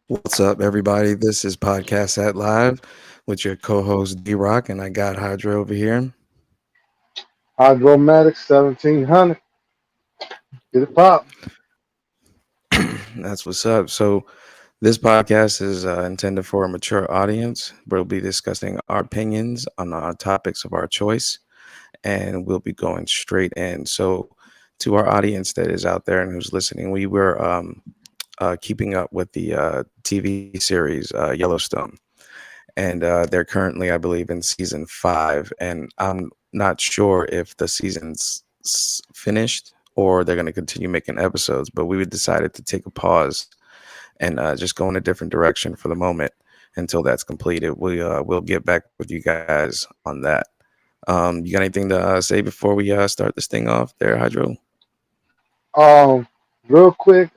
What's up, everybody? This is Podcast at Live with your co-host D Rock, and I got Hydra over here. Hydromatic 1700. Get it pop. That's what's up. So, this podcast is intended for a mature audience. We'll be discussing our opinions on topics of our choice, and we'll be going straight in. So, to our audience that is out there and who's listening, we were keeping up with the TV series Yellowstone. And they're currently, I believe, in season 5. And I'm not sure if the season's finished or they're going to continue making episodes. But we decided to take a pause and just go in a different direction for the moment until that's completed. We'll get back with you guys on that. You got anything to say before we start this thing off, there, Hydro? Um, Real quick,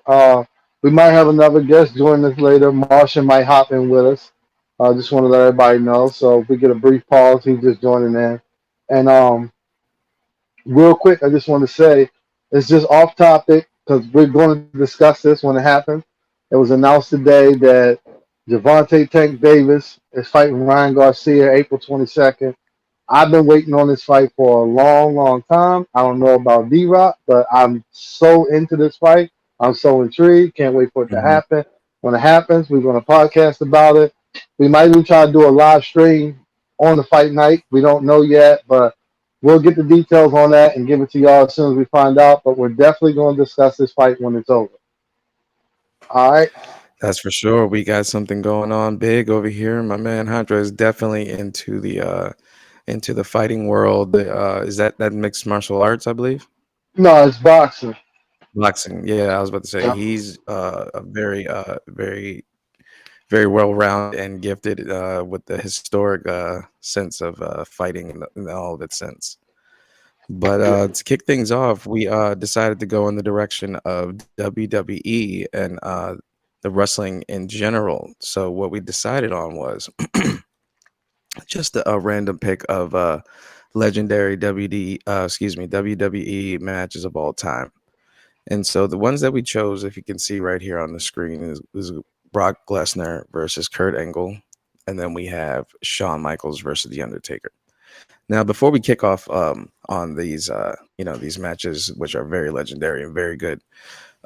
we might have another guest join us later. Martian might hop in with us. Just want to let everybody know. So if we get a brief pause, he's just joining in. And real quick, I just want to say it's just off topic because we're going to discuss this when it happens. It was announced today that Javante Tank Davis is fighting Ryan Garcia April 22nd. I've been waiting on this fight for a long, long time. I don't know about D Rock, but I'm so into this fight. I'm so intrigued. Can't wait for it to Hmm. happen. When it happens, we're going to podcast about it. We might even try to do a live stream on the fight night. We don't know yet, but we'll get the details on that and give it to y'all as soon as we find out. But we're definitely going to discuss this fight when it's over. All right. That's for sure. We got something going on big over here. My man Hydra is definitely into the fighting world. Is that mixed martial arts, I believe? No, it's boxing. Boxing. Yeah, I was about to say Yeah. he's a very well rounded and gifted with the historic sense of fighting in all of its sense. But to kick things off, we decided to go in the direction of WWE and the wrestling in general. So what we decided on was just a random pick of legendary WWE matches of all time. And so the ones that we chose, if you can see right here on the screen, is Brock Lesnar versus Kurt Angle, and then we have Shawn Michaels versus The Undertaker. Now, before we kick off on these, these matches, which are very legendary and very good,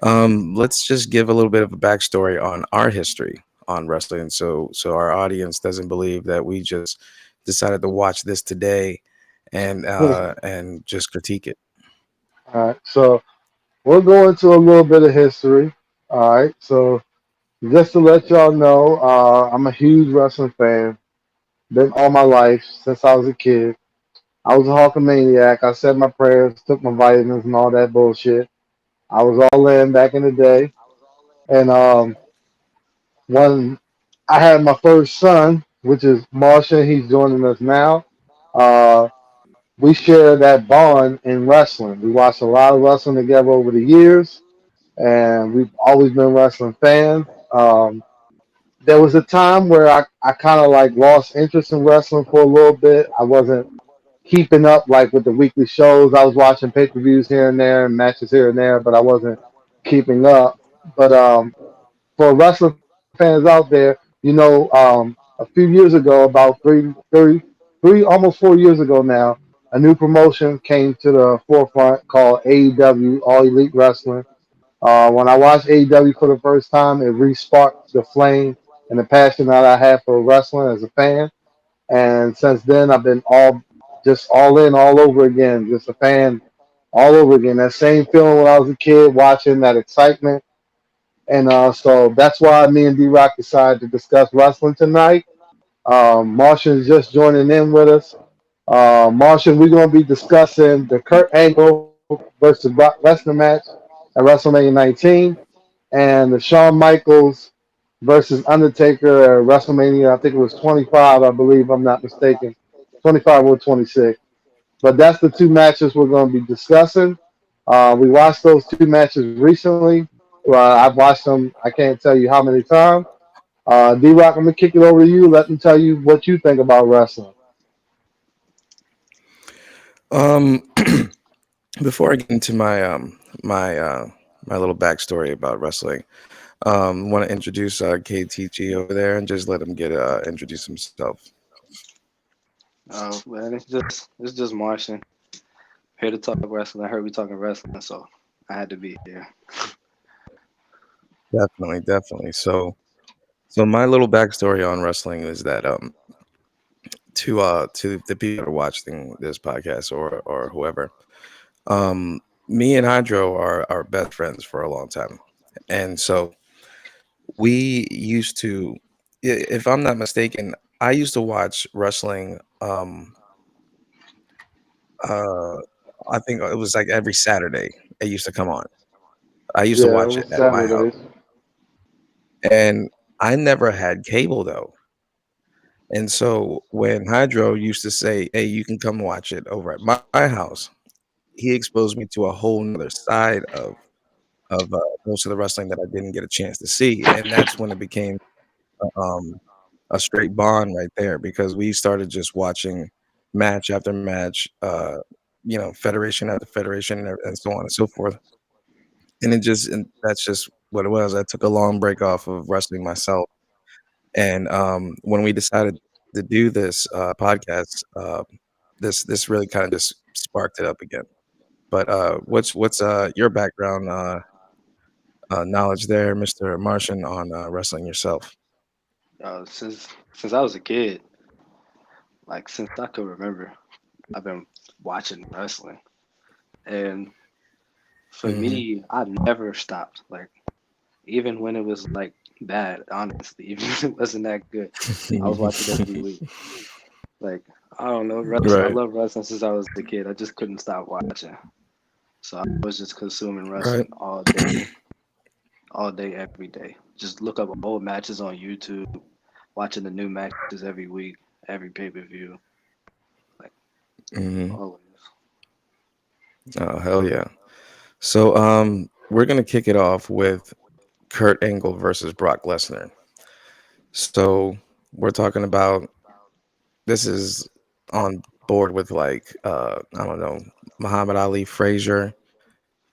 let's just give a little bit of a backstory on our history on wrestling, so our audience doesn't believe that we just decided to watch this today and just critique it. All right. So we'll go into a little bit of history. All right. So just to let y'all know, I'm a huge wrestling fan. Been all my life since I was a kid. I was a Hulkamaniac. I said my prayers, took my vitamins, and all that bullshit. I was all in back in the day. And when I had my first son, which is Martian, he's joining us now. Uh, we share that bond in wrestling. We watched a lot of wrestling together over the years, and we've always been wrestling fans. There was a time where I kind of like lost interest in wrestling for a little bit. I wasn't keeping up like with the weekly shows. I was watching pay per views here and there and matches here and there, but I wasn't keeping up. But for wrestling fans out there, a few years ago, about almost 4 years ago now, a new promotion came to the forefront called AEW, All Elite Wrestling. When I watched AEW for the first time, it re-sparked the flame and the passion that I had for wrestling as a fan. And since then, I've been all in all over again, just a fan all over again. That same feeling when I was a kid, watching that excitement. And so that's why me and D Rock decided to discuss wrestling tonight. Martian's just joining in with us. Martian, we're going to be discussing the Kurt Angle versus Brock Lesnar match at WrestleMania 19 and the Shawn Michaels versus Undertaker at WrestleMania. I think it was 25, I believe, I'm not mistaken. 25 or 26. But that's the two matches we're going to be discussing. We watched those two matches recently. I've watched them, I can't tell you how many times. D Rock, I'm going to kick it over to you. Let me tell you what you think about wrestling. Um, Before I get into my my little backstory about wrestling, Want to introduce KTG over there and just let him get introduce himself. Oh man, it's just Martian here to talk wrestling. I heard we talking wrestling, so I had to be here. Definitely, definitely. So my little backstory on wrestling is that to the people that are watching this podcast or whoever, me and Hydro are best friends for a long time, and so we used to, if I'm not mistaken, I used to watch wrestling. Uh, I think it was like every Saturday it used to come on. I used to Yeah, it watch it was at my house, Saturdays. and I never had cable though. And so when Hydro used to say, "Hey, you can come watch it over at my house," he exposed me to a whole nother side of most of the wrestling that I didn't get a chance to see, and that's when it became um, a straight bond right there because we started just watching match after match, federation after federation, and so on and so forth. And that's just what it was. I took a long break off of wrestling myself, and when we decided to do this podcast, this really kind of just sparked it up again. But what's your background knowledge there, Mr. Martian, on wrestling yourself? Since I was a kid, like since I could remember, I've been watching wrestling, and for Hmm. me, I never stopped. Like even when it was like bad, honestly, even if it wasn't that good, I was watching every week. Like I don't know, wrestling. I Right, love wrestling since I was a kid. I just couldn't stop watching. So I was just consuming right. wrestling all day, every day. Just look up old matches on YouTube, watching the new matches every week, every pay per view, like Hmm. always. Oh, hell yeah. So we're gonna kick it off with Kurt Angle versus Brock Lesnar. So we're talking about this is on board with like I don't know, Muhammad Ali, Frazier,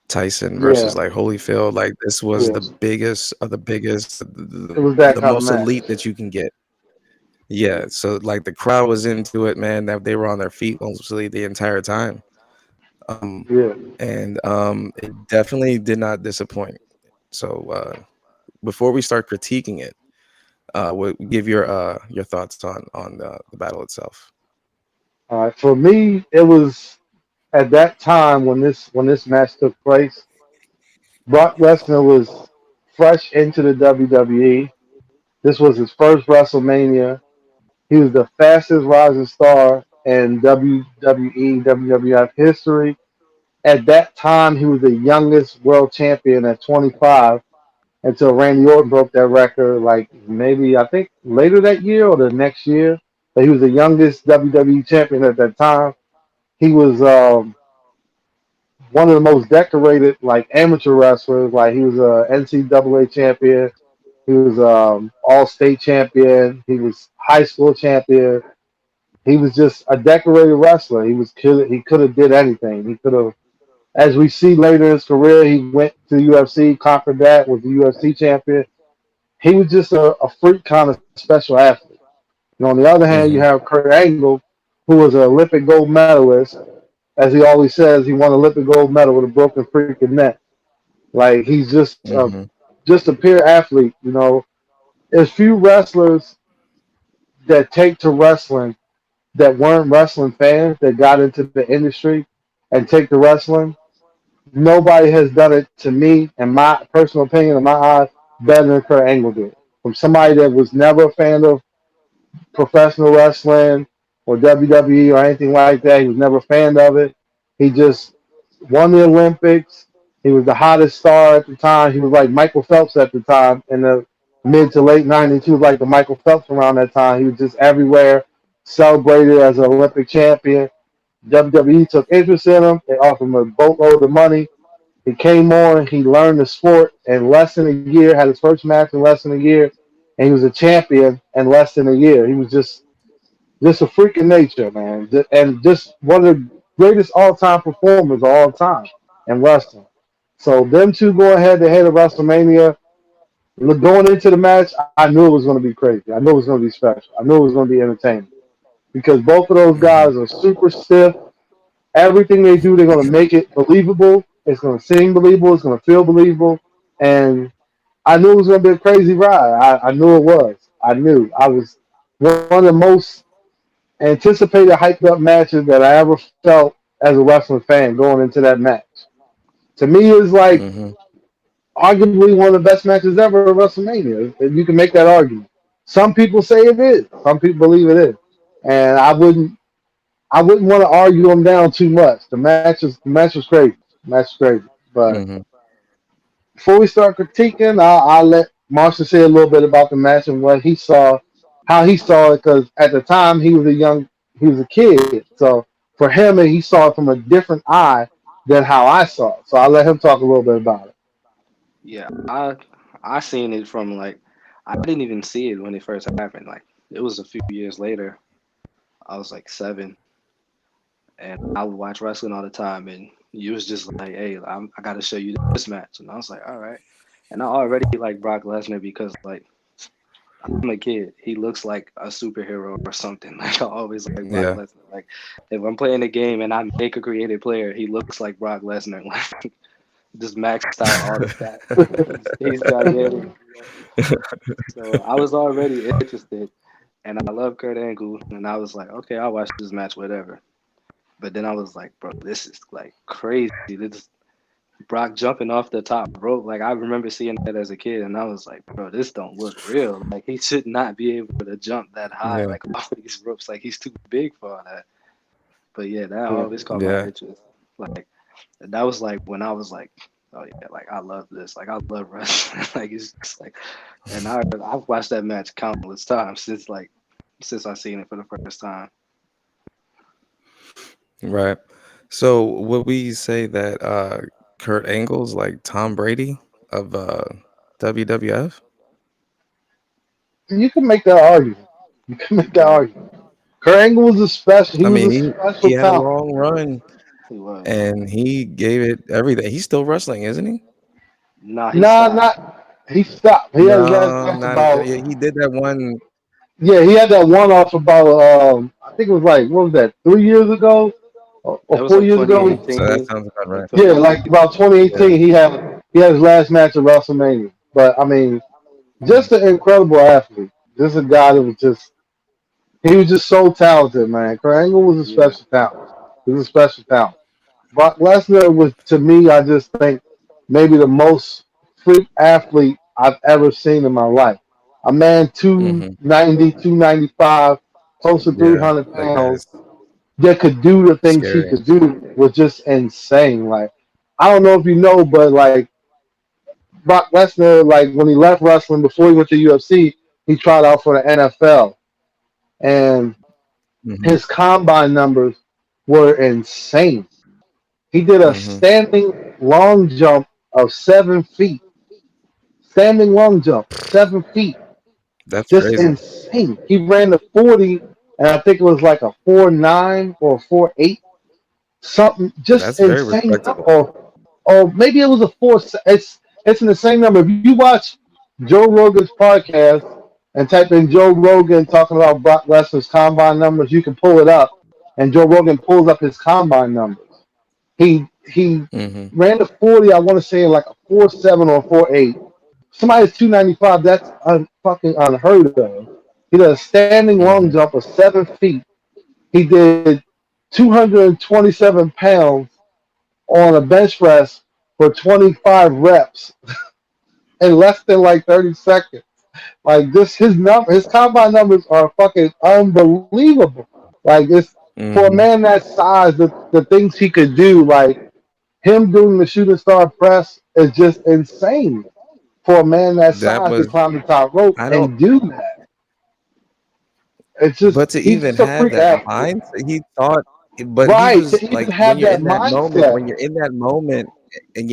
Tyson Yeah, versus like Holyfield. Like this was the yeah. biggest of the biggest, It was the that kind of most match. elite that you can get. Yeah. So like the crowd was into it, man. That they were on their feet mostly the entire time. Um, Yeah. and it definitely did not disappoint. So before we start critiquing it, give your thoughts on the battle itself. All right. For me, it was at that time when this match took place. Brock Lesnar was fresh into the WWE. This was his first WrestleMania. He was the fastest rising star in WWE, WWF history. At that time, he was the youngest world champion at 25 until Randy Orton broke that record, like maybe I think later that year or the next year. But he was the youngest WWE champion at that time. He was one of the most decorated like amateur wrestlers. Like he was a NCAA champion. He was all state champion. He was high school champion. He was just a decorated wrestler. He could have did anything. He could have, as we see later in his career, he went to UFC, conquered that, was the UFC champion. He was just a freak kind of special athlete. And on the other hand, you Hmm. have Kurt Angle, who was an Olympic gold medalist. As he always says, he won an Olympic gold medal with a broken freaking neck. Like Hmm. just a pure athlete. You know, there's few wrestlers that take to wrestling that weren't wrestling fans that got into the industry and take to wrestling. Nobody has done it to me, in my personal opinion, in my eyes, better than Kurt Angle did. From somebody that was never a fan of professional wrestling or WWE or anything like that, he was never a fan of it. He just won the Olympics. He was the hottest star at the time. He was like Michael Phelps at the time in the mid to late 90s. He was like the Michael Phelps around that time. He was just everywhere, celebrated as an Olympic champion. WWE took interest in him. They offered him a boatload of money. He came on, he learned the sport in less than a year, had his first match in less than a year, and he was a champion in less than a year. He was just a freak of nature, man, and just one of the greatest all time performers of all time in wrestling. So them two going head to head at WrestleMania, Going into the match, I knew it was going to be crazy. I knew it was going to be special. I knew it was going to be entertaining because both of those Hmm. guys are super stiff. Everything they do, they're going to make it believable. It's going to seem believable. It's going to feel believable. And I knew it was going to be a crazy ride. I knew it was. I knew. I was one of the most anticipated, hyped up matches that I ever felt as a wrestling fan going into that match. To me, it's like Hmm. arguably one of the best matches ever at WrestleMania. You can make that argument. Some people say it is. Some people believe it is. And I wouldn't want to argue them down too much. The match was crazy. The match was crazy. But Hmm. before we start critiquing, I'll let Marshall say a little bit about the match and what he saw, how he saw it. Because at the time he was a kid. So for him, he saw it from a different eye than how I saw it. So I'll let him talk a little bit about it. Yeah, I seen it from like I didn't even see it when it first happened. Like it was a few years later. I was like 7, and I would watch wrestling all the time. And you was just like, "Hey, I got to show you this match," and I was like, "All right." And I already like Brock Lesnar because like I'm a kid. He looks like a superhero or something. Like I always like Brock Yeah. Lesnar. Like if I'm playing a game and I make a creative player, he looks like Brock Lesnar. Like just maxed out all the stats. He's gigantic. So I was already interested, and I love Kurt Angle, and I was like, okay, I'll watch this match, whatever. But then I was like, bro, this is like crazy. This Brock jumping off the top rope. Like I remember seeing that as a kid, and I was like, bro, this don't look real. Like he should not be able to jump that high, Yeah. like off of these ropes. Like he's too big for all that. But yeah, that Yeah. always caught my Yeah. interest. Like that was like when I was like, oh yeah, like I love this. Like I love wrestling. Like it's just like, and I've watched that match countless times since I seen it for the first time. Right. So would we say that Kurt Angle's like Tom Brady of WWF? You can make that argument. You can make that Yeah, argument. Kurt Angle was a special. He I was a mean, he special had a talent. long run he was. and he gave it everything. He's still wrestling, isn't he? Nah, he Nah, stopped. not he stopped. He had his last No, match not again. about Yeah, he did that one. yeah. He had that one off about I think it was like what was that 3 years ago or That was four like years ago. 2018. So that 2018, sounds about like right. Yeah, 2018. like about Yeah. 2018. He had his last match at WrestleMania. But I mean, Mhm. just an incredible athlete. Just a guy that was just he was just so talented, man. Kurt Angle was a Yeah, special talent. He was a special talent. Brock Lesnar was to me, I just think maybe the most freak athlete I've ever seen in my life. A man Mhm. 290, 295, close to Yeah, 300 that guy's pounds that could do the things he scary. could do was just insane. Like I don't know if you know, but like Brock Lesnar, like when he left wrestling before he went to UFC, he tried out for the NFL, and Mhm. his combine numbers were insane. He did a Mhm. standing long jump of 7 feet. Standing long jump, 7 feet. That's Just crazy. insane. He ran the 40, and I think it was like a 4.9 or 4.8, something just That's very insane. respectable. Or maybe it was a 4. It's in the same number. If you watch Joe Rogan's podcast and type in Joe Rogan talking about Brock Lesnar's combine numbers, you can pull it up, and Joe Rogan pulls up his combine numbers. He Mhm. ran the 40. I want to say like a 4.7 or 4.8. Somebody's 295. That's fucking unheard of. He did a standing long Mhm. jump of 7 feet. He did 227 pounds on a bench press for 25 reps in less than like 30 seconds. Like this, his combine numbers are fucking unbelievable. Like it's for a Mhm. man that size, the things he could do, like him doing the shooting star press is just insane for a man that That size to was climb the top rope I don't and do that. It's just but to he's even just a have freak that athlete, mindset, he thought but he right? was To even like when have you're that in that moment when mindset, you're in that moment and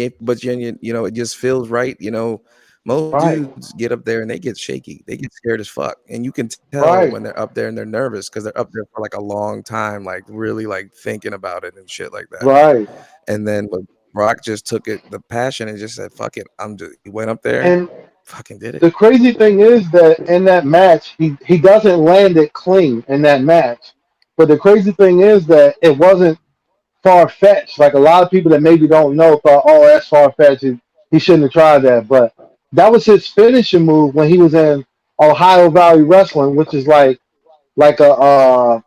you know, it just feels right, you know, most right, dudes get up there and they get shaky. They get scared as fuck. And you can tell when right, they're up there and they're nervous because they're up there for like a long time, like really like thinking about it and shit like that. right. And then but Brock just took it the passion and just said, "Fuck it." I'm just he went up there And fucking did it. The crazy thing is that in that match, he doesn't land it clean in that match. But the crazy thing is that it wasn't far fetched. Like a lot of people that maybe don't know thought, oh, that's far fetched. He shouldn't have tried that. But that was his finishing move when he was in Ohio Valley Wrestling, which is like a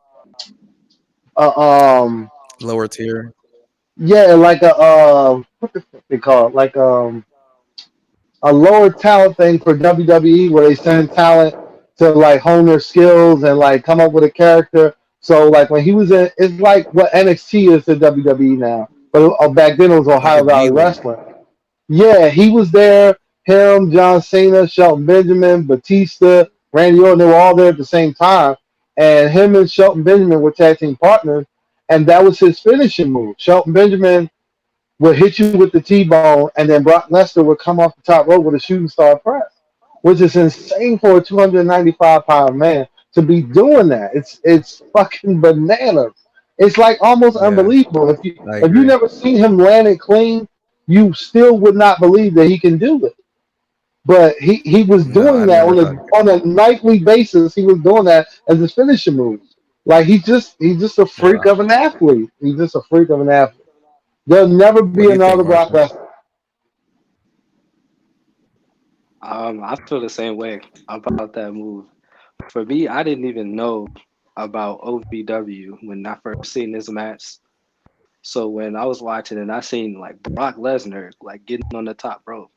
Lower tier. yeah, like a what the fuck they call it? Like a lower talent thing for WWE where they send talent to like hone their skills and like come up with a character. So like when he was in, it's like what NXT is to WWE now, but back then it was Like a Ohio G Valley League. Wrestling. Yeah, he was there. Him, John Cena, Shelton Benjamin, Batista, Randy Orton, they were all there at the same time. And him and Shelton Benjamin were tag team partners, and that was his finishing move. Shelton Benjamin would hit you with the T-bone, and then Brock Lesnar would come off the top rope with a shooting star press, which is insane for a 295-pound man to be doing that. It's fucking bananas. It's like almost Yeah, unbelievable. I If you agree. never seen him land it clean, you still would not believe that he can do it. But he was No, doing I that never thought. on a nightly basis. He was doing that as his finishing move. Like he's just a freak Wow. of an athlete. He's just a freak of an athlete. There'll never What be do you think, another Brock Marshall? Lesnar. I feel the same way about that move. For me, I didn't even know about OVW when I first seen this match. So when I was watching and I seen like Brock Lesnar like getting on the top rope,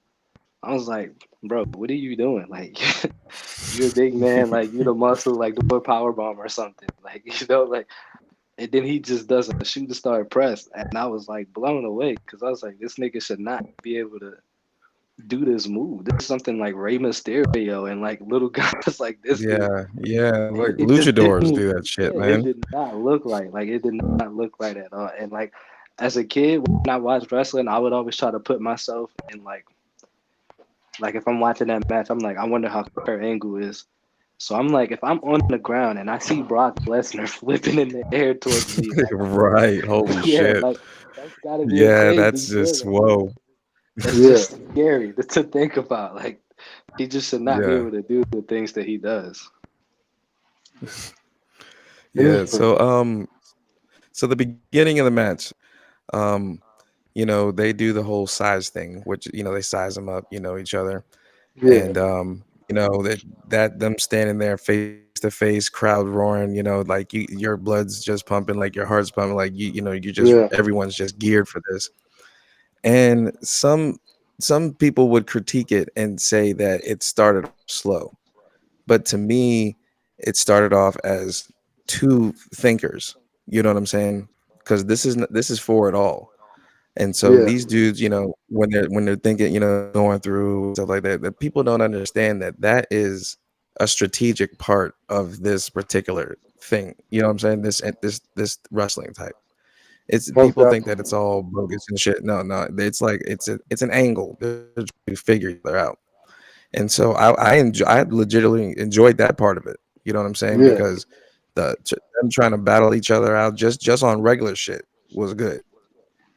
I was like, bro, what are you doing? Like, you're a big man, like you the muscle, like do a power bomb or something, like like. And then he just does a shooting star press, and I was like blown away because I was like, this nigga should not be able to do this move. This is something like Rey Mysterio and like little guys like this dude. Yeah, yeah. Like It just luchadors didn't. do that shit, Yeah, it man. did not look like it did not look right at all. And like as a kid, when I watched wrestling, I would always try to put myself in like if I'm watching that match, I'm like, I wonder how Kurt Angle is. So I'm like, if I'm on the ground and I see Brock Lesnar flipping in the air towards me, like Right. Holy yeah, shit. like that's gotta be a Yeah, crazy that's just feeling. Like whoa. that's Yeah, just scary to think about. Like he just should not be Yeah. able to do the things that he does. it is Yeah. pretty. So the beginning of the match, um, they do the whole size thing, which they size them up, each other. Yeah, And that them standing there face to face, crowd roaring, like your blood's just pumping, like your heart's pumping, like you just yeah. everyone's just geared for this. And some people would critique it and say that it started off slow, but to me it started off as two thinkers. You know what I'm saying? Because this is for it all. And so Yeah, these dudes, when they're thinking, going through and stuff like that, that people don't understand that that is a strategic part of this particular thing. You know what I'm saying? This wrestling type. It's most people think that definitely. it's all bogus and shit. No, no, it's like it's an angle. They're trying to figure each other out. And so I legitimately enjoyed that part of it. You know what I'm saying? Yeah, Because them trying to battle each other out just on regular shit was good.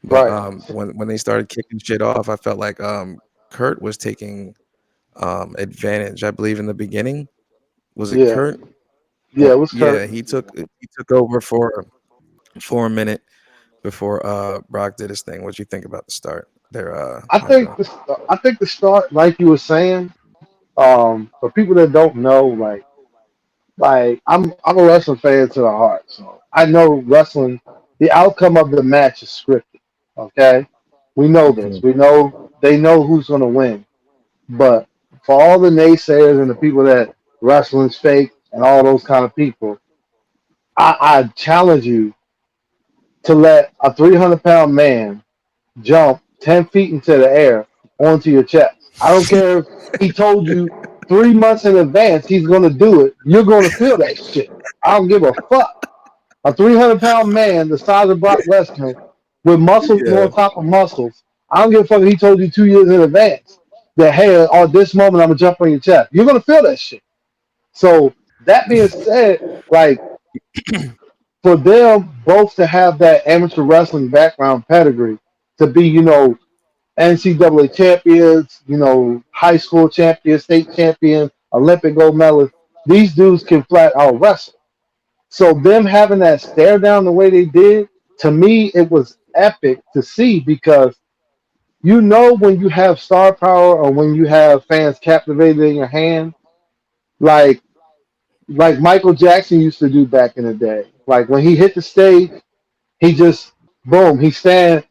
But right. when they started kicking shit off, I felt like Kurt was taking advantage. I believe in the beginning, was it Yeah, Kurt? yeah. It was Yeah, Kurt. he took over for a minute before Brock did his thing. What you think about the start there, I think Marshall? I think the start, like you were saying, for people that don't know, like I'm a wrestling fan to the heart, so I know wrestling. The outcome of the match is scripted. Okay, we know this. Mhm. We know they know who's gonna win. But for all the naysayers and the people that wrestling's fake and all those kind of people, I challenge you to let a 300-pound man jump 10 feet into the air onto your chest. I don't care if he told you 3 months in advance he's going to do it. You're going to feel that shit. I don't give a fuck. A 300-pound man the size of Brock Lesnar with muscles Yeah. on top of muscles. I don't give a fuck if he told you 2 years in advance that, hey, on this moment, I'm going to jump on your chest. You're going to feel that shit. So, that being said, like, for them both to have that amateur wrestling background pedigree, to be, NCAA champions, high school champions, state champions, Olympic gold medalists. These dudes can flat out wrestle. So them having that stare down the way they did, to me, it was epic to see because when you have star power or when you have fans captivated in your hand, like Michael Jackson used to do back in the day. Like when he hit the stage, he just boom, he stand,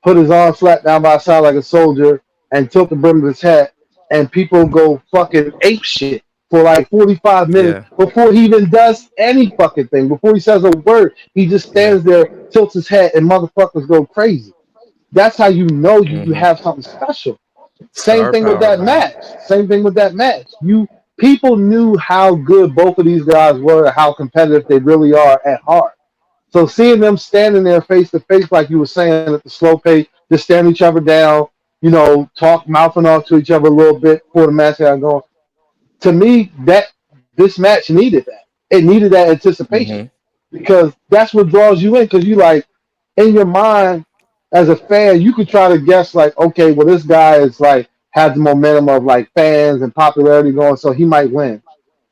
put his arm flat down by his side like a soldier, and tilt the brim of his hat, and people go fucking ape shit for like 45 minutes Yeah. before he even does any fucking thing. Before he says a word, he just Yeah. stands there, tilts his hat, and motherfuckers go crazy. That's how you know you Hmm. have something special. Same Star thing with power, that man. match. Same thing with that match. People knew how good both of these guys were, how competitive they really are at heart. So seeing them standing there face to face, like you were saying at the slow pace, just staring each other down, talk mouthing off to each other a little bit before the match got going. To me, that this match needed that. It needed that anticipation Hmm. because that's what draws you in. Because you like in your mind as a fan, you could try to guess like, okay, well this guy is like has the momentum of like fans and popularity going, so he might win.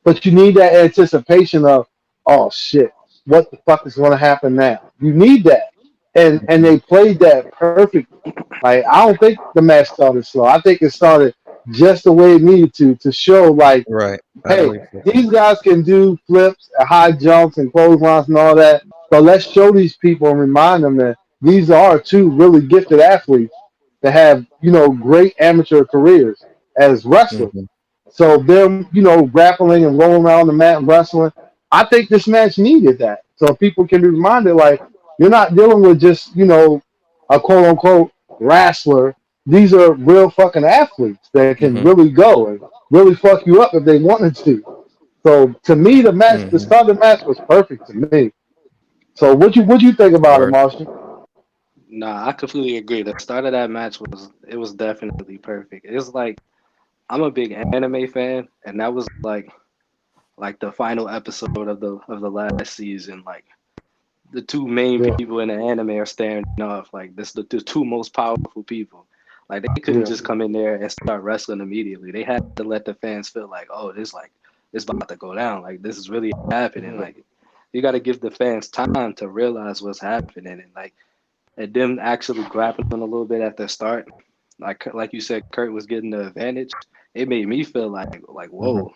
But you need that anticipation of, oh shit, what the fuck is going to happen now? You need that, and Hmm. they played that perfectly. Like I don't think the match started slow. I think it started just the way it needed to show like, Right. I hey, believe so. these guys can do flips, high jumps, and clotheslines and all that. But let's show these people and remind them that these are two really gifted athletes that have great amateur careers as wrestlers. Hmm. So them, grappling and rolling around the mat and wrestling, I think this match needed that. So people can be reminded, like, you're not dealing with just, a quote unquote wrestler. These are real fucking athletes that can Hmm. really go and really fuck you up if they wanted to. So to me, the Hmm. start of the match was perfect to me. So what you think about it, Word. Marshall? Nah, I completely agree. The start of that match was definitely perfect. It's like I'm a big anime fan, and that was like the final episode of the last season. Like the two main Yeah, people in the anime are staring off. Like this, the two most powerful people. Like they couldn't yeah, just come in there and start wrestling immediately. They had to let the fans feel like, oh, this about to go down. Like this is really happening. yeah, Like you got to give the fans time to realize what's happening, and them actually grappling a little bit at the start. Like you said, Kurt was getting the advantage. It made me feel like Hmm. whoa,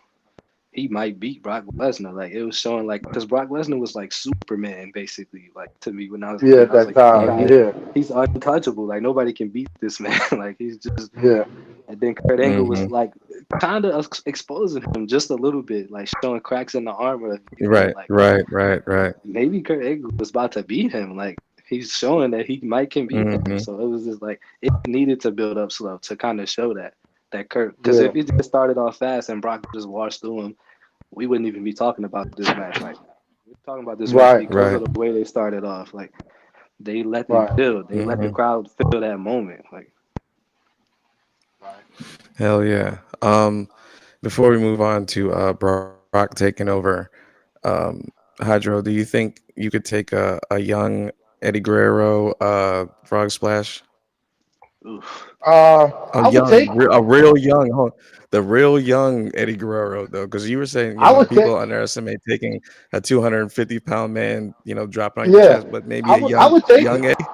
he might beat Brock Lesnar. Like it was showing like because Brock Lesnar was like Superman basically. Like to me when I was a yeah. kid, At I was that like this time, guy, Hmm. yeah, he's untouchable. Like nobody can beat this man. Like he's just. yeah, And then Kurt Angle was Hmm. like kind of exposing him just a little bit, like showing cracks in the armor. Right. Like Right. Right. Right. maybe Kurt Angle was about to beat him. Like he's showing that he might can beat him. Hmm. So it was just like it needed to build up slow to kind of show that Kurt. Because yeah. if it just started off fast and Brock just washed through him, we wouldn't even be talking about this match. Like we're talking about this match Right, because Right. of the way they started off. Like they let it right, build. They let the Hmm. crowd feel that moment. Like right. Hell yeah. Before we move on to Brock taking over, um, Hydro, do you think you could take a young Eddie Guerrero frog splash? oof. A I would young, take, a real young, the real young Eddie Guerrero though, because you were saying, I would take, people underestimate taking a 250-pound man, dropping on your yeah, chest, but maybe I a would, I young would take it. young Eddie,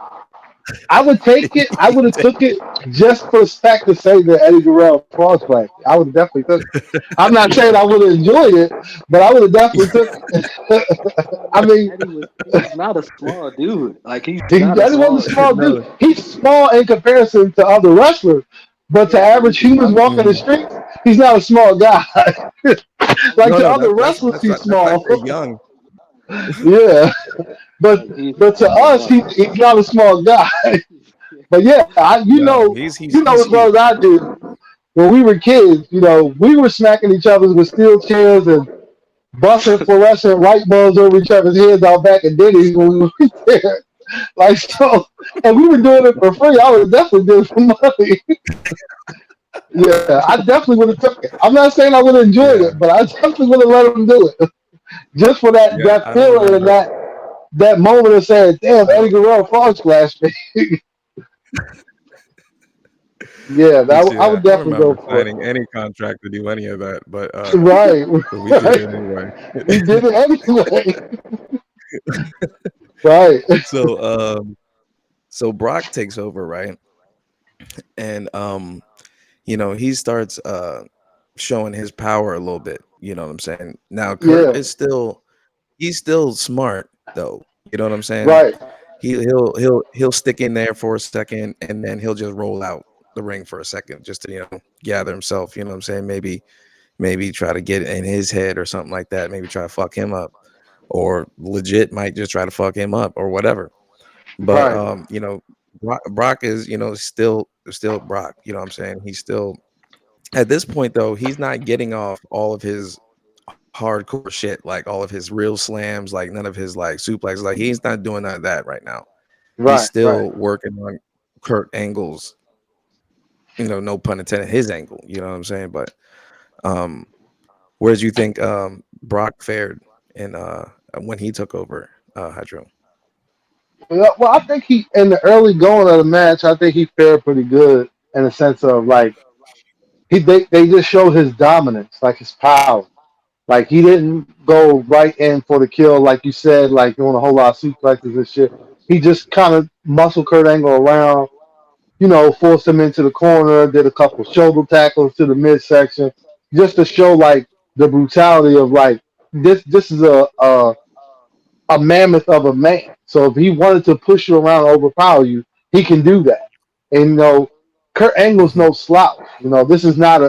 I would take it. I you would could have take. took it just for the fact to say that Eddie Guerrero cross flag. I would have definitely took it. I'm not saying I would have enjoyed it, but I would have definitely took it. I mean, Eddie was not a small dude. Like he's not a Eddie wasn't a small small dude. dude. No. He's small in comparison to other wrestlers, but to Yeah, but average he's a humans young walking the dude. Mhm. streets, he's not a small guy. Like No, to no, other that's wrestlers, he's that's why I small. say young. Yeah, but Like he's but to not a us, small he's not a small guy. But yeah, No, he's as well as huge. I do. When we were kids, we were smacking each other with steel chairs and busting fluorescent light bulbs over each other's heads out back in Denny's when we were there. Like so, and we were doing it for free. I would have definitely did it for money. Yeah, I definitely would have took it. I'm not saying I would have enjoyed Yeah, it, but I definitely would have let him do it just for yeah. that I don't feeling and remember. that moment of saying, "Damn, I Eddie don't. Guerrero frog splash me." Yeah, Me that too. I would I don't definitely go remember for it. signing any contract to do any of that, Right, but we did right. it anyway. We did it anyway. Right, So so Brock takes over, right? And he starts showing his power a little bit, you know what I'm saying? Now Kurt yeah, is still he's still smart though. You know what I'm saying? right, He'll stick in there for a second and then he'll just roll out the ring for a second just to, gather himself, you know what I'm saying? Maybe try to get in his head or something like that, maybe try to fuck him up or legit might just try to fuck him up or whatever. But right, Brock is, still Brock, you know what I'm saying? He's still at this point though, he's not getting off all of his hardcore shit, like all of his real slams, like none of his like suplexes. Like he's not doing none of that right now. He's right, right. still working on Kurt Angle's, no pun intended, his angle. You know what I'm saying? But um, where do you think Brock fared in when he took over Hydro? Well, I think he in the early going of the match, I think he fared pretty good in the sense of like they just showed his dominance, like his power. Like he didn't go right in for the kill, like you said, like doing a whole lot of suplexes and shit. He just kind of muscled Kurt Angle around, forced him into the corner, did a couple shoulder tackles to the midsection, just to show like the brutality of like this is a mammoth of a man. So if he wanted to push you around and overpower you, he can do that. And Kurt Angle's Hmm. no slouch. This is not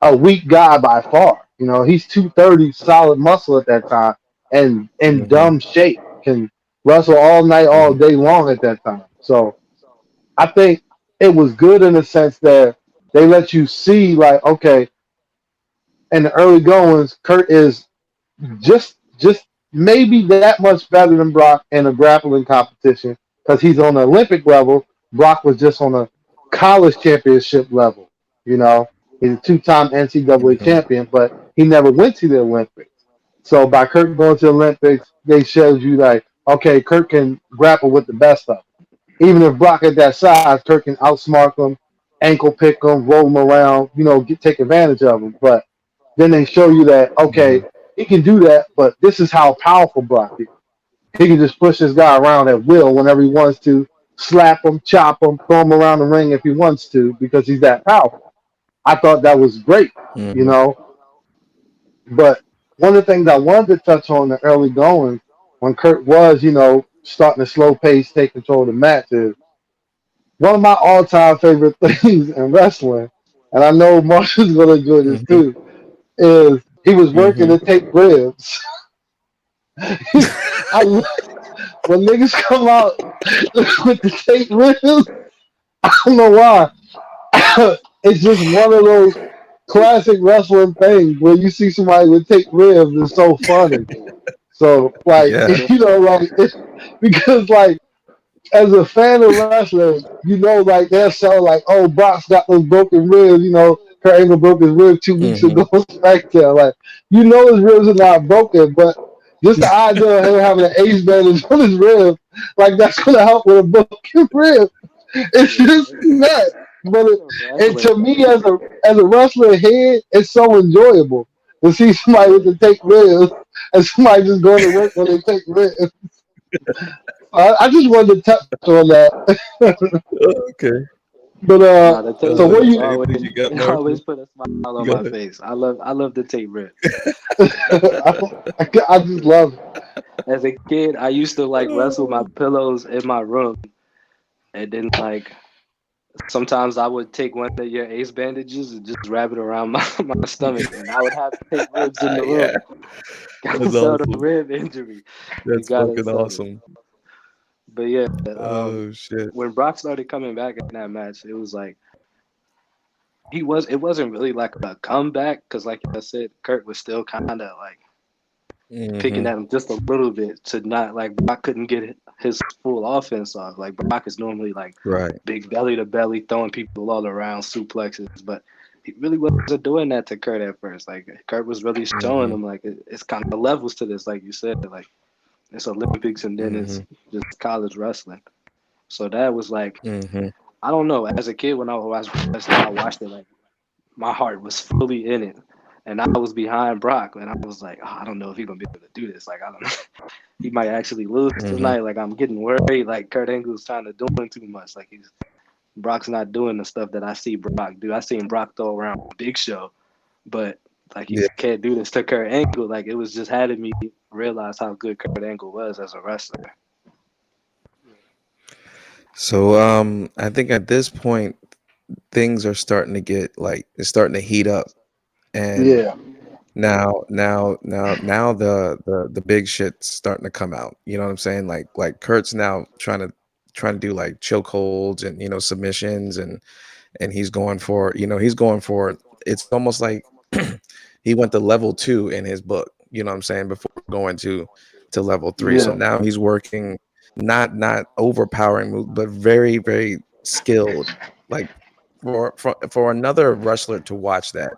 a weak guy by far. He's 230 solid muscle at that time and in Hmm. dumb shape. Can wrestle all night, all Hmm. day long at that time. So I think it was good in the sense that they let you see, like, okay, in the early goings, Kurt is just maybe that much better than Brock in a grappling competition because he's on the Olympic level. Brock was just on a college championship level. You know, he's a two-time NCAA Hmm. champion, but he never went to the Olympics. So by Kurt going to the Olympics, they showed you like, okay, Kurt can grapple with the best of them. Even if Brock at that size, Kurt can outsmart them, ankle pick them, roll them around, take advantage of them. But then they show you that, Hmm. okay, he can do that, but this is how powerful Brock is. He can just push this guy around at will whenever he wants to, slap him, chop him, throw him around the ring if he wants to, because he's that powerful. I thought that was great, you Hmm. know. But one of the things I wanted to touch on in the early going, when Kurt was, starting to slow pace, take control of the match, is one of my all-time favorite things in wrestling, and I know Marshall's gonna enjoy this Hmm. too, is he was working Hmm. to take ribs. I when niggas come out with the tape ribs, I don't know why. It's just one of those classic wrestling things where you see somebody with tape ribs. It's so funny. So like Yeah. because like as a fan of wrestling, like they're selling like, oh, Brock's got those broken ribs. Kurt Angle broke his rib 2 weeks Hmm. ago. SmackDown, like his ribs are not broken, but just the idea of him having an ace bandage on his rib, like that's gonna help with a broken rib. It's Yeah, just nuts. But it's a and wrestling to me thing. as a wrestler head, it's so enjoyable to see somebody with Yeah, the take ribs and somebody just going to work when they take ribs. I just wanted to touch on that. Okay. But nah, the tape so what ribs you? Anything you got, it Marshall? always put a smile on Go my ahead. face. I love the tape ribs. I just love it. As a kid, I used to like wrestle my pillows in my room, and then like sometimes I would take one of your ace bandages and just wrap it around my stomach, and I would have tape ribs in the room. Yeah, Gotta that's sell the awesome. rib injury. You That's gotta fucking sell it. awesome. But yeah, Oh shit. when Brock started coming back in that match, it was like it wasn't really like a comeback because like I said, Kurt was still kind of like picking Hmm. at him just a little bit to not like Brock couldn't get his full offense off. Like Brock is normally like Right. big belly to belly, throwing people all around, suplexes, but he really wasn't doing that to Kurt at first. Like Kurt was really showing Hmm. him like it's kind of levels to this, like you said, like it's Olympics and then it's Hmm. just college wrestling. So that was like Hmm. I don't know. As a kid, when I watched wrestling, I watched it like my heart was fully in it, and I was behind Brock, and I was like, oh, I don't know if he's gonna be able to do this. Like, I don't know. He might actually lose Mm-hmm. tonight. Like, I'm getting worried. Like, Kurt Angle's trying to doing too much. Like, Brock's not doing the stuff that I see Brock do. I seen Brock throw around Big Show, but like he Yeah. can't do this to Kurt Angle. Like, it was just having me realize how good Kurt Angle was as a wrestler. So I think at this point things are starting to get like it's starting to heat up, and Yeah. now the big shit's starting to come out. You know what I'm saying? Like Kurt's now trying to do like chokeholds and submissions, and he's going for it's almost like he went to level 2 in his book, you know what I'm saying, before going to level 3. So Yeah. now he's working not overpowering moves, but very, very skilled. Like for another wrestler to watch that,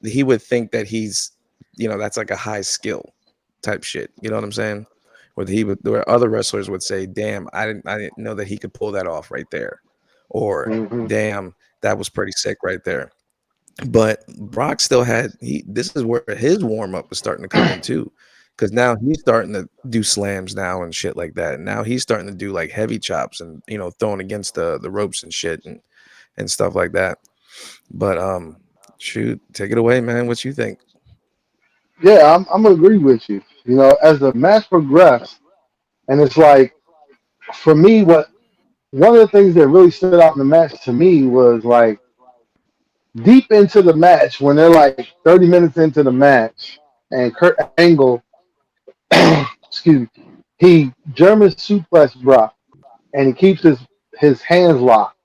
he would think that he's, that's like a high skill type shit. You know what I'm saying? Where other wrestlers would say, "Damn, I didn't know that he could pull that off right there," or Hmm. "Damn, that was pretty sick right there." But Brock still had this is where his warm up was starting to come in too, because now he's starting to do slams now and shit like that. And now he's starting to do like heavy chops and throwing against the ropes and shit and stuff like that. But shoot, take it away, man. What you think? Yeah, I'm gonna agree with you. You know, as the match progressed, and it's like for me, what one of the things that really stood out in the match to me was like deep into the match when they're like 30 minutes into the match, and Kurt Angle, excuse me, he German suplex Brock, and he keeps his hands locked,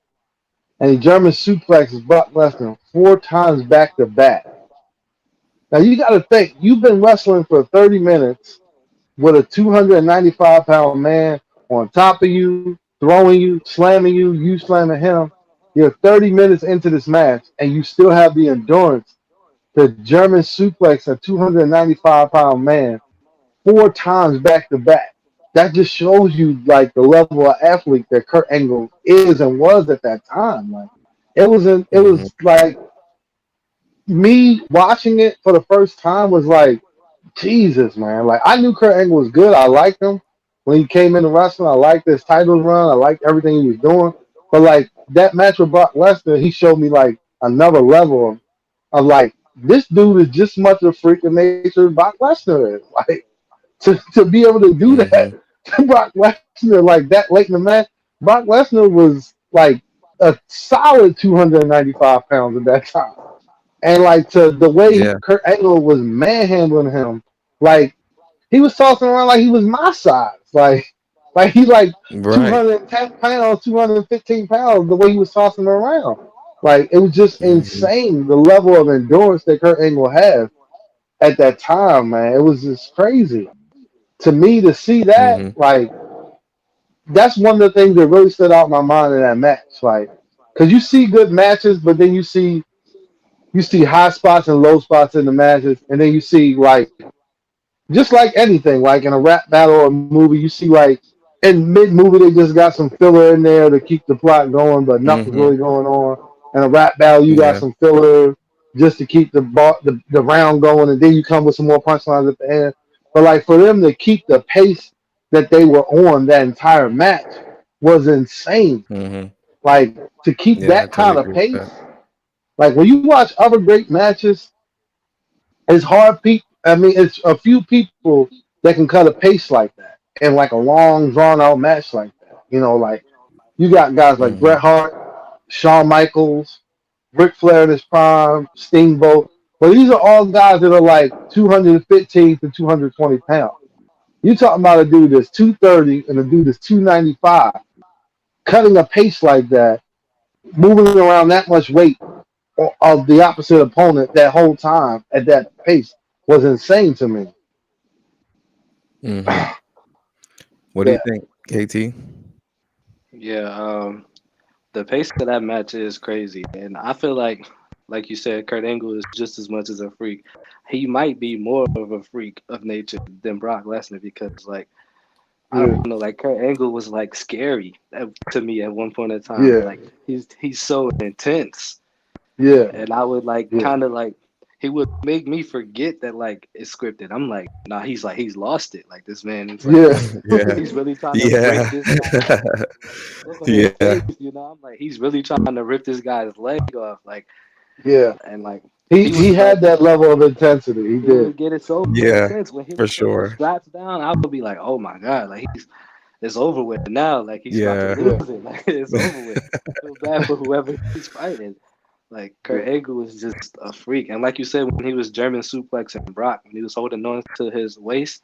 and he German suplexes Brock Lesnar 4 times back to back. Now you got to think you've been wrestling for 30 minutes with a 295-pound man on top of you, throwing you, slamming you slamming him. You're 30 minutes into this match, and you still have the endurance to German suplex a 295-pound man 4 times back to back. That just shows you like the level of athlete that Kurt Angle is and was at that time. Like it Hmm. was like me watching it for the first time was like Jesus, man. Like I knew Kurt Angle was good. I liked him when he came into wrestling. I liked his title run. I liked everything he was doing. But like that match with Brock Lesnar, he showed me like another level of like this dude is just as much a freak of nature as Brock Lesnar is. Like to be able to do that Hmm. to Brock Lesnar like that late in the match, Brock Lesnar was like a solid 295 pounds at that time. And like to the way Yeah. Kurt Angle was manhandling him, like he was tossing around like he was my size. Like he's like Right. 210 pounds, 215 pounds, the way he was tossing him around. Like it was just Hmm. insane the level of endurance that Kurt Angle had at that time, man. It was just crazy. To me to see that, Hmm. like that's one of the things that really stood out in my mind in that match. Like, cause you see good matches, but then you see high spots and low spots in the matches, and then you see like just like anything, like in a rap battle or movie, you see like in mid movie they just got some filler in there to keep the plot going, but nothing's Hmm. really going on. In a rap battle, you got Yeah. some filler just to keep the round going, and then you come with some more punchlines at the end. But like for them to keep the pace that they were on that entire match was insane. Hmm. Like to keep Yeah, I that totally kind of agree with pace. that. Like when you watch other great matches, it's hard. I mean, it's a few people that can cut a pace like that and like a long, drawn out match like that. You know, like you got guys like Hmm. Bret Hart, Shawn Michaels, Ric Flair in his prime, Steamboat. But these are all guys that are like 215 to 220 pounds. You talking about a dude that's 230 and a dude that's 295, cutting a pace like that, moving around that much weight of the opposite opponent that whole time at that pace was insane to me. Hmm. What do you Yeah, think, KT? Yeah, the pace of that match is crazy, and I feel like you said, Kurt Angle is just as much as a freak. He might be more of a freak of nature than Brock Lesnar because, like, I don't Yeah. know, like Kurt Angle was like scary to me at one point in time. Yeah. Like he's so intense, Yeah. and I would like Yeah. kind of like he would make me forget that like it's scripted. I'm like, nah, he's lost it. Like this man is like Yeah. Yeah. he's really trying to break Yeah. this guy's look on his Yeah. face. You know, I'm like he's really trying to rip this guy's leg off. Like Yeah. and like He he was he like had that level of intensity. He he did. would get it so Yeah. intense when he For would put those sure. straps down. I would be like, oh my god, like it's over with now. Like he's about to Yeah. lose Yeah. it. Like it's over with. I feel bad for whoever he's fighting. Like Yeah. Kurt Angle was just a freak. And like you said, when he was German suplexing Brock, when he was holding on to his waist,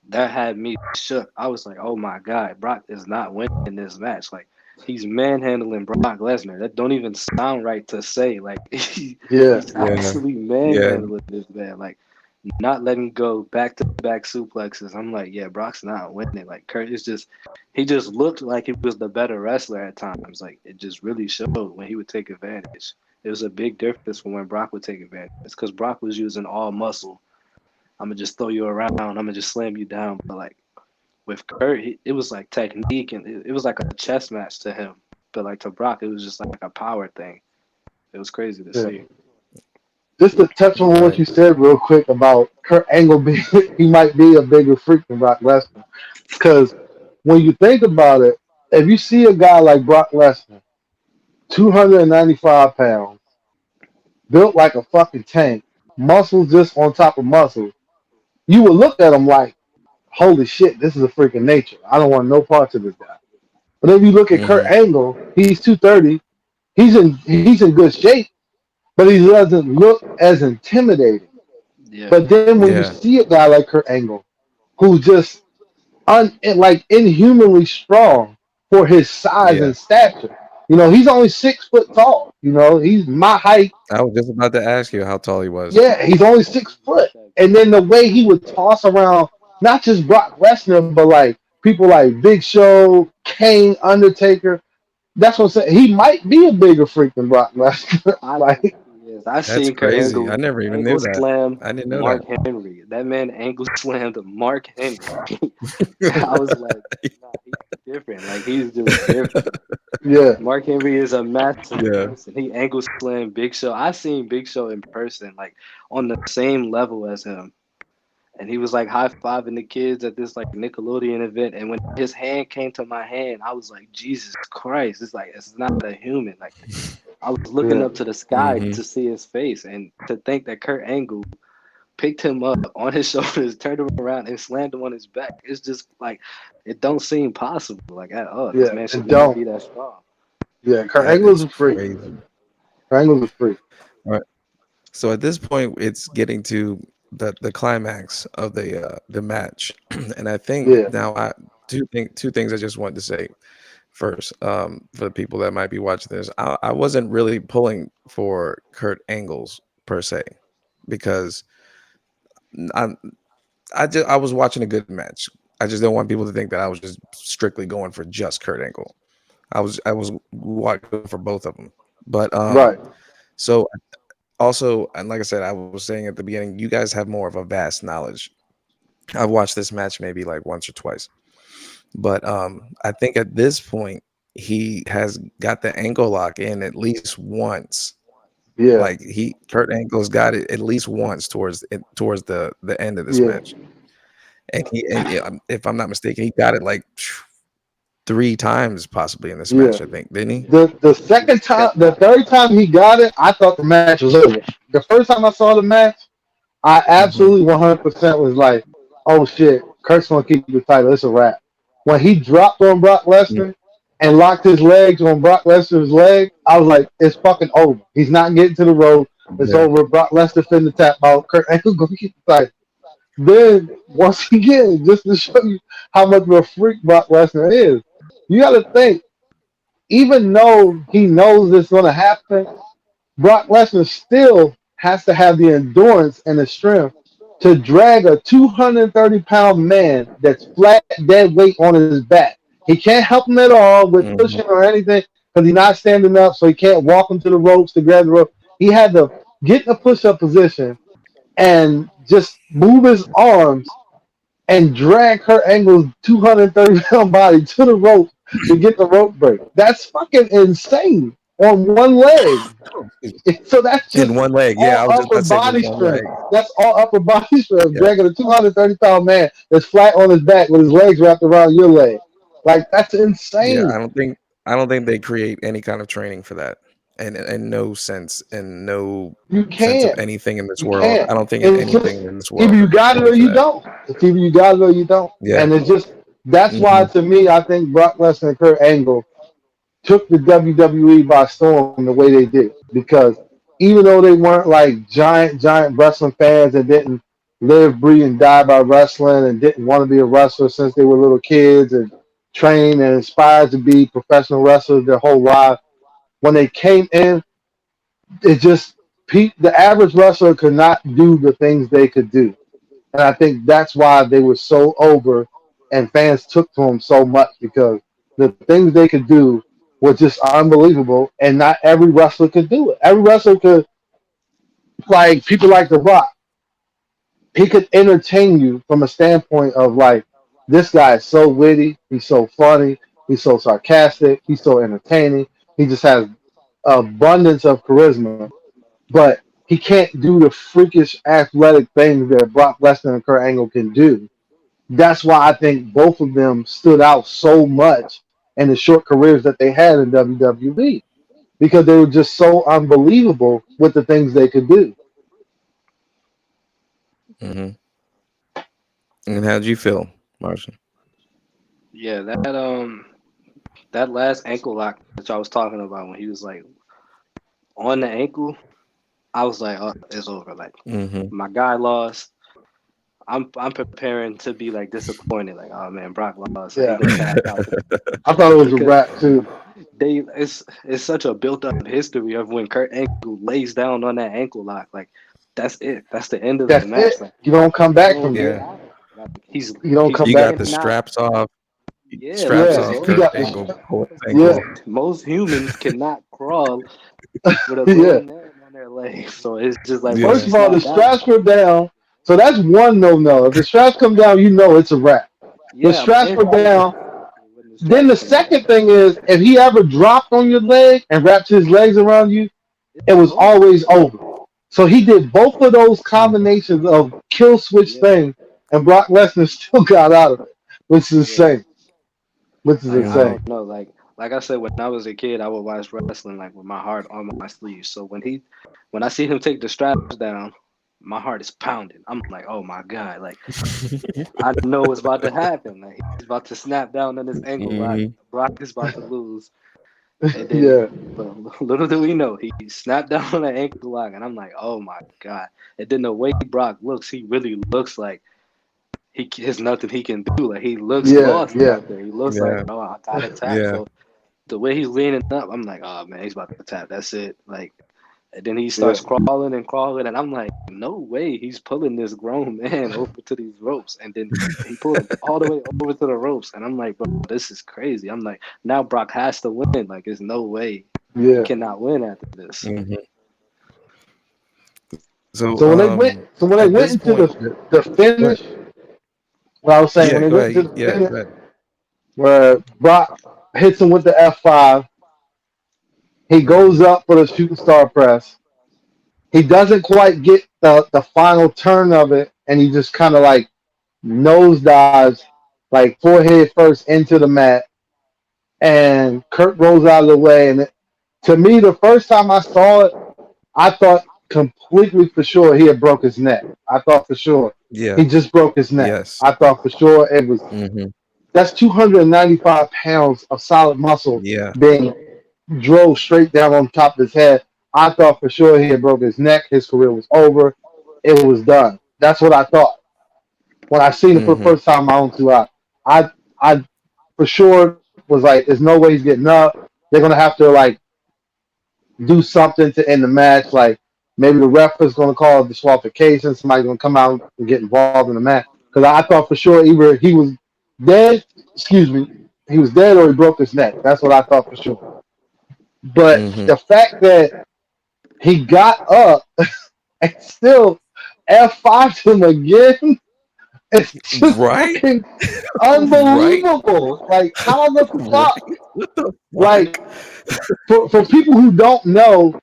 that had me shook. I was like, oh my God, Brock is not winning this match. Like he's manhandling Brock Lesnar. That don't even sound right to say. Like Yeah. he's Yeah. actually Yeah. manhandling this man. Like not letting go back to back suplexes. I'm like, yeah, Brock's not winning. Like Kurt is just he just looked like he was the better wrestler at times. Like it just really showed when he would take advantage. It was a big difference from when Brock would take advantage. Because Brock was using all muscle. I'm gonna just throw you around. I'm gonna just slam you down. But like with Kurt, it was like technique and it was like a chess match to him. But like to Brock, it was just like a power thing. It was crazy to Yeah. see. Just to touch on what Right. you said real quick about Kurt Angle being, he might be a bigger freak than Brock Lesnar. Because when you think about it, if you see a guy like Brock Lesnar, 295 pounds, built like a fucking tank, muscles just on top of muscles, you would look at him like, holy shit, this is a freaking nature. I don't want no parts of this guy. But if you look at Kurt Hmm. Angle, he's 230, he's in good shape, but he doesn't look as intimidating. Yeah, But then when you Yeah. see a guy like Kurt Angle, who's just like inhumanly strong for his size Yeah. and stature, he's only 6 foot tall. He's my height. I was just about to ask you how tall he was. Yeah, he's only 6 foot. And then the way he would toss around not just Brock Lesnar, but like people like Big Show, Kane, Undertaker. That's what I'm saying. He might be a bigger freak than Brock Lesnar. I think like, he is. I That's seen Kurt crazy. I Angle never even angle knew that. slam I didn't know Mark that. Henry. That man angle slammed Mark Henry. I was like, nah, he's different. Like he's just different. yeah, Mark Henry is a massive Yeah. person. He angle slammed Big Show. I seen Big Show in person, like on the same level as him. And he was like high fiving the kids at this like Nickelodeon event. And when his hand came to my hand, I was like, Jesus Christ! It's like it's not a human. Like I was looking yeah, up to the sky Hmm. to see his face, and to think that Kurt Angle picked him up on his shoulders, turned him around, and slammed him on his back. It's just like it don't seem possible, like at all. This yeah. man should And not don't. be that strong. Yeah, Kurt That Angle's is a freak. crazy. Kurt Angle's a freak. All right. So at this point, it's getting to the climax of the match, and I think Yeah, now two things I just wanted to say first, for the people that might be watching this. I wasn't really pulling for Kurt Angles per se because I I was watching a good match. I just don't want people to think that I was just strictly going for just Kurt Angle. I was going for both of them, but right. so also, and like I said, I was saying at the beginning, you guys have more of a vast knowledge. I've watched this match maybe like once or twice, but I think at this point he has got the ankle lock in at least once. Yeah, Like Kurt Angle's got it at least once towards the end of this yeah, match, and yeah, if I'm not mistaken, he got it like 3 times possibly in this yeah. match. I think didn't he? The He second time, kept the knocking third him out. time he got it, I thought the match was over. The first time I saw the match, I Hmm. absolutely 100% was like, oh shit, Kurt's gonna keep the title. It's a wrap. When he dropped on Brock Lesnar and locked his legs on Brock Lesnar's leg, I was like, it's fucking over. He's not getting to the rope. It's Yeah. over. Brock Lesnar finna tap out. Kurt Angle's gonna keep the title. Then once again, just to show you how much of a freak Brock Lesnar is, you got to think. Even though he knows it's going to happen, Brock Lesnar still has to have the endurance and the strength to drag a 230-pound man that's flat dead weight on his back. He can't help him at all with Hmm. pushing or anything because he's not standing up, so he can't walk him to the ropes to grab the rope. He had to get in a push-up position and just move his arms and drag Kurt Angle's 230-pound body to the rope to get the rope break. That's fucking insane on one leg. So that's In just one leg. Yeah, all I was just upper about to say just body one leg. strength. That's all upper body strength. Yeah. Dragging a 230-pound man that's flat on his back with his legs wrapped around your leg. Like, that's Yeah, insane. I don't think they create any kind of training for that. And no sense and no You sense of can't. anything in this You world. can't. I don't think in It's just anything in this either world you that they got it train or for you that. don't. It's either you got it or you don't. Yeah. And it's just that's why Hmm. to me I think Brock Lesnar and Kurt Angle took the WWE by storm the way they did. Because even though they weren't like giant wrestling fans and didn't live, breathe, and die by wrestling and didn't want to be a wrestler since they were little kids and trained and inspired to be professional wrestlers their whole life, when they came in, it just the average wrestler could not do the things they could do. And I think that's why they were so over and fans took to them so much because the things they could do were just unbelievable and not every wrestler could do it. Every wrestler could, like people like The Rock, he could entertain you from a standpoint of like, this guy is so witty, he's so funny, he's so sarcastic, he's so entertaining, he just has abundance of charisma, but he can't do the freakish athletic things that Brock Lesnar and Kurt Angle can do. That's why I think both of them stood out so much in the short careers that they had in WWE because they were just so unbelievable with the things they could do. Hmm. And how'd you feel, Marshall? Yeah, that last ankle lock that y'all was talking about when he was like on the ankle, I was like, oh, it's over. Like Hmm. my guy lost. I'm preparing to be like disappointed. Like, oh man, Brock lost, so he Yeah, gonna tap out I thought it was a because wrap too. it's such a built up history of when Kurt Angle lays down on that ankle lock. Like that's it. That's the end of the That's match. it. Like You don't come you back don't from get there. Yeah. out. Like You don't he's come You back got the from laying there. out. straps off. Yeah, like Straps Yeah, off most you Kurt got Angle, the pull his yeah, ankle. most humans cannot crawl with a yeah. grown man on their leg. So it's just like once First you Yeah. of all, the snap down, straps were down, so that's one no. If the straps come down, you know it's a wrap. The yeah, I'm straps were instantly down. when the Then straps the come down. second thing is, if he ever dropped on your leg and wrapped his legs around you, it It's was over. always over. So he did both of those Hmm. combinations of kill switch Yeah, things, and Brock Lesnar still got out of it, which is yeah. insane. Which is Like I Hmm. insane. don't know. Like I said, when I was a kid, I would watch wrestling like with my heart on my sleeve. So when I see him take the straps down, my heart is pounding. I'm like, oh my god! Like I know what's about to happen. Like he's about to snap down on his ankle lock. Hmm. Brock is about to lose. And then, Yeah, but little do we know, he snapped down on an ankle lock, and I'm like, oh my god! And then the way Brock looks, he really looks like he there's nothing he can do. Like he looks yeah, lost yeah, out there. He looks like, Yeah. oh, I gotta tap. Yeah. So the way he's leaning up, I'm like, oh man, he's about to tap. That's it. Like, and then he yeah, starts crawling, and I'm like, no way, he's pulling this grown man over to these ropes, and then he pulled him all the way over to the ropes, and I'm like, bro, this is crazy. I'm like, now Brock has to win. Like, there's no way he yeah. cannot win after this. Hmm. So So when they went, so when they at went this into point, the go ahead. finish, what I was saying, when Yeah, they go went into ahead. the Yeah, finish, go ahead. where Brock hits him with the F5, he Hmm. goes up for the shooting star press. He doesn't quite get the final turn of it, and he just kind of like nosedives, like forehead first into the mat, and Kurt rolls out of the way. And to me, the first time I saw it, I thought completely for sure he had broke his neck. I thought for sure Yeah. he just broke his neck. Yes. I thought for sure it was Hmm. that's 295 pounds of solid muscle Yeah. being drove straight down on top of his head. I thought for sure he had broke his neck. His career was over. It was done. That's what I thought when I seen it for the Hmm. first time. My own two eyes. I for sure was like, "There's no way he's getting up. They're gonna have to like do something to end the match. Like maybe the ref is gonna call a disqualification. Somebody's gonna come out and get involved in the match." Because I thought for sure either he was dead. Excuse me. He was dead or he broke his neck. That's what I thought for sure. But Hmm. the fact that he got up and still F5'd him again. It's just Right? fucking Right? unbelievable. Like how the Right? fuck? What the fuck? Like for people who don't know,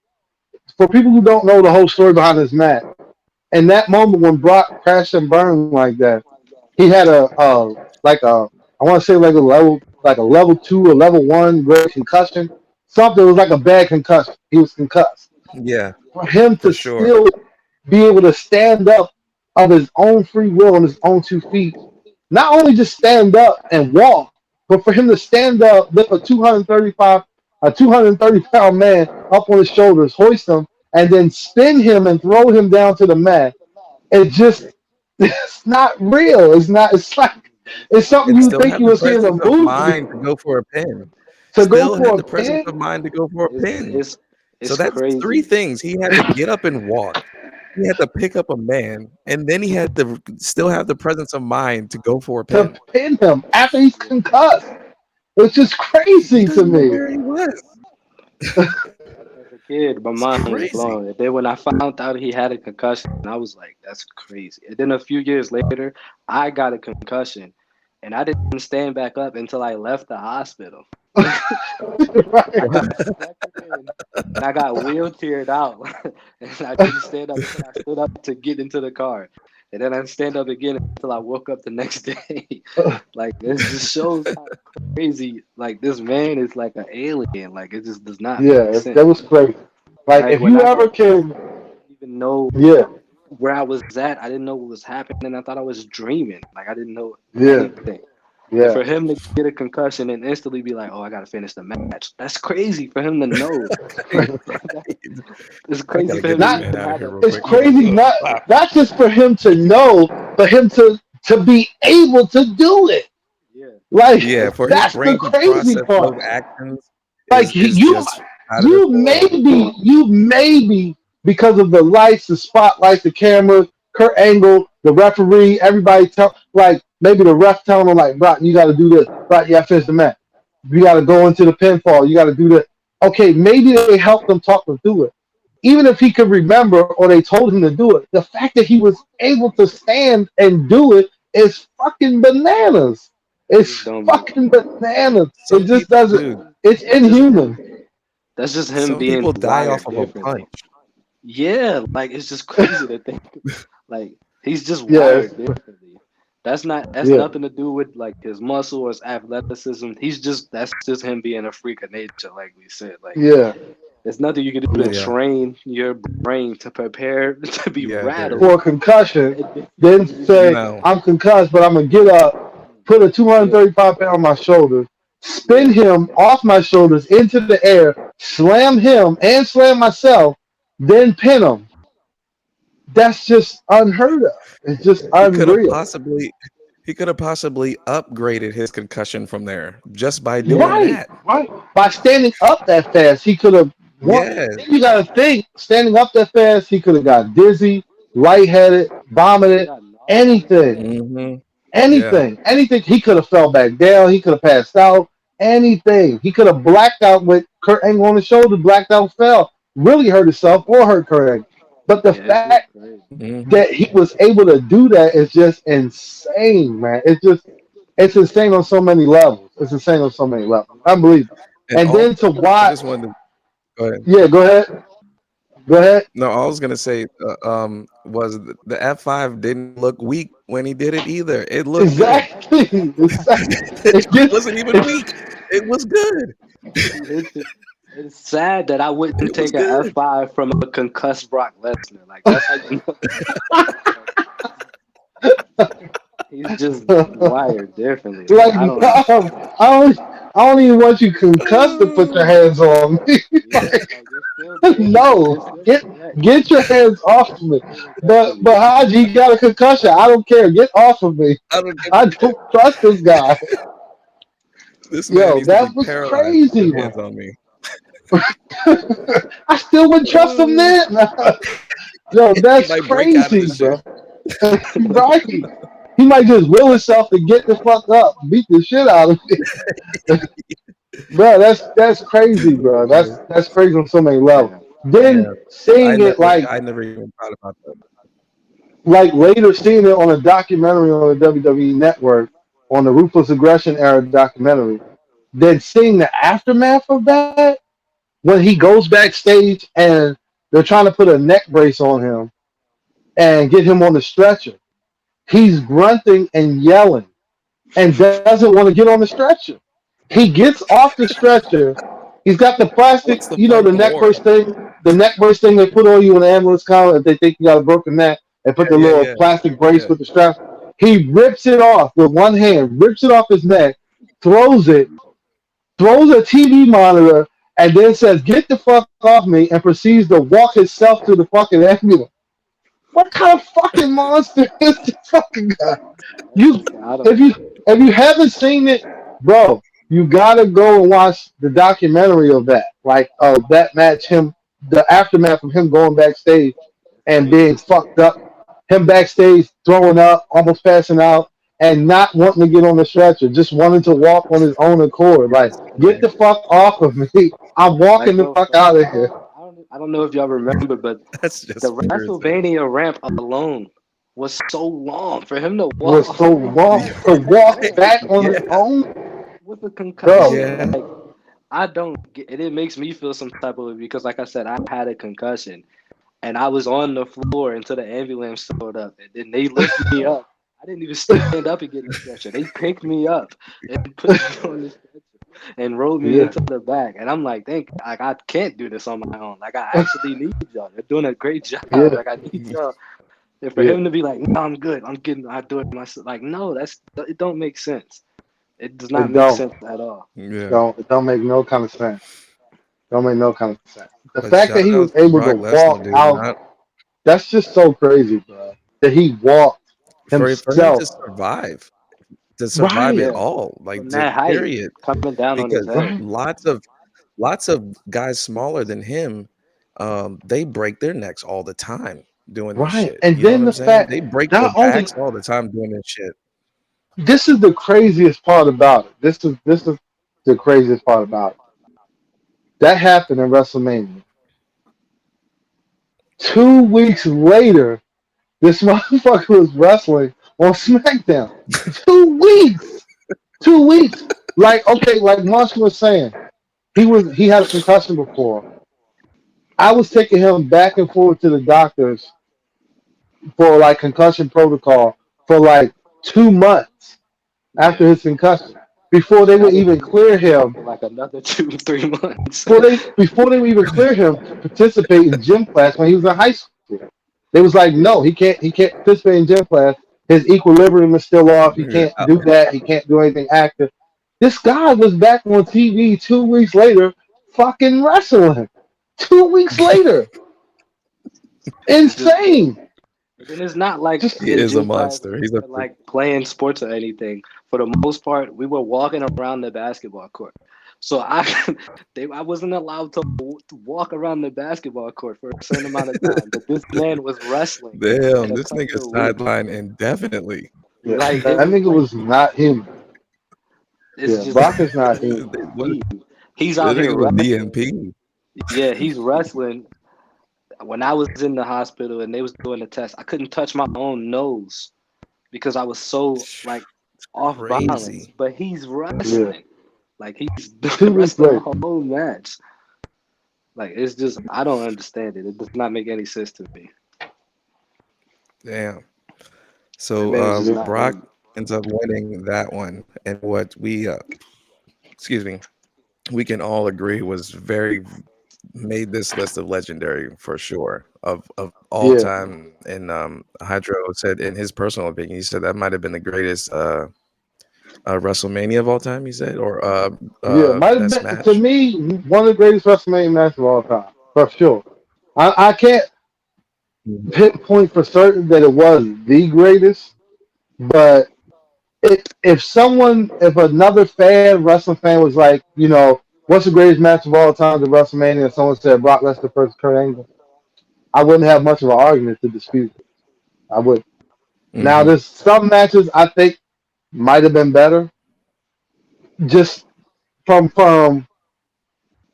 for people who don't know the whole story behind this match, in that moment when Brock crashed and burned like that, he had a I want to say like a level 2 or level 1 great concussion. Something was like a bad concussion. He was concussed. Yeah, For him for to sure. still be able to stand up of his own free will on his own 2 feet, not only just stand up and walk, but for him to stand up, lift a 230-pound man up on his shoulders, hoist him, and then spin him and throw him down to the mat. It just, it's not real. It's not. It's like it's something And you still think have you the would see in a presence of movie. mind to go for a pin. To go Still had for the a presence pin, of mind to go for a It's pin. it's So it's that's three crazy. things. He had to get up and walk. He had to pick up a man, and then he had to still have the presence of mind to go for a to pin. pin him after he's Yeah. concussed. It's just He crazy to doesn't know me. where he was. As a kid, my It's mind was crazy. blown. And then when I found out he had a concussion, I was like, "That's crazy." And then a few years later, I got a concussion, and I didn't stand back up until I left the hospital. I Right. Wow. got sucked in and I got wheelchaired out. And I didn't stand up until I stood up to get into the car. And then I didn't stand up again until I woke up the next day. Like it just shows how crazy like this man is like an alien. Like it just does not make Yeah, sense. that was crazy. Like Like if when you I ever can, didn't even know yeah, where I was at, I didn't know what was happening. I thought I was dreaming. Like I didn't know yeah, anything. And yeah. for him to get a concussion and instantly be like, "Oh, I gotta finish the match," that's crazy for him to know. It's I crazy gotta for get him to this Not man even out of have here that real it's quick. He's crazy. like, Not wow. not just for him to know, but him to be able to do it. yeah. Like Yeah, for his that's the brain to crazy process those part. actions Like is you, just out of this world. you maybe because of the lights, the spotlights, the camera, Kurt Angle, the referee, everybody tell like maybe the ref telling him like, Brock, you got to do this. Brock, you got to finish the match. You got to go into the pinfall. You got to do this. Okay, maybe they helped him talk him through it. Even if he could remember or they told him to do it, the fact that he was able to stand and do it is fucking bananas. It's It's dumb. fucking bananas. It Some just people, doesn't. dude, It's That's just him. inhuman. That's just him some being people die off wired of a differently. punch. Yeah, like it's just crazy to think. Like he's just Yes. wired differently. That's Yeah. nothing to do with like his muscle or his athleticism. That's just him being a freak of nature, like we said. Like Yeah. there's nothing you can do to Yeah. Yeah, train your brain to prepare to be yeah, there rattled. For is. a concussion, And then then you just say, No, I'm concussed, but I'm going to get up, put a yeah, 235 pound on my shoulders, spin yeah, him off my shoulders into the air, slam him and slam myself, then pin him. That's just unheard of. It's just he could have unreal. possibly he could have possibly upgraded his concussion from there just by doing yeah, Right, that. right. By standing up that fast, he could have won. Yeah. Then you got to think, standing up that fast, he could have got dizzy, lightheaded, vomited, got nauseous. anything, Hmm. Yeah. anything. He could have fell back down. He could have passed out. Anything. He could have blacked out with Kurt Angle on the shoulder, blacked out, fell, really hurt himself or hurt Kurt Angle. But the Yeah, it's fact just crazy. Hmm. that he was able to do that is just insane, man. It's insane on so many levels. It's insane on so many levels. Unbelievable. And And also, then to I watch, just wanted to go ahead. yeah, go ahead, go ahead. No, all I was gonna say was the F5 didn't look weak when he did it either. It looked good. Exactly, exactly. It It gets, wasn't even it's weak. It was good. It's sad that I wouldn't It was take an good. F5 from a concussed Brock Lesnar. Like that's how you know like, he's just wired differently. Like like, I don't no, understand. I don't even want you concussed to put your Oh, hands on me. Yeah, Like, like it's still dangerous. no, It's still get correct. get your hands off of me. Yeah, But definitely. Haji, you got a concussion. I don't care. Get off of me. I don't give I a shit. don't trust this guy. This man Yo, needs to be that was paralyzed to crazy, put man. hands on me. I still wouldn't trust him Oh, then. Yo, he that's might break out of the crazy, shit. bro. Right? He might just will himself to get the fuck up, beat the shit out of me. Bro, that's crazy, bro. That's crazy on so many levels. Yeah. Then Yeah, seeing it like I never even thought about that. like later seeing it on a documentary on the WWE Network on the Ruthless Aggression era documentary, then seeing the aftermath of that when he goes backstage and they're trying to put a neck brace on him and get him on the stretcher. He's grunting and yelling and doesn't want to get on the stretcher. He gets off the stretcher. He's got the plastic, What's the you know, fight the neck for? brace thing, the neck brace thing they put on you in the ambulance car if they think you got a broken neck and put the Yeah, little yeah, plastic brace yeah, with the strap. He rips it off with one hand, rips it off his neck, throws it, throws a TV monitor, and then says, "Get the fuck off me," and proceeds to walk himself to the fucking ambulance. What kind of fucking monster is this fucking guy? You, I don't. if you haven't seen it, bro, you gotta go and watch the documentary of that, like of that match. Him, the aftermath of him going backstage It's and crazy. being fucked up. Him backstage throwing up, almost passing out, and not wanting to get on the stretcher, just wanting to walk on his own accord. Like, get yeah. the fuck off of me! I'm walking Like the bro, fuck out of here. I don't know if y'all remember, but That's the just weird. WrestleMania ramp alone was so long for him to walk Was all so the way long back to to that walk ramp back on his Yeah, own, with a bro. concussion. yeah. Like I don't get it. It makes me feel some type of way because, like I said, I had a concussion and I was on the floor until the ambulance showed up, and then they lifted me up. I didn't even stand up and get in the stretcher. They picked me up and put me on the stretcher and rolled me Yeah, into the back. And I'm like, thank, like I can't do this on my own. Like I actually need y'all. They're doing a great job. yeah, Like I need y'all. And for yeah. him to be like, no, I'm good. I do it myself. Like, no, it don't make sense. It does not It make don't. sense at all. Yeah. It don't make no kind of sense. Don't make no kind of sense. The But fact that shout he was out to able to Brock Lesnar, walk dude. out, Not that's just so crazy, bro. That he walked for him himself. to survive Right, it Yeah, all, like from to that height period. coming down on his Because head. right, lots of guys smaller than him, they break their necks all the time doing this right. shit. And You know what then I'm the saying? fact, They break their not only backs all the time doing this shit. this is the craziest part about it. This is the craziest part about it. That happened in WrestleMania. 2 weeks later, this motherfucker was wrestling on SmackDown. 2 weeks. 2 weeks. Like, okay, like Marshall was saying, he had a concussion before. I was taking him back and forth to the doctors for like concussion protocol for like 2 months after Yeah. his concussion before they And I would was even in clear rehab him. for like another 2, 3 months. Before they would even clear him to participate in gym class when he was in high school. They was like, Yeah, no, he can't participate in gym class. His equilibrium is still off. He You're can't out. do that. He can't do anything active. This guy was back on TV 2 weeks later, fucking wrestling. 2 weeks later, it's just insane. and it's not like Just He in is a gym class monster. He's a or freak. like playing sports or anything. For the most part, we were walking around the basketball court. So I wasn't allowed to walk around the basketball court for a certain amount of time. But this man was wrestling Damn, a this couple nigga of weeks. sidelined indefinitely. yeah, Like it that was nigga like was not human. it's Yeah, just Brock is not human. What he he's this out here nigga was wrestling. DMP. Yeah, he's wrestling. When I was in the hospital and they was doing the test, I couldn't touch my own nose because I was so like off balance. Crazy. But he's Yeah, wrestling. Like he's 2 weeks wrestling a later. whole match. Like it's just I don't understand it. It does not make any sense to me. Damn. That So man is just Yeah, not Brock him. ends up winning that one, and what we excuse me, we can all agree was very made this list of legendary for sure of all yeah, time. And Hydro said in his personal opinion, he said that might have been the greatest WrestleMania of all time. He said, or yeah. Might have best been to match. me one of the greatest WrestleMania matches of all time, for sure. I can't Mhm. pinpoint for certain that it was the greatest, but if another wrestling fan was like, what's the greatest match of all time at WrestleMania, and someone said Brock Lesnar versus Kurt Angle, I wouldn't have much of an argument to dispute it. I would. Now, Mhm. there's some matches I think might have been better, just from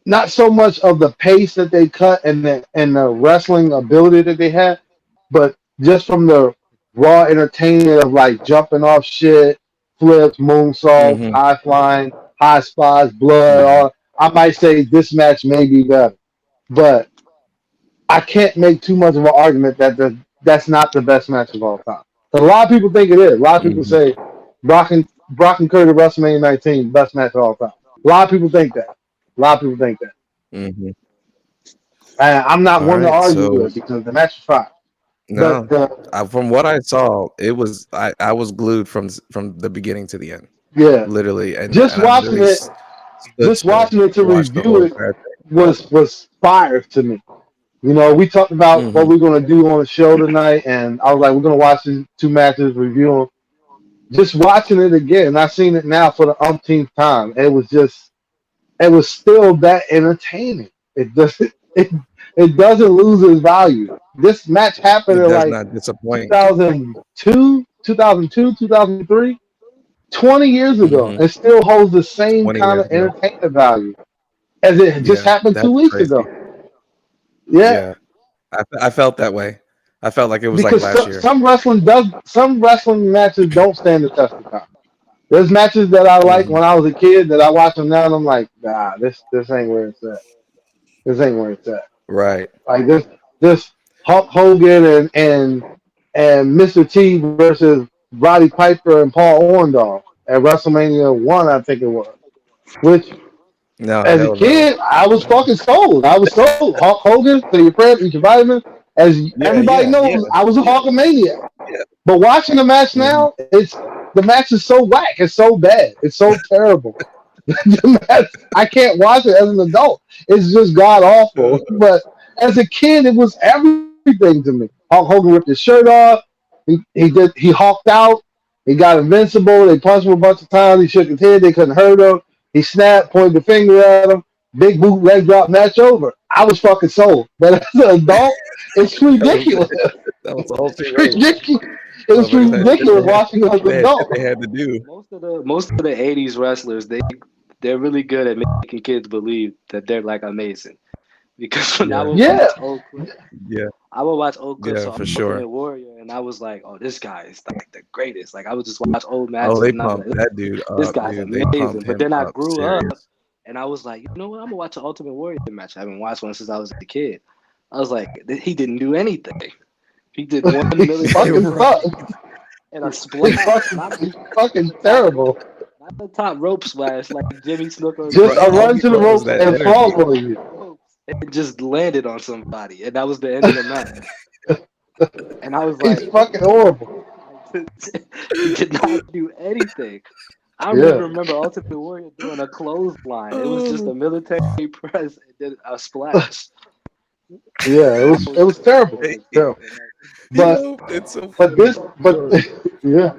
not so much of the pace that they cut and the wrestling ability that they had, but just from the raw entertainment of like jumping off shit, flips, moonsaults, Mm-hmm. high flying, high spots, blood. Mm-hmm. All I might say this match may be better, but I can't make too much of an argument that that's not the best match of all time. But a lot of people think it is. A lot of people Mm-hmm. say Brock and Kurt at WrestleMania 19 best match of all time. A lot of people think that. A lot of people think that. Mm-hmm. And I'm not All one to right. argue So with it because the match is fine. But no, from what I saw, it was I was glued from the beginning to the end, yeah, literally, just and I watching literally it, stood just still watching it to to watch the review whole it entire was fire to me. You know, we talked thing. about what Mm-hmm. we're gonna do on the show tonight, and I was like, we're gonna watch these two matches, review them. Just watching it again, I've seen it now for the umpteenth time. It was still that entertaining. It doesn't lose its value. This match happened It in does like not disappoint. 2002, 2002, 2003, 20 years ago, Mm-hmm. and still holds the same 20 years kind of ago. entertainment value as it just Yeah, happened that's 2 weeks ago. crazy. Yeah, Yeah, I felt that way. I felt like it was like because last year. some wrestling matches don't stand the test of time. There's matches that I like Mm-hmm. when I was a kid that I watch them now and I'm like, nah, this ain't where it's at. This ain't where it's at. Right. Like this Hulk Hogan and Mr. T versus Roddy Piper and Paul Orndorff at WrestleMania 1, I think it was. Which No, as a hell no. kid, I was fucking sold. I was sold. Hulk Hogan, for your prayers, eat your vitamins. As Yeah, everybody yeah, yeah, knows, I was a Hulkamaniac. yeah. But watching the match Mm-hmm. now, the match is so whack. It's so bad. It's so terrible. The match, I can't watch it as an adult. It's just god awful. But as a kid, it was everything to me. Hulk Hogan ripped his shirt off. He hulked out. He got invincible. They punched him a bunch of times. He shook his head. They couldn't hurt him. He snapped, pointed the finger at him. Big boot leg drop, match over. I was fucking sold. But as an adult, it's That was ridiculous. that was the whole It's too late. ridiculous. It's Motherfuckers had shit ridiculous watching it as an shit adult. they had to do. Most of the '80s wrestlers, they're really good at making kids believe that they're like amazing. Because when I Yeah, would Yeah, watch old clips, yeah, I would watch old clips yeah, of for sure. Ultimate Warrior, and I was like, "Oh, this guy is like the greatest." Like I would just watch old Oh, matches, they and I'd be pumped like, that dude "This up, guy's dude. They pumped amazing." But him then I up grew up, serious. and I was like, "You know what? I'm gonna watch the Ultimate Warrior match. I haven't watched one since I was a kid." I was like, "He didn't do anything. He did one he military fucking Right. press sucks. and a splash, He's fucking top, terrible. not a top rope splash like Jimmy Snuka Just Right. a All run he to the brought was ropes that and energy. fall on you. ropes and just landed on somebody, and that was the end of the match. And I was He's like, fucking horrible. he did not do anything. I don't even Yeah, remember Ultimate Warrior doing a clothesline. It was just Oh, a military press and then a splash. yeah. It And I was was it was terrible. hey, so Terrible. and But it's so but funny. this but yeah.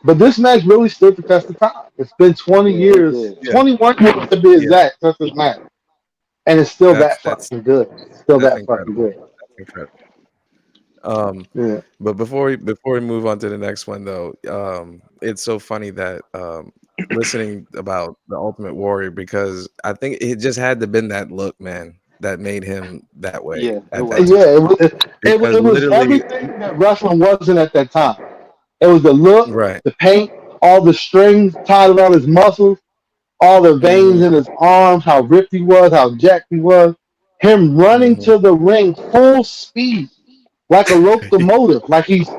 But this match really stood the test of time. It's been 20 yeah, it years, did. Yeah, 21 years to be yeah. exact since this match, and it's still That's that that's fucking good. It's still that's that fucking incredible. good. That's incredible. Um, Yeah. but before we move on to the next one though, it's so funny that listening about the Ultimate Warrior because I think it just had to been that look, man, that made him that way Yeah, it at that was. time. Yeah, Because it was literally, everything that wrestling wasn't at that time. It was the look, right. the paint, all the strings tied around his muscles, all the veins Hmm. in his arms, how ripped he was, how jacked he was. Him running Hmm. to the ring full speed like a locomotive, like he's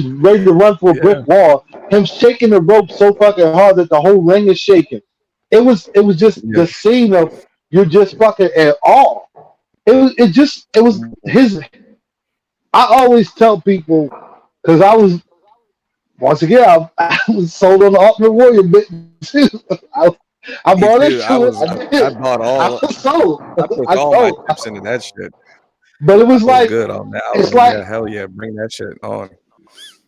ready to run for a brick Yeah, wall. Him shaking the rope so fucking hard that the whole ring is shaking. It was just yeah. the scene of you're just fucking at awe. It was his. I always tell people because I was once again I was sold on the Ultimate Warrior bit too. I bought Me too. into it. I did. I bought I all. was sold. I pushed I all my sold. chips into that shit. But it I was was like good on that. I was it's like, like yeah, hell yeah, bring that shit on.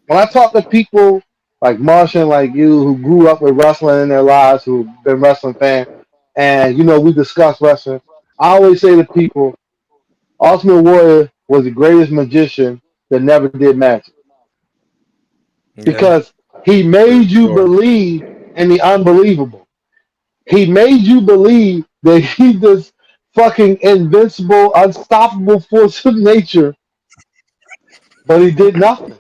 when I talk to people like Martian, like you, who grew up with wrestling in their lives, who've been wrestling fans, and we discuss wrestling. I always say to people, Ultimate Warrior was the greatest magician that never did magic Yeah, because he for made you sure. believe in the unbelievable. He made you believe that he this fucking invincible, unstoppable force of nature, but he did nothing.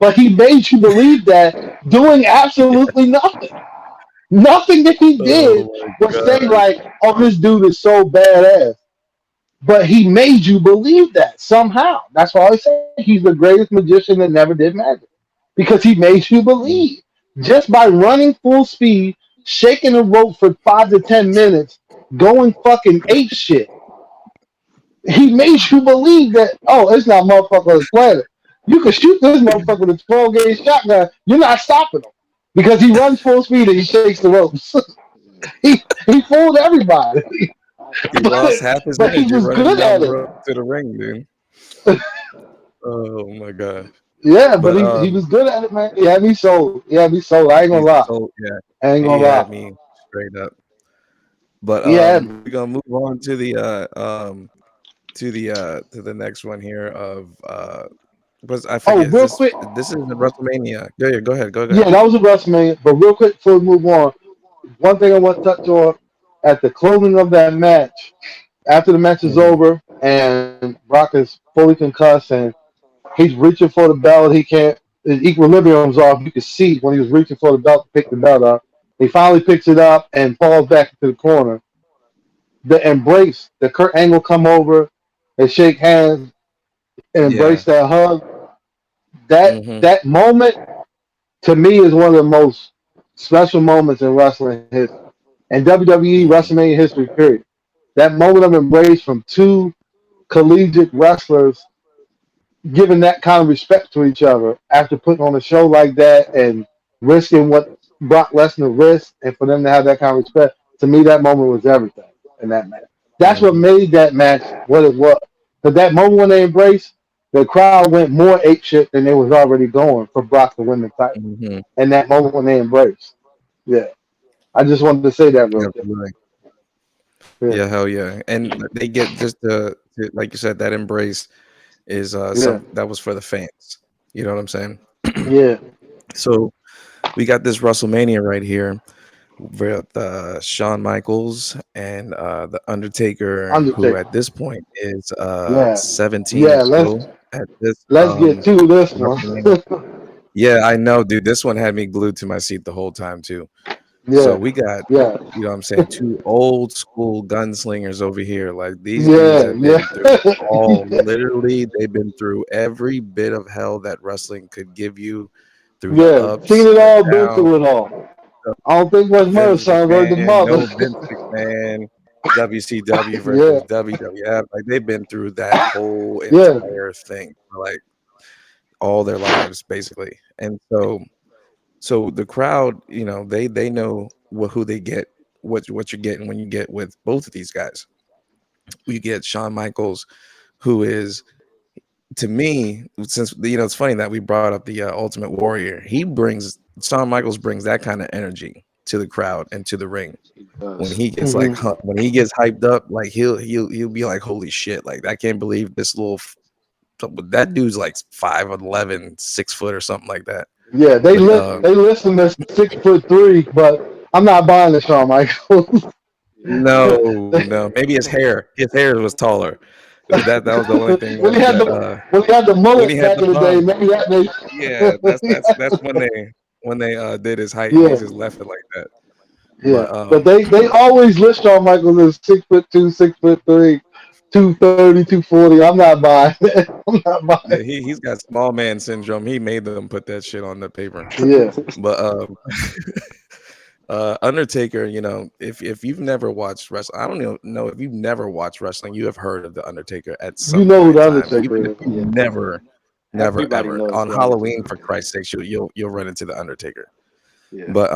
but he made you believe that doing absolutely nothing. Nothing that he Oh did my was saying god. like, "Oh, this dude is so badass." But he made you believe that somehow. That's why I say he's the greatest magician that never did magic because he made you Mm. believe just by running full speed, shaking a rope for 5 to 10 minutes, going fucking ape shit. He made you believe that, oh, it's not motherfucker on the planet. You can shoot this motherfucker with a 12 gauge shotgun. You're not stopping him because he runs full speed and he shakes the ropes. he fooled everybody, He but lost half his but he energy was running good down at the it. road to the ring, dude. Oh my god. Yeah, but But he was good at it, man. He had me sold. He had me sold. I ain't gonna he's lie. so yeah, I ain't he gonna had lie. me straight up. But He had we're me. gonna move on to the next one here of was I Oh, forget, is real quick. this is the WrestleMania. Go ahead, go Yeah, ahead. that was a WrestleMania. But real quick before we move on, one thing I want to touch on at the closing of that match, after the match is Hmm. over and Brock is fully concussed and he's reaching for the belt, he can't. His equilibrium's off. You could see when he was reaching for the belt to pick the belt up. He finally picks it up and falls back into the corner. The embrace, the Kurt Angle come over and shake hands and embrace Yeah. that hug. Hmm. That moment to me is one of the most special moments in wrestling history and WWE Hmm. WrestleMania history. Period. That moment of embrace from two collegiate wrestlers giving that kind of respect to each other after putting on a show like that and risking what Brock Lesnar risked, and for them to have that kind of respect, to me, that moment was everything in that match. That's what Hmm. made that match what it was. Because that moment when they embraced, the crowd went more apeshit than they was already going for Brock to win the title. Hmm. And that moment when they embraced. Yeah. I just wanted to say that real quick. Absolutely. Yeah. Yeah, hell yeah. And they get just like you said, that embrace is Yeah. some that was for the fans. You know what I'm saying? Yeah. So we got this WrestleMania right here with Shawn Michaels and the Undertaker, who Undertaker. at this point is Yeah. 17 or Yeah. Let's so at this let's get to this one. WrestleMania. Yeah, I know, dude. This one had me glued to my seat the whole time too. So Yeah. we got, Yeah. you know what I'm saying, two old school gunslingers over here. Like these dudes Yeah. have Yeah. been through all, literally, they've been through every bit of hell that wrestling could give you through the Yeah. Seen ups, it the all, been downs, through it all. the I don't think Wes Murder Vince son heard the McMahon, mother. no Vince McMahon, WCW Yeah. versus WWF. Like they've been through that whole Yeah. entire thing for like all their lives, basically. And so the crowd, you know, they know who they get, what you're getting when you get with both of these guys. You get Shawn Michaels, who is, to me, since you know, it's funny that we brought up the Ultimate Warrior. Shawn Michaels brings that kind of energy to the crowd and to the ring. He When does. he gets like Hmm. when he gets hyped up, like he'll be like, holy shit, like I can't believe this that dude's like 5'11", 6 foot or something like that. Yeah. But They list him as 6'3", but I'm not buying the Shawn Michaels. no, maybe his hair was taller. That was the only thing when he had that the when he mullet had back the in the day, bun. maybe that made. Yeah, that's when they did his height and they Yeah. just left it like that. Yeah. But But they always list Shawn Michaels as 6'2", 6'3", 230, 240. I'm not buying it. I'm not buying. yeah, he's got small man syndrome. He made them put that shit on the paper. Yeah. But Undertaker, you know, if you've never watched wrestling, I don't know if you've never watched wrestling, you have heard of the Undertaker at You some know who point in the time. Even if Undertaker is. you Yeah. never Everybody ever knows on the Halloween Undertaker. for Christ's sake, you'll run into the Undertaker. Yeah. But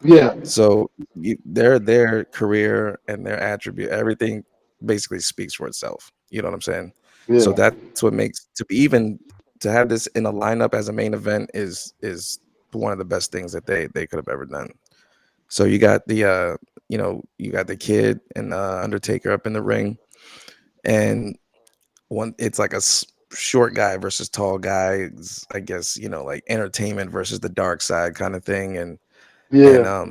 Yeah. so their career and their attribute, everything basically speaks for itself. You know what I'm saying? So Yeah. that's what makes to be even to have this in a lineup as a main event is one of the best things that they could have ever done. So you got the you got the Kid and Undertaker up in the ring, and one it's like short guy versus tall guys. I guess like entertainment versus the dark side kind of thing, and Yeah.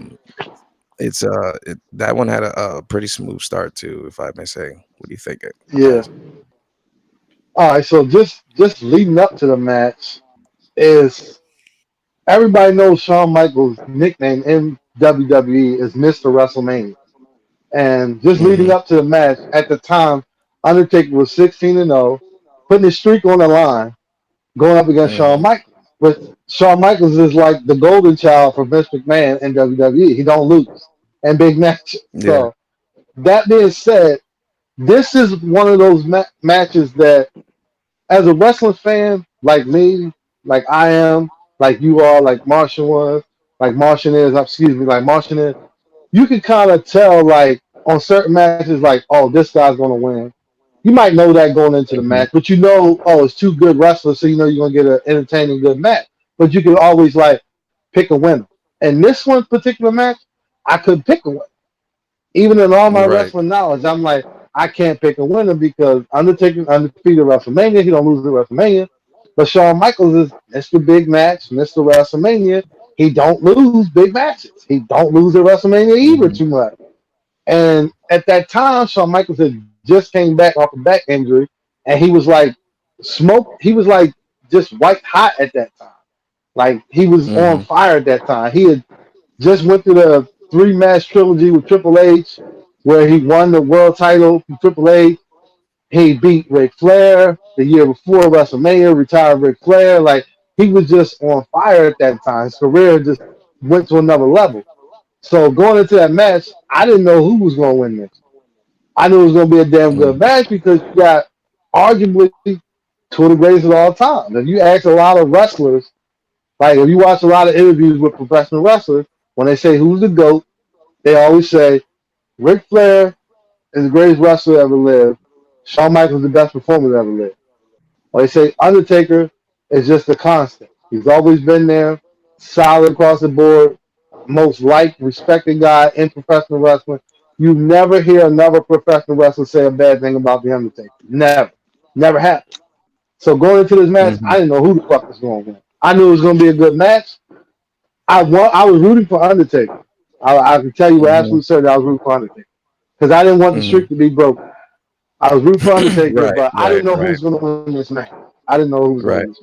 that one had a pretty smooth start too, if I may say. What do you think, Yeah. guys? All right. So just leading up to the match is everybody knows Shawn Michaels' nickname in WWE is Mr. WrestleMania. And just leading Mm-hmm. up to the match, at the time, Undertaker was 16-0, putting his streak on the line, going up against Shawn Mm-hmm. Michaels. But Shawn Michaels is like the golden child for Vince McMahon in WWE. He don't lose in big matches. Yeah. So that being said, this is one of those matches that, as a wrestling fan, like me, like I am, like you are, like Martian was, like Martian is, excuse me, like Martian is, you can kind of tell, like, on certain matches, like, oh, this guy's going to win. You might know that going into the Mm-hmm. match, but you know, oh, it's two good wrestlers, so you know you're going to get an entertaining, good match. But you can always, like, pick a winner. And this one particular match, I could pick a winner. Even in all my Right. wrestling knowledge, I'm like, I can't pick a winner because Undertaker undefeated WrestleMania. He don't lose at WrestleMania. But Shawn Michaels is Mr. Big Match, Mr. WrestleMania. He don't lose big matches. He don't lose at WrestleMania either Mm-hmm. too much. And at that time, Shawn Michaels had just came back off a back injury, and he was like smoke. He was like just white hot at that time. Like he was on Mm-hmm. fire at that time. He had just went through the three-match trilogy with Triple H, where he won the world title from Triple H. He beat Ric Flair the year before WrestleMania, retired Ric Flair. Like he was just on fire at that time. His career just went to another level. So going into that match, I didn't know who was going to win this. I knew it was going to be a damn good match because you got arguably two of the greatest of all time. If you ask a lot of wrestlers, like if you watch a lot of interviews with professional wrestlers, when they say who's the GOAT, they always say Ric Flair is the greatest wrestler ever lived. Shawn Michaels is the best performer ever lived. Or they say Undertaker is just a constant. He's always been there, solid across the board, most liked, respected guy in professional wrestling. You never hear another professional wrestler say a bad thing about the Undertaker. Never. Never happened. So going into this match, Mm-hmm. I didn't know who the fuck was going to win. I knew it was going to be a good match. I was rooting for Undertaker. I can tell you with Mm-hmm. absolute certainty I was rooting for Undertaker because I didn't want the Mm-hmm. streak to be broken. I was rooting for Undertaker, Right. but I Right. didn't know who Right. was going to win this match. I didn't know who was going to Right. win this match.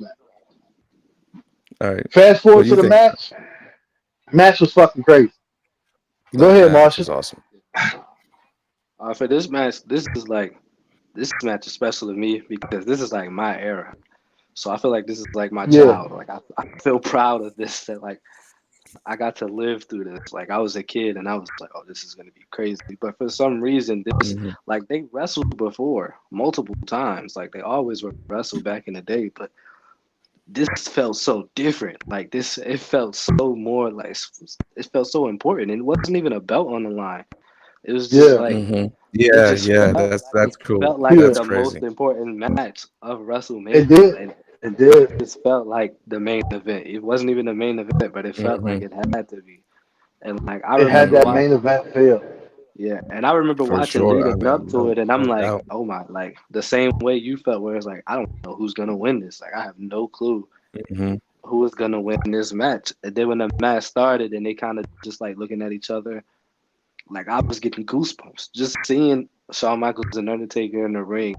All right. Fast What forward do to you the think? match. Match was fucking crazy. Go The ahead, match Marsha. was awesome. For this match, this match is special to me because this is like my era. So I feel like this is like my Yeah, child. Like I feel proud of this. That like I got to live through this. Like I was a kid and I was like, oh, this is gonna be crazy. But for some reason, this Mm-hmm. like they wrestled before multiple times. Like they always would wrestle back in the day. But this felt so different. Like this, it felt so more like it felt so important. And it wasn't even a belt on the line. It was just yeah, like Mm-hmm. it Yeah. just Yeah. felt That's it cool. felt like That's yeah. the crazy. most important match of It WrestleMania, did. and It it did. just felt like the main event. It wasn't even the main event, but it felt like Mm-hmm. it had to be. And like I It had remember that Mm-hmm. main watching, event feel. yeah, and I remember For watching sure. I leading mean, up to it, and I'm no like, doubt. oh my, like the same way you felt, where it's like I don't know who's gonna win this. Like I have no clue Mm-hmm. who is gonna win this match. And then when the match started, and they kind of just like looking at each other, like I was getting goosebumps just seeing Shawn Michaels and Undertaker in the ring.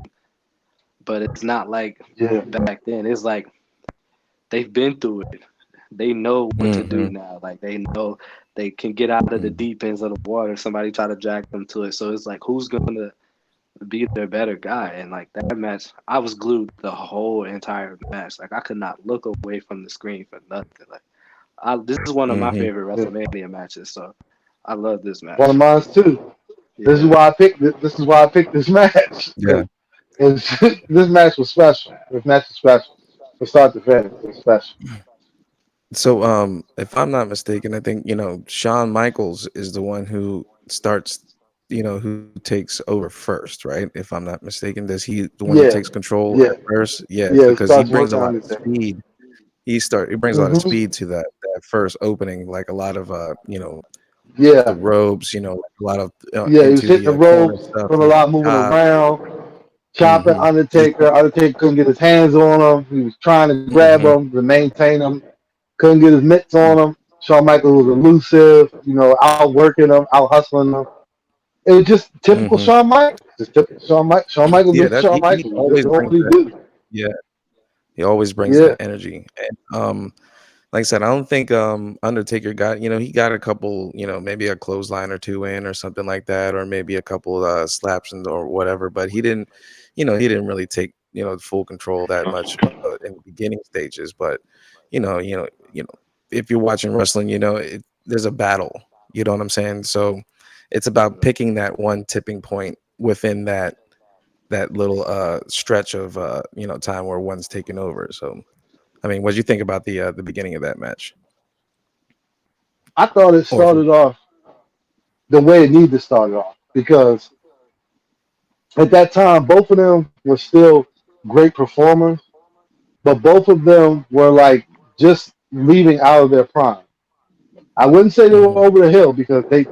But it's not like Yeah, back then. It's like they've been through it. They know what to Mm-hmm. do now. Like they know they can get out of the deep ends of the water. Somebody try to drag them to it. So it's like who's gonna be their better guy? And like that match, I was glued the whole entire match. Like I could not look away from the screen for nothing. Like this is one of my Mm-hmm. favorite yeah. WrestleMania matches. So I love this One of match. mine too. This is Yeah. why I picked. This is why I picked this match. Yeah. This match was special. This match was special. From start to finish, it was special. So, if I'm not mistaken, I think Shawn Michaels is the one who starts, who takes over first, right? If I'm not mistaken, does he the one that takes Yeah, control at yeah, first? Yeah, yeah. It because he starts brings a working lot on of the thing. speed. He brings a lot of Hmm. speed to that first opening, like a lot of the Yeah, ropes, like a lot of yeah. He was into hitting the the corner ropes, stuff, doing a lot, moving top. around, chopping Mm-hmm. Undertaker. Undertaker couldn't get his hands on him. He was trying to grab Mm-hmm. him to maintain him. Couldn't get his mitts on him. Shawn Michaels was elusive, outworking him, out hustling him. It was just typical Mm-hmm. Shawn Michaels. Just typical Shawn Michaels. Shawn Michaels Yeah, being that Shawn he Michaels. Just always doing brings what he that. do. Yeah, he always brings Yeah, that energy. And like I said, I don't think Undertaker got, he got a couple, maybe a clothesline or two in or something like that, or maybe a couple slaps and or whatever, but he didn't, he didn't really take, full control that much in the beginning stages. But if you're watching wrestling, there's a battle, you know what I'm saying? So it's about Mhm. picking that one tipping point within that little stretch of time where one's taking over. So I mean, what do you think about the beginning of that match? I thought it Or from started off the way it needed to start off because at that time both of them were still great performers, but both of them were like just leaving out of their prime. I wouldn't say they were Mhm, over the hill because they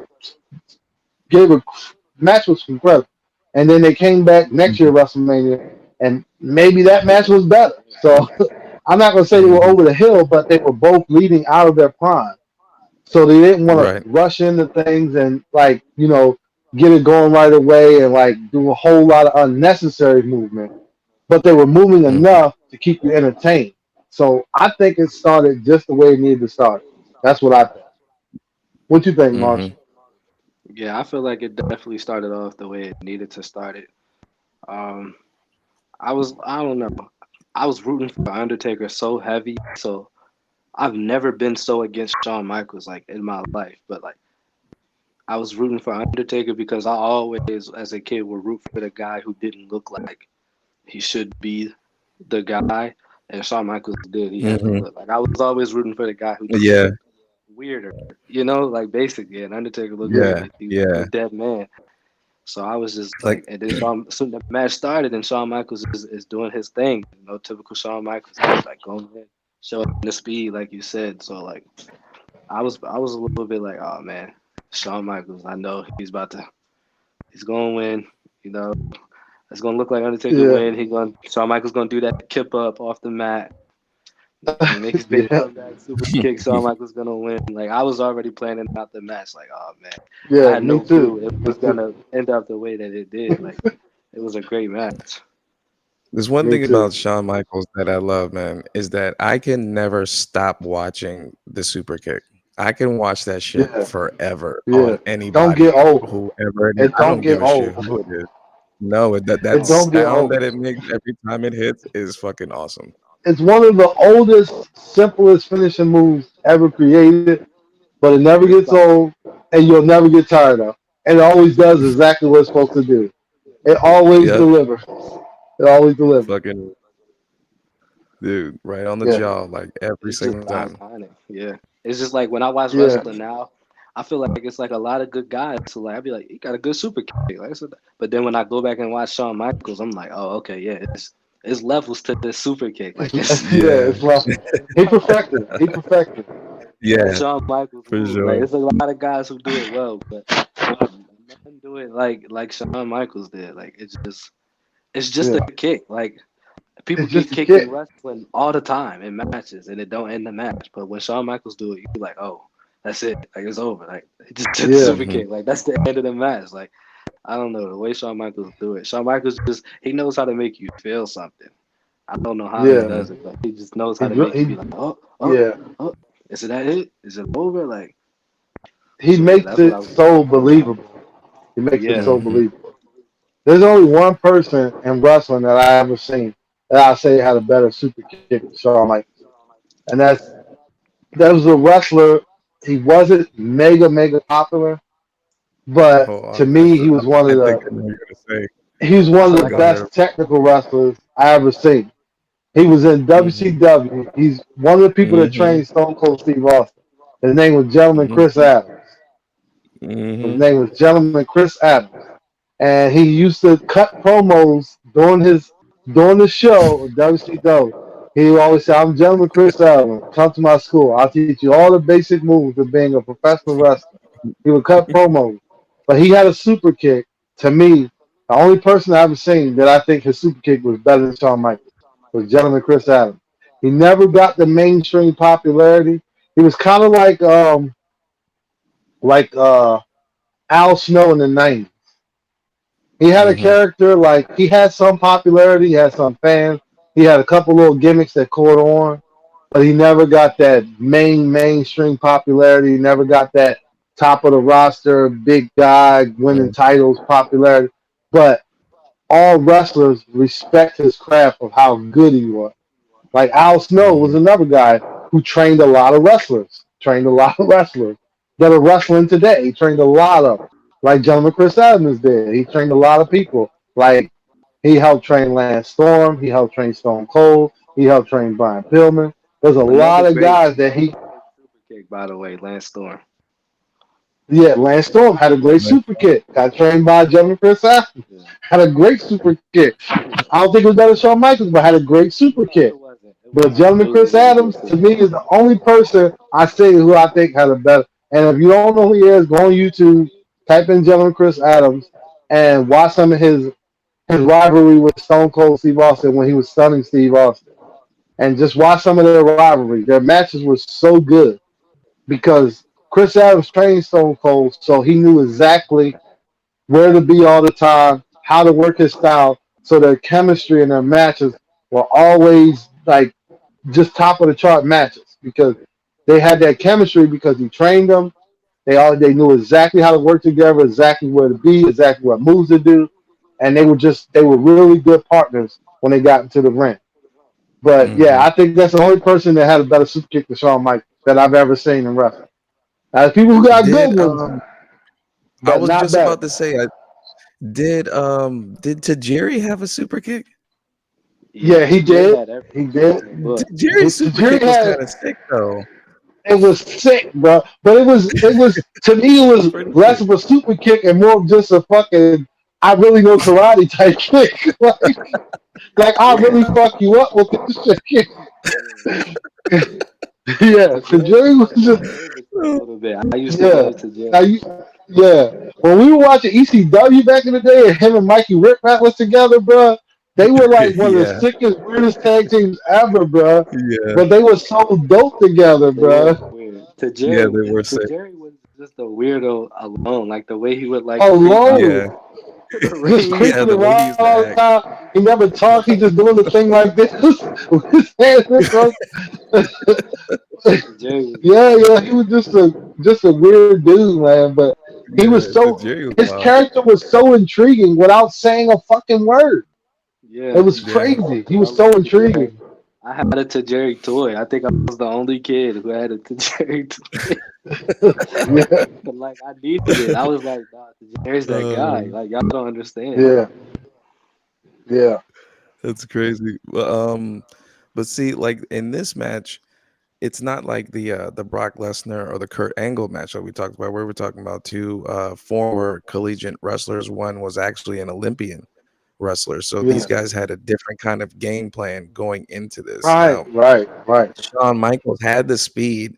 gave a match was incredible, and then they came back next year mhm, WrestleMania, and maybe that match was better. So I'm not gonna say they were mhm. over the hill, but they were both leading out of their prime. So they didn't want to Right. rush into things and like get it going right away and like do a whole lot of unnecessary movement. But they were moving Mhm, enough to keep you entertained. So I think it started just the way it needed to start. That's what I think. What you think, Marsh? mhm, Yeah, I feel like it definitely started off the way it needed to start it. Um, I don't know. I was rooting for Undertaker so heavy, so I've never been so against Shawn Michaels like in my life. But like I was rooting for Undertaker because I always, as a kid, would root for the guy who didn't look like he should be the guy, and Shawn Michaels did. He had the mhm. look. Like I was always rooting for the guy who just Yeah, looked weirder, like basically, and Undertaker looked yeah, weird. He was a yeah. dead man. So I was just like, Like and then Shawn, soon the match started, and Shawn Michaels is doing his thing, typical Shawn Michaels. He's like going in, showing the speed, like you said. So like, I was a little bit like, oh man, Shawn Michaels. I know he's going to win. You know, it's gonna look like Undertaker Yeah. win. Shawn Michaels gonna do that kip up off the mat, make his big Yeah. comeback, super kick. Shawn Michaels gonna win. Like I was already planning out the match. Like, oh man, I Yeah, had me no too. clue it Me was too. gonna end up the way that it did. Like it was a great match. there's one Me thing too. about Shawn Michaels that I love, man, is that I can never stop watching the super kick. I can watch that shit Yeah. forever Yeah. on Don't anybody, get old. whoever it is. It I don't don't give get a shit old. who it is. No, that It don't get sound that old. it makes every time it hits is fucking awesome. It's one of the oldest, simplest finishing moves ever created, but it never It's gets like old, and you'll never get tired of. And it always does exactly what it's supposed to do. It always Yep. delivers. It always delivers. Fucking dude, right on the Yeah. jaw, like every it's just single time. iconic. Yeah, it's just like when I watch Yeah. wrestling now, I feel like it's like a lot of good guys. So like I'd be like, he got a good super kick. Like, but then when I go back and watch Shawn Michaels, I'm like, oh okay, yeah, it's levels to this super kick. Like this, Yeah. Yeah. It's rough. He perfected it. He perfected it. that's Yeah, Shawn Michaels for move. Like sure. there's a lot of guys who do it well, but none do it like Shawn Michaels did. Like it's just a Yeah. kick. Like people It's get just a kicked in kick. wrestling all the time in matches, and it don't end the match. But when Shawn Michaels do it, you be like, oh, that's it. Like it's over. Like he just did the Yeah. super Mhm. kick. Like that's the end of the match. Like I don't know the way Shawn Michaels do it. Shawn Michaels just he knows how to make you feel something. I don't know how he Yeah. does Mhm. it, but he just knows how He, to make you be he, like, oh, oh, yeah. oh. Is it that it? Is it over? Like He so. Yeah, makes that's what I it was. so believable. He makes it Yeah, so Mhm. believable. There's only one person in wrestling that I ever seen that I say had a better super kick than Shawn Michaels, and that was a wrestler. He wasn't mega popular, but Oh, to me, he was one I of think the I know what you're gonna say. he was I one feel of So the like go I. ahead. best technical wrestlers I ever seen. He was in Hmm. WCW. He's one of the people that Mhm. trained Stone Cold Steve Austin. His name was Gentleman Chris Mhm. Adams. His Mhm. name was Gentleman Chris Adams, and he used to cut promos during the show of WCW. He would always say, "I'm Gentleman Chris Adams. Come to my school. I'll teach you all the basic moves of being a professional wrestler." He would cut promos, but he had a super kick. To me, the only person I ever seen that I think his super kick was better than Shawn Michaels was Gentleman Chris Adams. He never got the mainstream popularity. He was kind of like Al Snow in the '90s. He had a Mhm. character like he had some popularity, he had some fans, he had a couple little gimmicks that caught on, but he never got that mainstream popularity. He never got that top of the roster, big guy winning Mm, titles popularity. But all wrestlers respect his craft of how good he was. Like Al Snow was mhm. another guy who trained a lot of wrestlers, trained a lot of wrestlers that are wrestling today. He trained a lot of them. Like gentleman Chris Evans did. He trained a lot of people. Like he helped train Lance Storm. He helped train Stone Cold. He helped train Brian Pillman. There's a Another lot of great, guys that he. another great super kick, by the way, Lance Storm. Yeah, Lance Storm had a great Like, super kick. Got trained by gentleman Chris Evans. Yeah. Had a great super kick. I don't think it was better than Shawn Michaels, but had a great super No, kick. it wasn't. It But wasn't. gentleman It was a Chris really good Adams, to super me, kick. is the only person I say who I think had a better. And if you don't know who he is, go on YouTube, type in gentleman Chris Adams, and watch some of his rivalry with Stone Cold Steve Austin when he was stunning Steve Austin. And just watch some of their rivalry. Their matches were so good because Chris Adams trained Stone Cold, so he knew exactly where to be all the time, how to work his style, so their chemistry and their matches were always like just top of the chart matches because they had that chemistry because he trained them. They knew exactly how to work together, exactly where to be, exactly what moves to do, and they were really good partners when they got into the ring. But yeah, mhm. I think that's the only person that had a better super kick than Shawn Michaels that I've ever seen in wrestling. Now, people who got good Did ones, I but was not just better. about to say, did Tajiri have a super kick? Yeah, Yeah, he Tajiri did. had He everything in did. the book. Tajiri's super Jerry kick was had kind of sick though. it was sick, bro. But it was to me it was Pretty less sick. of a super kick and more of just a fucking I really know karate type kick. like I Yeah, really fuck you up with this shit. yeah. Yeah, so Tajiri Jerry was was like just my favorite kid a little bit. I used to yeah. love Now Tajiri. you yeah. When we were watching ECW back in the day and him and Mikey Riprat was together, bro, they were like one of the Yeah, sickest, weirdest tag teams ever, bro. yeah, But they were so dope together, They were bro. weird. yeah. They were sick. Tajiri was just a weirdo alone. Like the way he would like creep up Alone. Yeah, to the Just ring. yeah. creeping The way he around used to all the act. time. He never talked. He just doing the thing like this with his hands in front. Tajiri was Yeah, weird. yeah. He was just a weird dude, man. But he was Yeah, so Tajiri was his wild. character was so intriguing without saying a fucking word. It Yeah, was Yeah, crazy. He I was so love Tajiri. intriguing. I had a Tajiri toy. I think I was the only kid who had a Tajiri toy. Yeah, But like I needed it. I was like, nah, Tajiri's that guy. uh, Like y'all don't understand. yeah, yeah, that's crazy. But see, like in this match, it's not like the Brock Lesnar or the Kurt Angle match that we talked about, where we're talking about two former collegiate wrestlers. One was actually an Olympian wrestler, so these yeah. guys had a different kind of game plan going into this. Right, Now, right, right. Shawn Michaels had the speed,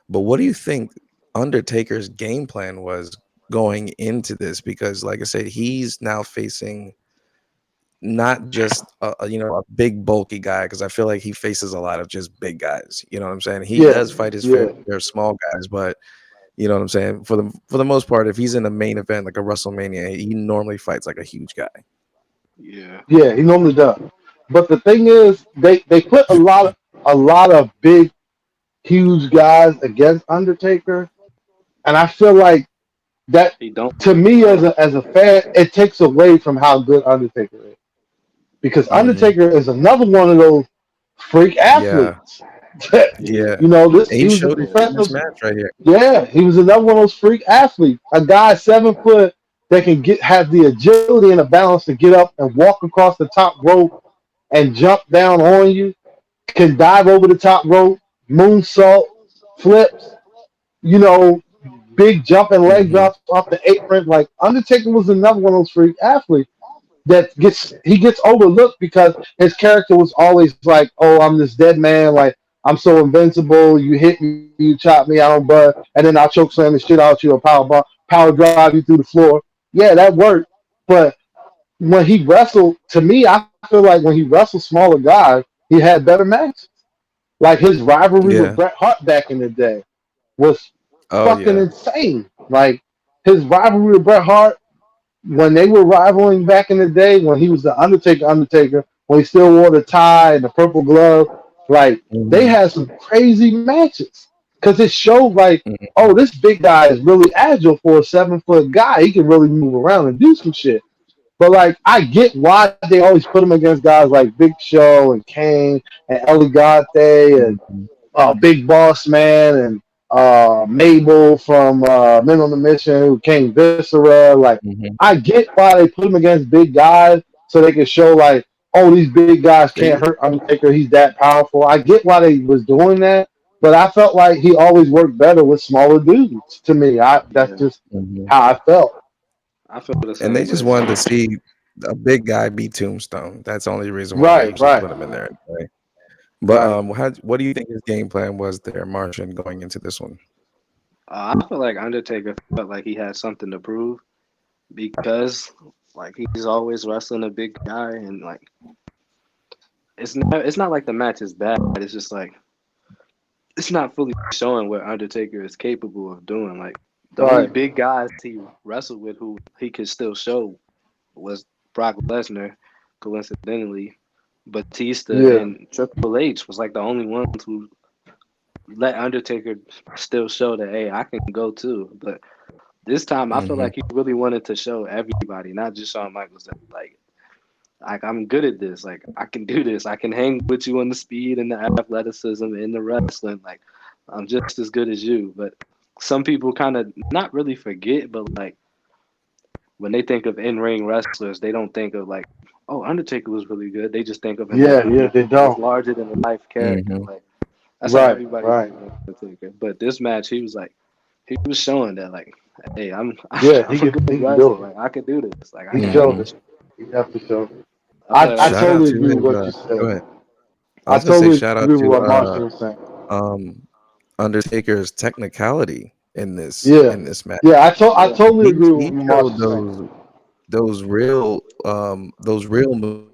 but what do you think Undertaker's game plan was going into this? Because, like I said, he's now facing not just a big bulky guy, because I feel like he faces a lot of just big guys. You know what I'm saying? He Yeah, does fight his fair yeah, share of small guys, but you know what I'm saying. For the most part, if he's in a main event like a WrestleMania, he normally fights like a huge guy. Yeah. yeah. He normally does. But the thing is, they put a lot of big, huge guys against Undertaker, and I feel like that He don't to want to me fight him. as a fan, it takes away from how good Undertaker is because Hmm. Undertaker is another one of those freak Yeah, athletes. Yeah. yeah. This And he he was a showed it in professional. this match right here. Yeah, he was another one of those freak athletes. A guy 7 foot that can have the agility and the balance to get up and walk across the top rope and jump down on you. Can dive over the top rope, moonsault, flips. You know, big jumping leg Hmm. drops off the apron. Like Undertaker was another one of those freak athletes that gets overlooked because his character was always like, "Oh, I'm this dead man. Like I'm so invincible. You hit me, you chop me, I don't budge, and then I'll choke slam the shit out you or power drive you through the floor." Yeah, that worked. But when he wrestled, to me, I feel like when he wrestled smaller guys, he had better matches. Like his rivalry with Yeah. Bret Hart back in the day was Oh fucking yeah. insane. Like his rivalry with Bret Hart when they were rivaling back in the day, when he was the Undertaker, when he still wore the tie and the purple glove, Like they Mhm. had some crazy matches because it showed like, Mhm. oh, this big guy is really agile for a 7 foot guy. He can really move around and do some shit. But like, I get why they always put him against guys like Big Show and Kane and Eligate and Mhm. Big Boss Man and Mabel from Men on the Mission who came Viscera. Like, Mhm. I get why they put him against big guys so they can show like, oh, these big guys can't They hurt Undertaker. He's that powerful. I get why they was doing that, but I felt like he always worked better with smaller dudes. To me, I that's Yeah, just Mhm. how I felt. I feel the And they same just way. wanted to see a big guy beat Tombstone. That's the only reason why they Right, usually right, put him in there. Right? But right. what do you think his game plan was there, Martian, going into this one? I feel like Undertaker felt like he had something to prove because like he's always wrestling a big guy and like it's not like the match is bad. It's just like it's not fully showing what Undertaker is capable of doing. Like the only Right. big guys he wrestled with who he could still show was Brock Lesnar, coincidentally. Batista Yeah. and Triple H was like the only ones who let Undertaker still show that hey, I can go too. But this time I feel Mhm. like he really wanted to show everybody, not just Shawn Michaels, that like I'm good at this. Like I can do this. I can hang with you on the speed and the athleticism and the wrestling. Like I'm just as good as you. But some people kind of not really forget, but like when they think of in ring wrestlers, they don't think of like, oh, Undertaker was really good. They just think of him as Yeah, yeah, they this don't. larger than life character. Mhm. Like that's how Right, everybody right. thinks of Undertaker. But this match, he was like, he was showing that like, hey, I'm Yeah, I'm a good he can do wrestler. it. Like I can do this. Like I He can hang showed Mhm. with it. you. He definitely showed it. I feel like I Shout out totally to agree with his. what you Go said. ahead. I I was gonna say totally shout out agree with to what Marshall was saying. um Undertaker's technicality in this Yeah, match. yeah. I yeah, totally agree with He what showed Marshall's saying. those real moves,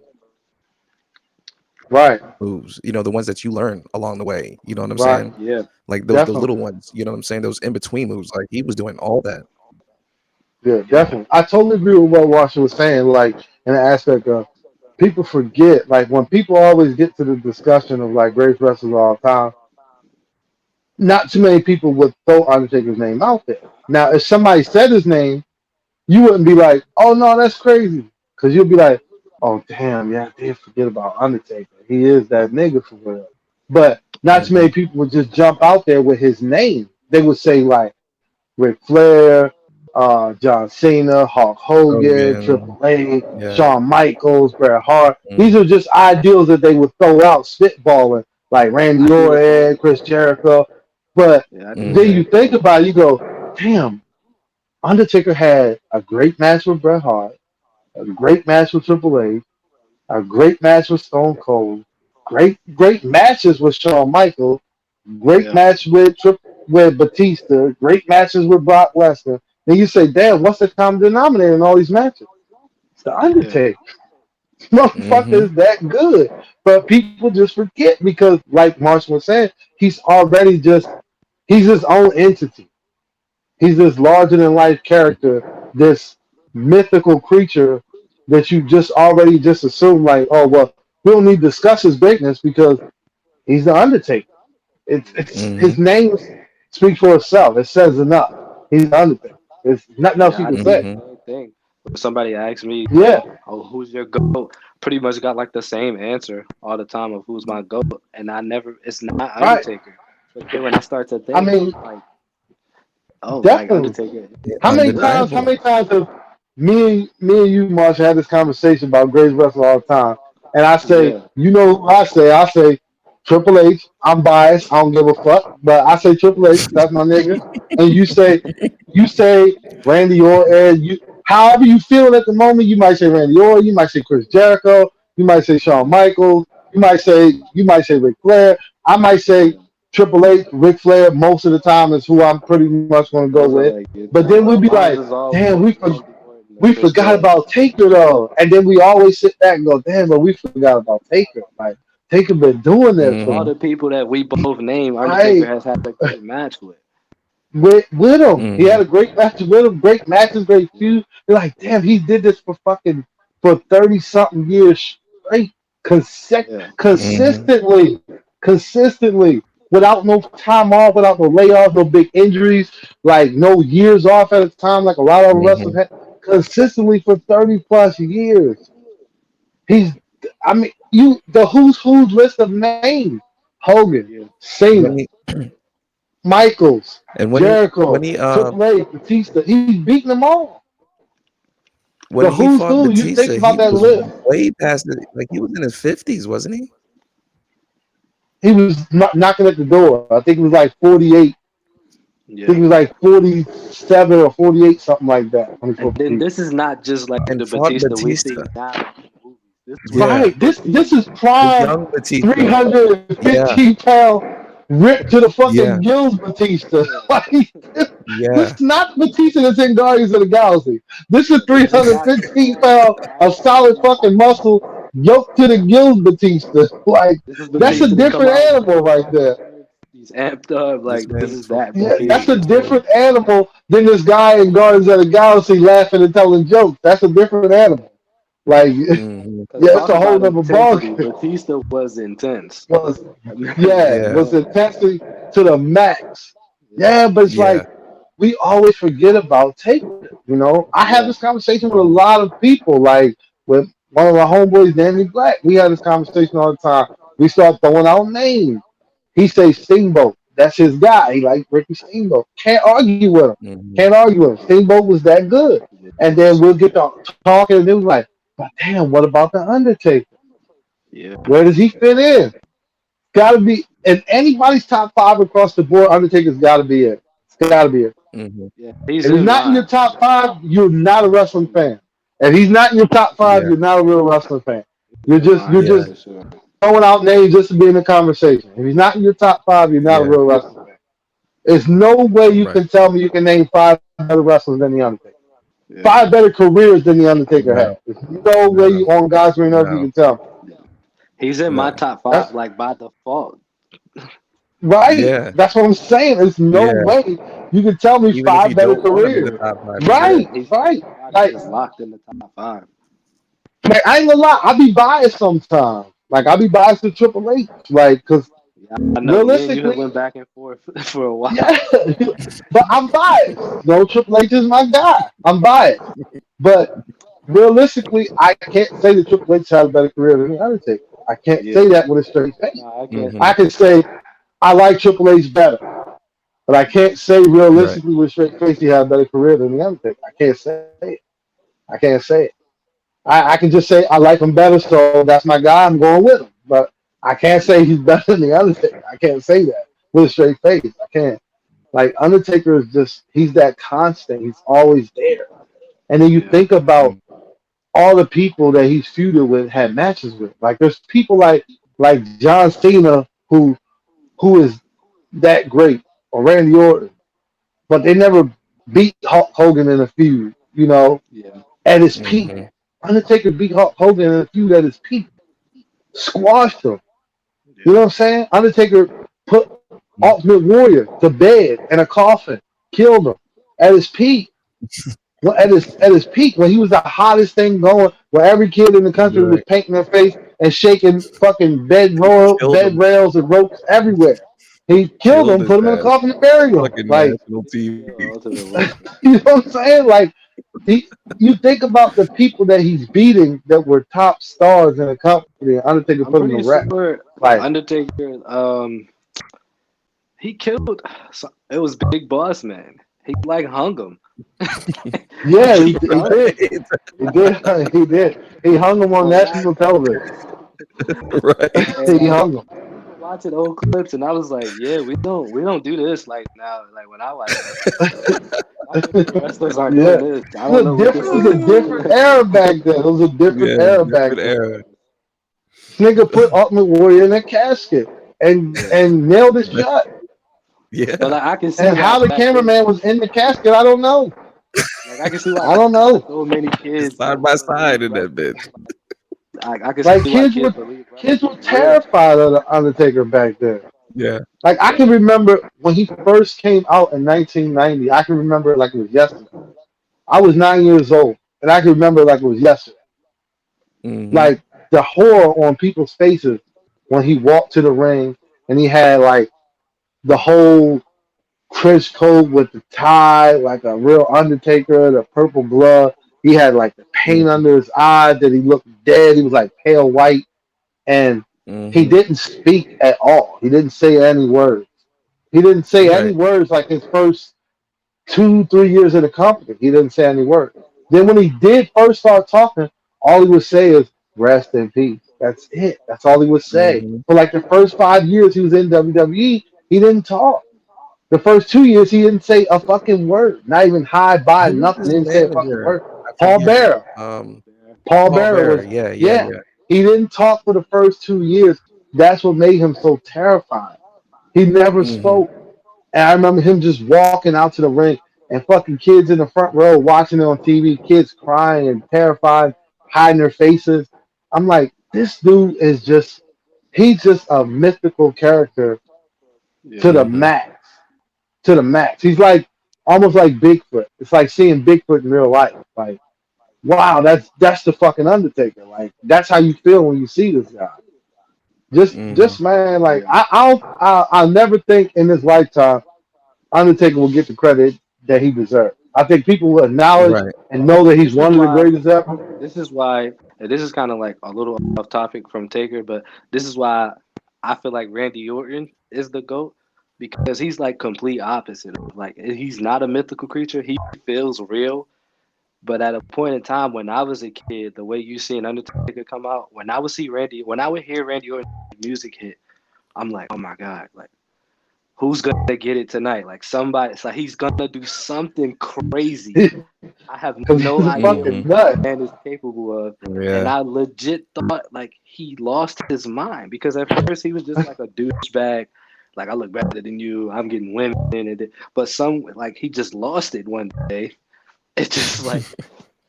Right, the ones that you learn along the way. You know what I'm saying? right. Like yeah, those little Definitely. ones. You know what I'm saying? Those in between moves. Like he was doing all that. Yeah, definitely. I totally agree with what Marshall was saying. Like in the aspect of people forget. Like when people always get to the discussion of like great wrestlers of all time, not too many people would throw Undertaker's name out there. Now, if somebody said his name, you wouldn't be like, "Oh no, that's crazy," because you'll be like, "Oh damn, yeah, I did forget about Undertaker. He is that nigga for real." But not too many Hmm. people would just jump out there with his name. They would say like Ric Flair, John Cena, Hulk Hogan, Hogan. Triple H, Yeah. Shawn Michaels, Bret Hart. These Mm. are just ideals that they would throw out spitballing, like I Randy do the same Orton, Chris thing. Jericho. But Yeah, I do the then Hmm. same you thing. think about it, you go, damn, Undertaker had a great match with Bret Hart, a great match with Triple H, a great match with Stone Cold, great matches with Shawn Michaels, great Yeah, match with Batista, great matches with Brock Lesnar. Then you say, damn, what's the common denominator in all these matches? It's the yeah, Undertaker. Motherfucker Hmm. is that good. But people just forget because, like Marshall was saying, he's his own entity. He's this larger than life character, this mythical creature that you just already just assume like, oh well, we don't need to discuss his greatness because he's the Undertaker. It's his Hmm. name speaks for itself. It says enough. He's the Undertaker. There's nothing else yeah. you I can do the say. Hmm. same thing. When somebody asks me like, Yeah. "Oh, who's your goat?" Pretty much got like the same answer all the time of who's my goat, and I never. It's not Right. Undertaker. But then when I start to I think mean, like, oh, like definitely. Undertaker How is many this. times? How Undeniable. many times have me and you, Marsha, had this conversation about greatest wrestler all the time? And I say, Yeah, you know, who I say, Triple H. I'm biased. I don't give a fuck, but I say Triple H. That's my nigga. And you say Randy Orton. However you feel at the moment, you might say Randy Orton. You might say Chris Jericho. You might say Shawn Michaels. You might say Ric Flair. I might say yeah. Triple H, Ric Flair. Most of the time is who I'm pretty much going to go Those are with. like your But two. then we'd be Mine like, is damn, always Randy Orton or we Chris forgot Jericho. about Taker though. And then we always sit back and go, damn, but we forgot about Taker. Like Taker been doing this for All Hmm. the people that we both name, Undertaker right has had a great match with. with him. He had Hmm. a great match with him, great matches, great feud. You're like, damn, he did this for 30 something years straight, Yeah, Hmm. consistently. consistently, without no time off, without no layoffs, no big injuries, like no years off at a time, like a lot of wrestlers Hmm. had, consistently for 30 plus years. He's, I mean, the who's list of names: Hogan, Yeah. Cena, When he Michaels, and when Jericho, he Triple H, Batista. He's beating them all. when The he who's fought who. You Batista, think about he that was list. way past it. Like he was in his 50s, wasn't he? He was knocking at the door. I think it was like 48. I think Yeah. he was like 47 or 48, something like that when he And fought then Batista. this is not just like And the fought Batista we Batista. see now in the movies. This was Yeah, Right. This is the prime young Batista. Yeah, 315-pound ripped to the yeah, fucking gills Batista. yeah. Like this yeah. is not Batista that's in Guardians of the Galaxy. This is This is not 315 strong, pound of solid fast-paced. fucking muscle yoked to the gills Batista. Like This is that's a Batista to come different out with animal right there. fireworks. He's amped up. This Like this man is for that Yeah, fucking that's a Batista. different animal than this guy in Guardians of the Galaxy laughing and telling jokes. That's a different animal. Like, yeah, hmm Cause it's talk a whole about nother ball intensity. game. Batista was intense. Was yeah, Yeah, Yeah. was intensity to the max. Yeah, but it's yeah. like we always forget about Taker. You know, I have Yeah. this conversation with a Mhm. lot of people, like with one of our homeboys, Danny Black. We have this conversation all the time. We start throwing out names. He says Steamboat. That's his guy. He likes Ricky Steamboat. Can't argue with him. Mhm. Can't argue with him. Steamboat was that good. Yeah. And then we'll get to talking, and it was like, but damn, what about the Undertaker? Yeah. Where does he fit in? Got to be in anybody's top five across the board. Undertaker's got to be it. It's got to be it. Mhm. Yeah. He's If he's in not in your mine. top five, you're not a wrestling fan. If he's not in your top five, Yeah, you're not a real wrestling fan. He's in You're mine yeah, just for sure. throwing out names just to be in the conversation. If he's not in your top five, you're not a yeah. real wrestling fan. There's no way you Right. can tell me you can name five better wrestlers than the Undertaker. Yeah. Five better careers than the Undertaker No, had. There's no way no, you on God's green earth you no, can tell me. Yeah. He's in my no. top five, That's like by default. right. Yeah, That's what I'm saying. There's no yeah. way you can tell me Even if five you better don't want him in the careers. top five, he's Yeah. there. Right, right. He's my guy Like, that's locked in the top five. like I ain't gonna lie, I be biased sometimes. Like I be biased to Triple H. Like, cause Yeah, I know. Me and you have realistically, went back and forth for a yeah. while. But I'm biased. No, Triple H is my guy. I'm biased. But realistically, I can't say that Triple H had a better career than the Undertaker. I can't say Yeah. that with a straight face. No, I can't. I Hmm. can say I like Triple H better, but I can't say Right. realistically with a straight face he had a better career than the Undertaker. I can't say it. I can't say it. I can just say I like him better, so that's my guy. I'm going with him. But I can't say he's better than the Undertaker. I can't say that with a straight face. I can't. Like Undertaker is just he's that constant. He's always there. And then you Yeah. think about all the people that he's feuded with, had matches with. Like there's people like John Cena who is that great, or Randy Orton, but they never beat Hulk Hogan in a feud. You know, Yeah. at his peak. Hmm. Undertaker beat Hulk Hogan in a feud at his peak, squashed him. You know Yeah. what I'm saying? Undertaker put Ultimate Warrior to bed in a coffin, killed him at his peak. Well, at his peak, when he was the hottest thing going, where every kid in the country was Right. painting their face and shaking fucking Killed bed him. rails and ropes everywhere. He killed Killed him, his put him in a ass. coffin, and buried him. Fucking Like, national Yeah. TV. Ultimate Warrior. you know what I'm saying? Like, you think about the people that he's beating that were top stars in the company. Undertaker put I'm him to pretty rest. sure Like, Undertaker. He killed. It was Big Boss Man. He like hung him. yeah, he, He he hung him. did. He did. He did. He hung him on On national national television. television. Right. And He like hung him. I remember watching old clips, and I was like, "Yeah, we don't do this like now. Like when I watch wrestling, my favorite wrestlers aren't doing Yeah. this. I don't know what this It was a is." different era back then. It was a different Yeah, era back different then. era. Nigga put Ultimate Warrior in a casket Yeah, and nailed it shut. but Yeah. like I can see And why how the back then, cameraman was in the casket, I don't know. like I can see why I don't know. so many kids Side don't by believe side in that wrestling. bitch. I can see Like why kids believe kids wrestling were is real. terrified of the Undertaker back then. Yeah. Like I can remember when he first came out in 1990. I can remember it like it was yesterday. I was 9 years old, and I can remember it like it was yesterday. Hmm. Like the horror on people's faces when he walked to the ring. and he had like the whole Chris coat with the tie, like a real Undertaker, the purple glove. He had like the paint Mhm. under his eye that he looked dead. He was like pale white, and he Mhm. didn't speak at all. He didn't say any words. He didn't say any Right. words like his first 2, 3 years in the company. He didn't say any words. Then when he did first start talking, all he would say is "rest in peace." That's it. That's all he would say. Mhm. For like the first 5 years he was in WWE, he didn't talk. The first 2 years, he didn't say a fucking word. Not even hi, bye, Who was nothing. his He didn't say a fucking manager? word. I Paul forget. Bearer. Um, Bear. Paul Paul Bearer Bearer. was, Yeah, yeah, yeah. yeah. He didn't talk for the first 2 years. That's what made him so terrifying. He never Mhm. spoke. And I remember him just walking out to the ring and fucking kids in the front row watching it on TV, kids crying and terrified, hiding their faces. I'm like, this dude is just, he's just a mythical character to Yeah. the Mhm. max. To the max. He's like almost like Bigfoot. It's like seeing Bigfoot in real life. Like, wow, that's the fucking Undertaker. Like, that's how you feel when you see this guy. Just Mhm. man, like Yeah. I'll never think in this lifetime Undertaker will get the credit that he deserves. I think people will acknowledge Right. and know that he's This is one of the why. greatest ever. This is why. And this is kind of like a little off topic from Taker, but this is why I feel like Randy Orton is the GOAT because he's like complete opposite. Like he's not a mythical creature. He feels real. But at a point in time when I was a kid, the way you seen Undertaker come out, when I would hear Randy Orton music hit, I'm like, oh my god, like who's gonna get it tonight? Like somebody, it's like he's gonna do something crazy. I have Because no he's a idea what Mhm. fucking this nut. man is capable of, and Yeah. I legit thought like he lost his mind because at first he was just like a douchebag. Like I look better than you. I'm getting women, but some like he just lost it one day. It just like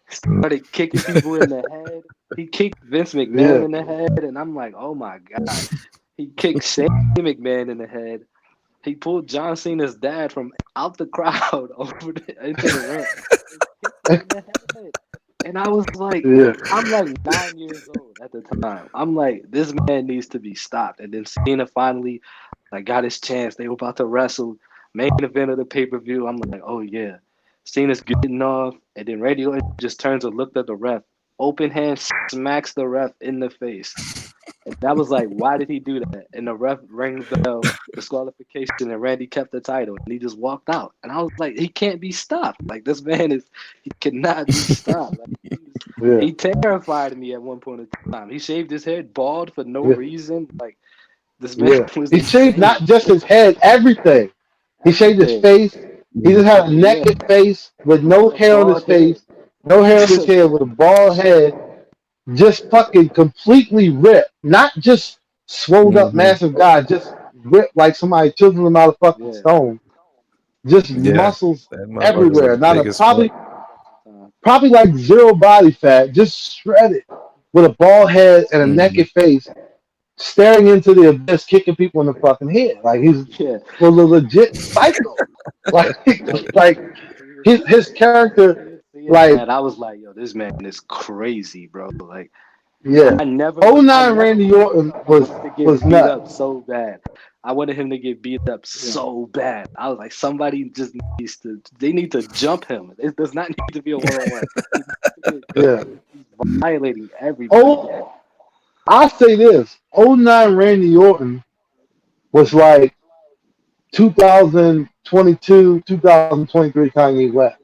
started kicking people in the head. He kicked Vince McMahon Yeah, in the head, and I'm like, oh my god. He kicked Shane McMahon in the head. He pulled John Cena's dad from out the crowd into the ring and kicked him in the head. And I was like, yeah, I'm like 9 years old at the time. I'm like, this man needs to be stopped. And then Cena finally like got his chance. They were about to wrestle, main event of the pay per view. I'm like, oh yeah, Cena's getting off, and then Randy Orton just turns and looked at the ref. Open hand smacks the ref in the face. And that was like, why did he do that? And the ref rang the bell, disqualification, and Randy kept the title, and he just walked out. And I was like, he can't be stopped. Like this man he cannot be stopped. Like yeah, he terrified me at one point in time. He shaved his head bald for no yeah, reason. Like this man yeah. was He shaved insane. not just his head, everything. He shaved his Everything. face. He just had a Yeah, naked face with no with a hair on his bald head. face, no hair on his head, with a bald head, just fucking completely ripped. Not just swelled up, Mhm. massive guy, just ripped like somebody chiseled him out of fucking Yeah. stone. Just Yeah. muscles That motherfucker everywhere. was Not a big as fuck. probably like zero body fat, just shredded with a bald head and a Mhm. naked face, staring into the abyss, kicking people in the fucking head. Like he's Yeah. was a legit psycho. Like Like like his character, seeing like that, I was like, yo, this man is crazy, bro. Like yeah. I 09 never Randy wanted Orton him to was get beat up nuts. so bad. I wanted him to get beat up Yeah. so bad. I was like, somebody just needs to. They need to jump him. It does not need to be a one-on-one. He needs to get Yeah. jumped. He's violating everybody. Oh, I say this: '09 Randy Orton was like 2022, 2023 Kanye West.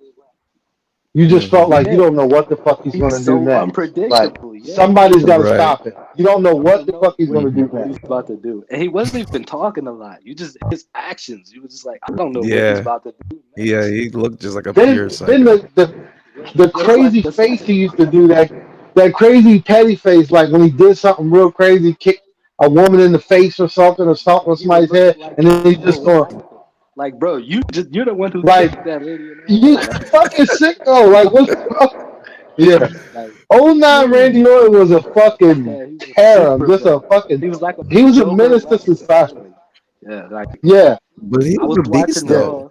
You just felt Mhm. like you Yeah, don't know what the fuck he's he's gonna do so next. Like unpredictable. Yeah, somebody's got to Right. stop it. You don't know you what don't the know fuck he's gonna do what Mhm. he's next. about to do, and he wasn't even talking a lot. You just his actions. You was just like, I don't know what he's Yeah. about to do Yeah. next. He looked just like a pure Then psycho. the Just like crazy a face he psycho. used to do, that crazy petty face, like when he did something real crazy, kick a woman in the face or something on He would somebody's look head, like and a then he's just total going psycho. Like, bro, you're the one who like, kicked that lady in the "You head. Like, fucking sicko!" Like what the fuck? Yeah. like '09 huge. Randy Orton was a fucking Yeah, he was a terror, super just a villain. fucking. He was like a He was a Joker menace to level society. villain. Yeah, like Yeah, But he I was was a beast watching yeah. though. Raw.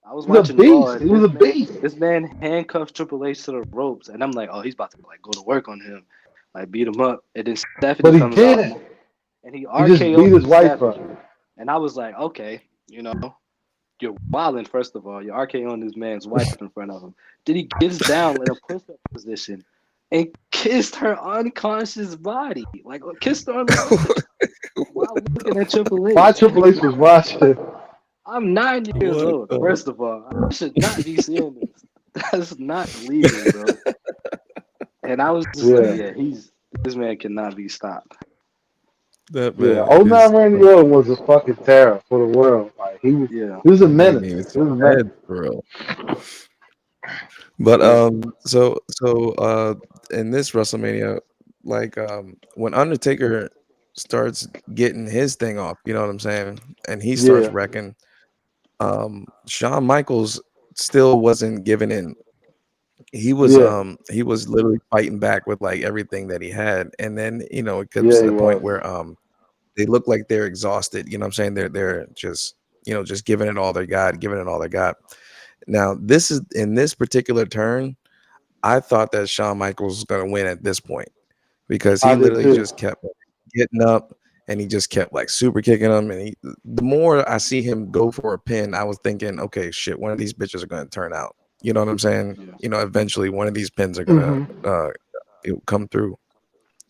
I was He was a watching Raw, beast. and He was a beast. this man handcuffed Triple H to the ropes, and I'm like, oh, he's about to like go to work on him, like beat him up. And then Stephanie But he comes out, didn't. and he He just beat RKO'd his wife Stephanie. up. And I was like, okay, you know, you're wilding. First of all, you're RKOing this man's wife in front of him. Then he gets down in a push-up position and kissed her unconscious body, like kissed her on the lips while looking at Triple Why H. Triple H was watching? I'm 9 years What old. the? First of all, I should not be seeing this. That's not legal, bro. And I was just like, Yeah, yeah, this man cannot be stopped. That yeah. man Old is man Randy Orton was a fucking terror for the world. Like Yeah, he was a that nigga menace. needs He some was a menace. meds, bro. But yeah, in this WrestleMania, like when Undertaker starts getting his thing off, you know what I'm saying, and he starts Yeah, wrecking, Shawn Michaels still wasn't giving in. yeah, He was literally fighting back with like everything that he had, and then it comes yeah. to He the point was. where they look like they're exhausted. You know what I'm saying? They're just just giving it all they got, giving it all they got. Now this is in this particular turn. I thought that Shawn Michaels was gonna win at this point because he I did literally too. just kept getting up and he just kept like super kicking him. And the more I see him go for a pin, I was thinking, okay, shit, one of these bitches are gonna turn out. You know what I'm saying? yeah. Eventually one of these pins are gonna Hmm. come through.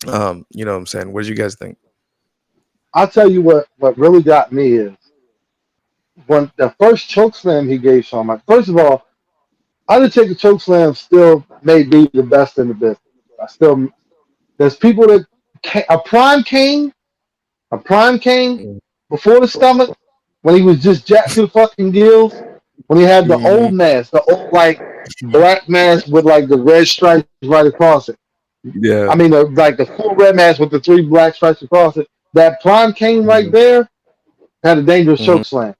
You know what I'm saying? What did you guys think? I'll tell you what really got me is when the first choke slam he gave Shawn Michaels. First of all, Undertaker choke slam still may be the best in the business. I still there's people that a prime king, a prime king Mm. before the stomach when he was just jacked to the fucking gills. When he had the Mhm. old mask, the old like black mask with like the red stripes right across it. I Yeah. mean, like the full red mask with the three black stripes across it. That prime king right Mhm. there had a dangerous Mhm. choke slam.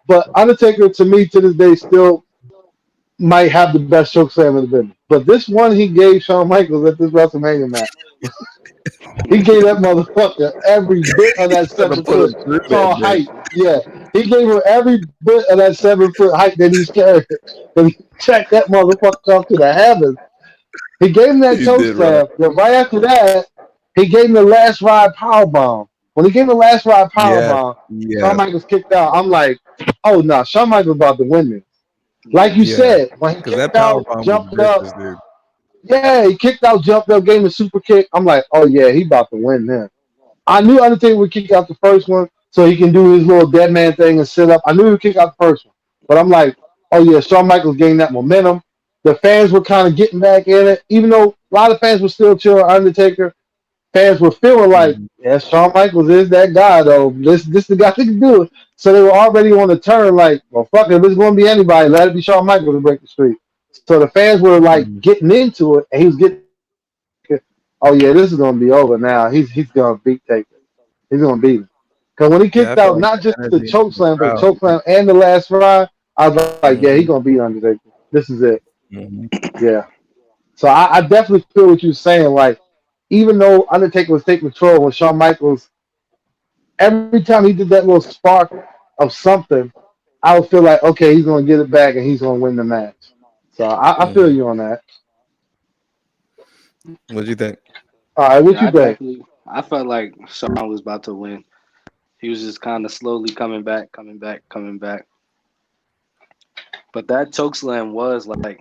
But Undertaker, to me, to this day, still might have the best choke slam in the business. But this one he gave Shawn Michaels at this WrestleMania match, he gave that motherfucker every bit of that Gonna 7 put foot him through that tall bitch. height. Yeah, he gave her every bit of that 7 foot height that he's carrying. And he checked that motherfucker up to the heavens. He gave him that He choke did right. slam. Then right after that, he gave him the last ride power bomb. When he gave him the last ride power Yes. bomb, Shawn Yes. Michaels kicked out. I'm like, oh no, Shawn Michaels about to win this. Like Yeah. you Yeah. said, when he Because that kicked power out, bomb was jumped up, vicious, dude. yeah, he kicked out, jumped up, gave him a super kick. I'm like, oh yeah, he about to win this. I knew Undertaker would kick out the first one so he can do his little dead man thing and sit up. I knew he would kick out the first one. But I'm like, oh yeah, Shawn Michaels gained that momentum. The fans were kind of getting back in it. Even though a lot of fans were still cheering Undertaker, fans were feeling like, Mhm. yeah, Shawn Michaels is that guy though. This the guy that can do it. So they were already on the turn like, well fuck it, if it's gonna be anybody, let it be Shawn Michaels to break the streak. So the fans were like Mhm. getting into it and he was getting that momentum. I'm thinking, oh yeah, this is gonna be over now. He's gonna beat Taker. He's gonna beat him. Because when he Yeah, I kicked felt out like not the just the energy choke in the slam, but the crowd. choke slam and the last ride, I was like, yeah, he's Mhm. gonna beat Undertaker. This is it. Mhm. Yeah. So I definitely feel what you're saying. Like, even though Undertaker was taking control when Shawn Michaels, every time he did that little spark of something, I would feel like, okay, he's gonna get it back and he's gonna win the match. So I feel Mhm. you on that. What'd you think? All right, what Yeah, you think? I felt like Sean was about to win. He was just kind of slowly coming back, coming back, coming back. But that choke slam was like,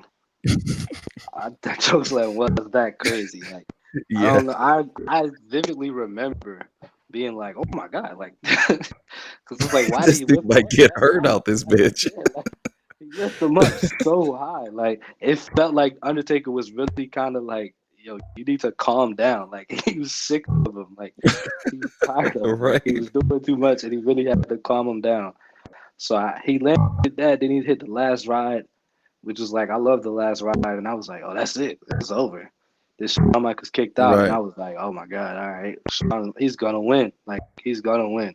that choke slam was that crazy. Like, I Yeah. don't know. I vividly remember being like, oh my god, like, because it's like, why did This he dude lift him might up get that hurt high? out this Like, bitch. yeah, like he lifted him up so high. Like, it felt like Undertaker was really kind of like, yo, you need to calm down. Like, he was sick of him. Like, he was tired of him. Like, he Right. was doing too much, and he really had to calm him down. So he landed that. Then he hit the last ride, which was like, I love the last ride, and I was like, oh, that's it. It's over. This Shawn Michaels kicked out, and Right. I was like, oh my god, all right, Shawn, he's gonna win. Like, he's gonna win.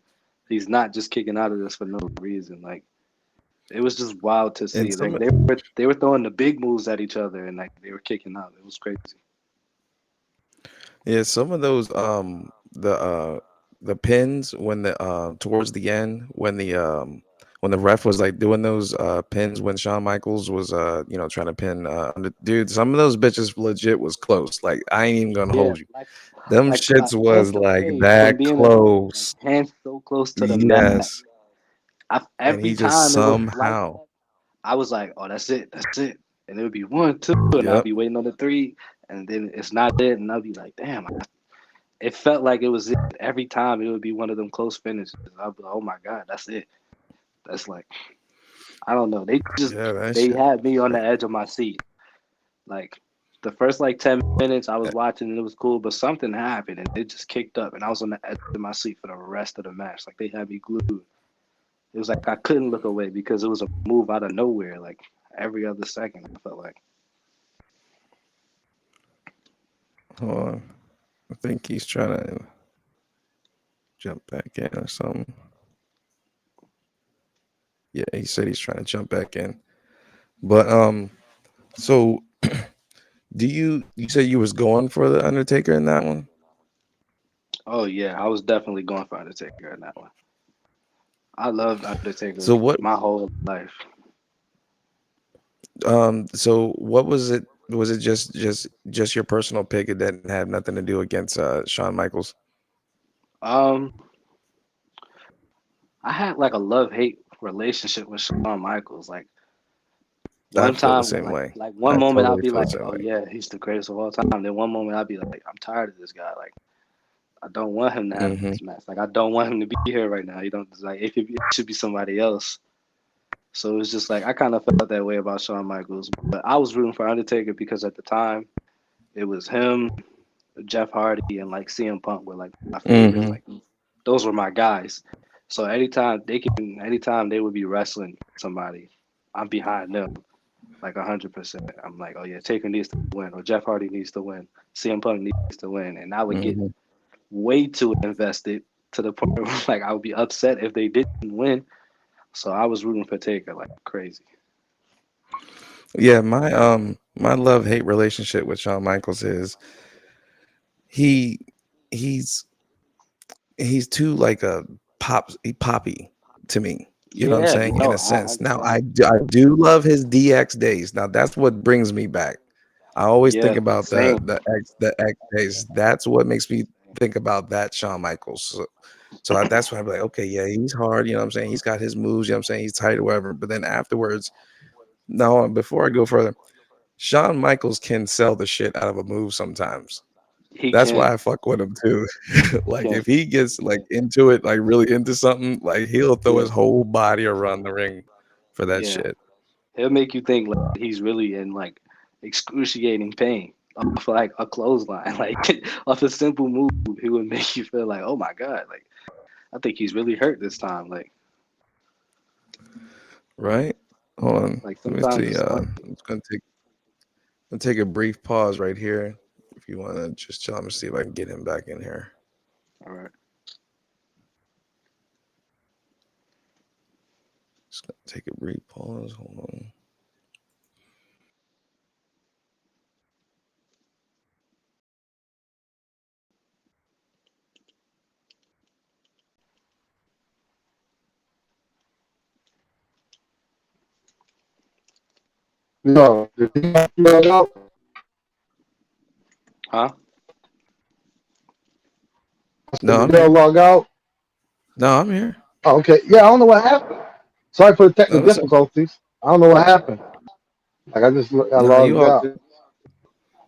He's not just kicking out of this for no reason. Like, it was just wild to And see. some They were throwing the big moves at each other, and like they were kicking out. It was crazy. Yeah, some of those the pins when the towards the end when the ref was like doing those pins when Shawn Michaels was trying to pin dude, some of those bitches legit was close. Like I ain't even gonna Yeah, hold you. Them like shits hands was like away from that being in the ring, like close. hands so close to the mat. Yes. and he every just time it was like somehow. that, I was like, oh, that's it, and it would be one, two, and I'd Yep. be waiting on the three, and then it's not it, and I'd be like, damn, it felt like it was it every time. It would be one of them close finishes. I'd be like, oh my god, that's it. That's like I don't know. Yeah, that They shit. had me on the edge of my seat. Like the first like 10 minutes, I was watching and it was cool, but something happened and it just kicked up, and I was on the edge of my seat for the rest of the match. Like they had me glued. It was like I couldn't look away because it was a move out of nowhere. Like every other second, I felt like. Hold on. I think he's trying to jump back in or something. Yeah, he said he's trying to jump back in. But so you said you was going for the Undertaker in that one? Oh yeah, I was definitely going for Undertaker in that one. I loved Undertaker So what my whole life. so what was it? Was it just your personal pick? It didn't have nothing to do against Shawn Michaels? Um, I had like a love hate relationship with Shawn Michaels. Like I one feel the time, same way. like I one moment I'll totally be feel the like, same oh way. yeah, he's the greatest of all time. Then one moment I'll be like, I'm tired of this guy. Like I don't want him to have Hmm. this match. Like I don't want him to be here right now. You don't like it should be somebody else. So it's just like I kind of felt that way about Shawn Michaels, but I was rooting for Undertaker because at the time it was him, Jeff Hardy, and like CM Punk were like my favorites. Hmm. Like those were my guys. So anytime they would be wrestling somebody, I'm behind them like 100%. I'm like, oh yeah, Taker needs to win, or Jeff Hardy needs to win, CM Punk needs to win, and I would get Hmm. way too invested to the point where like I would be upset if they didn't win. So I was rooting for Taker like crazy. Yeah, my love hate relationship with Shawn Michaels is he he's he's too like a poppy to me. You know what I'm Yeah, saying? In no, a I sense. Now understand. I do love his DX days. Now that's what brings me back. I always think Yeah, about same, the X days. That's what makes me think about that Shawn Michaels. So that's why I'm like, okay, yeah, he's hard. You know what I'm saying? He's got his moves. You know what I'm saying? He's tight or whatever. But then afterwards, no, before I go further, Shawn Michaels can sell the shit out of a move sometimes. he That's can, why I fuck with him too. he Like can. if he gets like into it, like really into something, like he'll throw Yeah, his whole body around the ring for that yeah. shit. He'll make you think like he's really in like excruciating pain off like a clothesline, like off a simple move. He would make you feel like, oh my god, like I think he's really hurt this time. Right? Hold on. Like Let me sometimes see. it's funny. I'm just gonna take a brief pause right here. If you wanna just chill, I'm gonna see if I can get him back in here. All right. Just gonna take a brief pause. Hold on. No, did he log out? Huh? I said, No, did I'm Dale here. log out? No, I'm here. Oh, okay. Yeah, I don't know what happened. Sorry for the No, technical it's okay. difficulties. I don't know what happened. Like I just got No, you logged all out. good.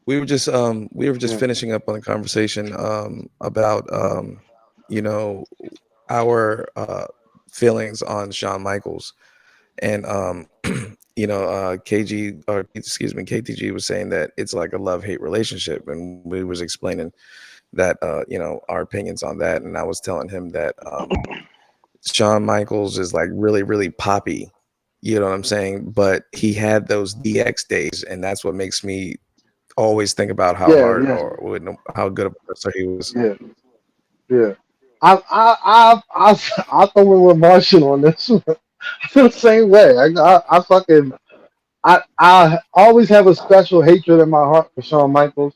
We were just Yeah. finishing up on the conversation about you know our feelings on Shawn Michaels. And KG, or excuse me, KTG was saying that it's like a love-hate relationship, and we was explaining that our opinions on that. And I was telling him that Shawn Michaels is like really, really poppy. You know what I'm saying? But he had those DX days, and that's what makes me always think about how Yeah, hard yeah, or how good of a wrestler he was. yeah, yeah. I throw in with Martian on this one. I feel the same way. I fucking I always have a special hatred in my heart for Shawn Michaels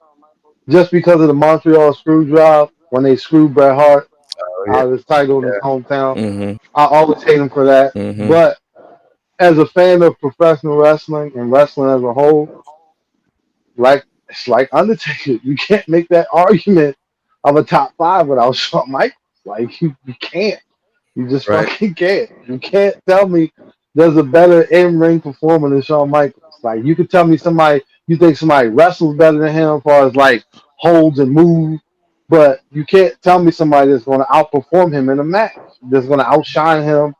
just because of the Montreal screw job when they screwed Bret Hart Oh yeah, out of his title in his yeah. hometown. Mm-hmm. I always hate him for that. Mm-hmm. But as a fan of professional wrestling and wrestling as a whole, like it's like Undertaker. You can't make that argument of a top five without Shawn Michaels. Like you can't. You just Right. fucking can't. You can't tell me there's a better in ring performer than Shawn Michaels. Like you could tell me somebody you think somebody wrestles better than him as far as like holds and moves, but you can't tell me somebody that's going to outperform him in a match. That's going to outshine him,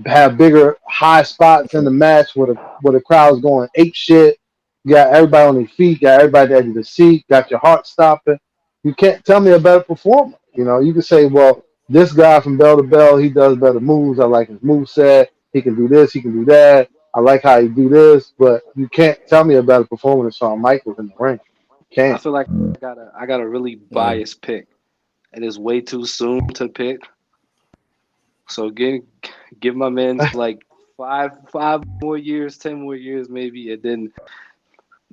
have bigger high spots in the match where the crowd's going ape shit. You got everybody on their feet, got everybody at the seat, got your heart stopping. You can't tell me a better performer. You know, you can say, well, this guy from Bell to Bell, he does better moves. I like his move set. He can do this, he can do that. I like how he do this, but you can't tell me a better performer than Shawn Michaels in the ring. You I can't. feel like I got a really Mm. biased pick. It is way too soon to pick. So give my man's like five more years, 10 more years maybe, and then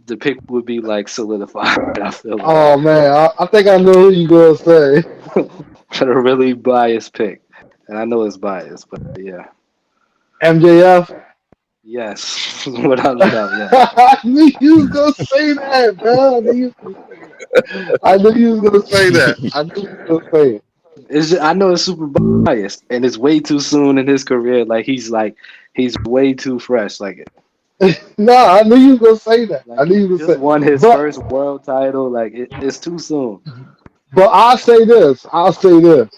the pick would be like solidified. I feel like Oh man, I think I know who you gonna say. but a really biased pick, and I know it's biased, but yeah, MJF. yes, without a doubt, yes. I knew you was gonna say that, bro. I knew you was gonna say that. I knew you was gonna say I know it's super biased, and it's way too soon in his career. He's way too fresh. it. No, I knew you was gonna say that. I knew He you was just gonna say. won his But first world title. It's too soon. but I'll say this. I'll say this.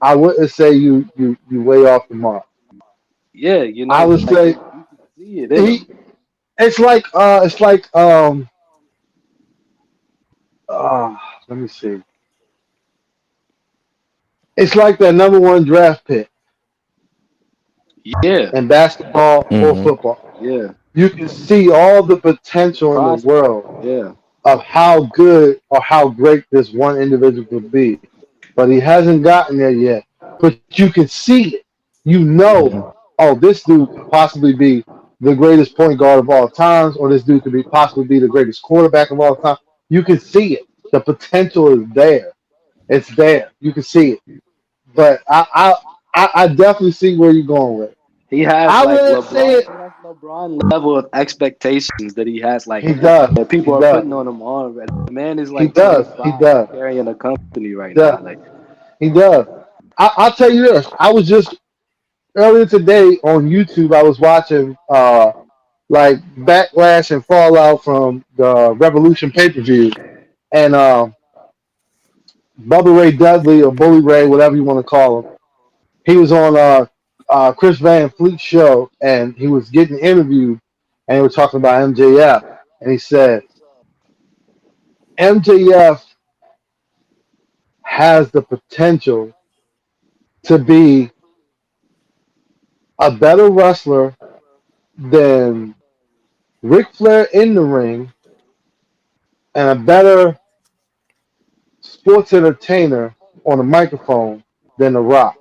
I wouldn't say you way off the mark. Yeah, I would say you can see it in he. him. Uh, let me see. It's like that number one draft pick Yeah, in basketball or Hmm. football. yeah. You can see all the The potential in the prospect. world Yeah, of how good or how great this one individual could be. But he hasn't gotten there yet. But you can see it. You know, Hmm. oh, this dude could possibly be the greatest point guard of all times, or this dude could be possibly be the greatest quarterback of all time. You can see it. The potential is there. It's there. You can see it. But I definitely see where you're going with it. he has I like wouldn't say LeBron. it. He has LeBron level of expectations that he has. He does. That He people are does. putting on him already. The man is He like does. He 25 does. carrying a company He right now. does. He does. I'll tell you this. I was just earlier today on YouTube. I was watching like backlash and fallout from the Revolution pay per view, and Bubba Ray Dudley or Bully Ray, whatever you want to call him, he was on Chris Van Fleet's show, and he was getting interviewed, and he was talking about MJF, and he said MJF has the potential to be a better wrestler than Ric Flair in the ring and a better sports entertainer on a microphone than The Rock.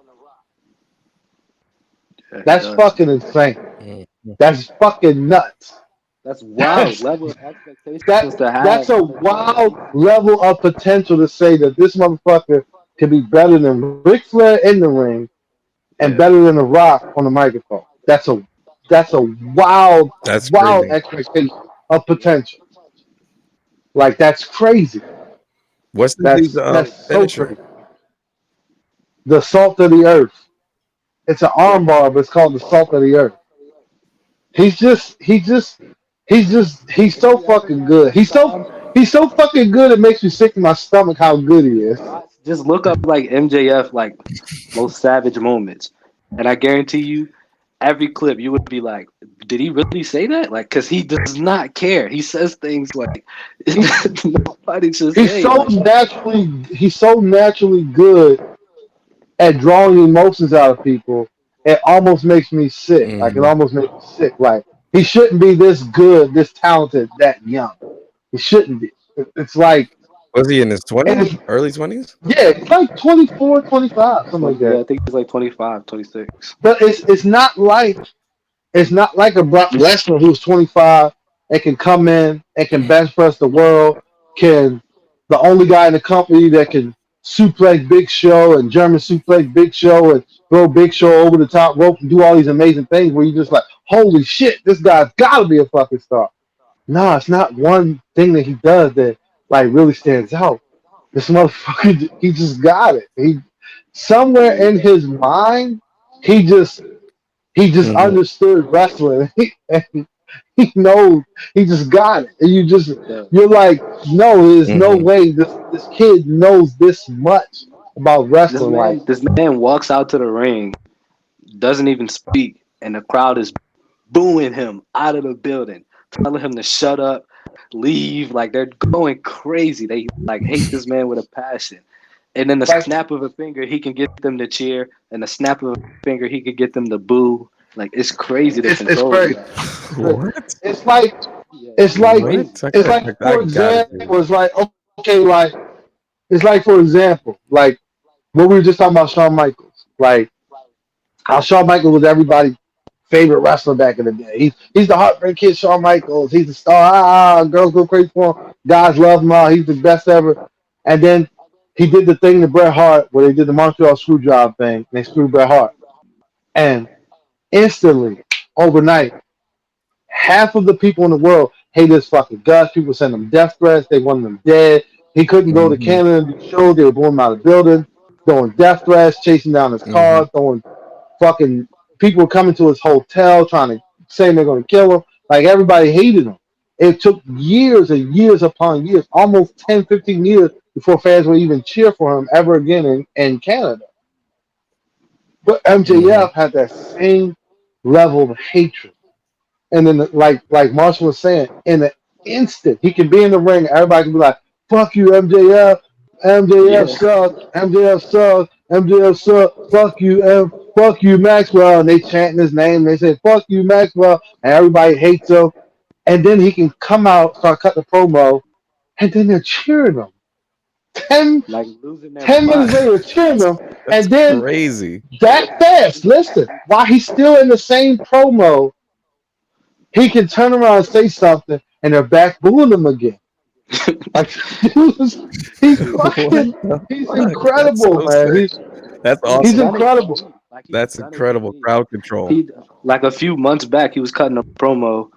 Yeah, he That's does. fucking insane. Hmm. That's fucking nuts. That's wild That's level of expectations to that's have a for someone. wild level of potential to say that this motherfucker can be better than Ric Flair in the ring and Yeah, better than The Rock on the microphone. That's a That's wild crazy. expectation of potential. Like that's crazy. What's the dude's That's so finisher? crazy. The salt of the earth. It's an yeah. armbar, but it's called the salt of the earth. He's just he just he's If so you ever fucking got good. some time, He's so fucking good it makes me sick in my stomach how good he is. just look up like MJF most savage moments, and I guarantee you, every clip you would be like, "Did he really say that?" Because he does not care. He says things like He's nobody should say. he's so naturally good at drawing emotions out of people. It almost makes me sick. Like it Hmm. almost makes me sick. Like he shouldn't be this good, this talented, that young. He shouldn't be. It's like Was he in his and 20s, it's, early 20s? yeah, it's like 24, 25, something like Yeah, that. I think he's like 25, 26. But it's not like a Brock Lesnar who's 25 and can come in and can bench press the world, can the only guy in the company that can suplex Big Show and German suplex Big Show and throw Big Show over the top rope and do all these amazing things where you just like, holy shit, this guy's got to be a fucking star. No, it's not one thing that he does that like really stands out. This motherfucker, he just got it. somewhere in his mind, he just he just Hmm. understood wrestling. And he knows he just got it. And The, you're like, no, there's no Hmm. way this kid knows this much about wrestling. Like this man walks out to the ring, doesn't even speak, and the crowd is booing him out of the building, telling him to shut up, leave. Like they're going crazy. They like hate this man with a passion. And then the like snap of a finger, he can get them to cheer, and the snap of a finger, he could get them to boo. Like it's crazy the it's control he crazy. has. What? It's like Yeah, it's it's like What? crazy. it's like I for gotta example, see it's it. like okay, like it's like for example, like what we were just talking about Shawn Michaels. Like how Shawn Michaels was everybody's favorite wrestler back in the day. He's the heartbreak kid, Shawn Michaels. He's the star. Girls go crazy for him. Guys love him. He's the best ever. And then he did the thing to Bret Hart where they did the Montreal Screwjob thing. And they screwed Bret Hart. And instantly, overnight, half of the people in the world hate his fucking guts. People send him death threats. They want him dead. He couldn't go to Hmm. Canada and do shows. They were blowing him out of the building, throwing death threats, chasing down his Hmm. car, throwing fucking people coming to his hotel trying to saying they're going to kill him. Like everybody hated him. It took years and years upon years, almost 10, 15 years before fans would even cheer for him ever again in Canada. But Hmm. MJF had that same level of hatred. And then, like Marshall was saying, in an instant, he can be in the ring. Everybody can be like, "Fuck you, MJF. MJF Yeah, sucks. MJF sucks. MJF sucks. Fuck you, Maxwell." And they chanting his name. They say, "Fuck you, Maxwell," and everybody hates him. And then he can come out, start cutting the promo, and then they're cheering him. 10, like losing their 10 minutes mind. later, cheering him, That's and then crazy. that fast. Listen, while he's still in the same promo, he can turn around and say something, and they're back booing him again. Like he's What fucking, the he's fuck? That's incredible, so man. sick. That's He's He's awesome. done it for incredible. me. Like he's That's done it for incredible me. crowd control. He like a few months back, he was cutting a promo,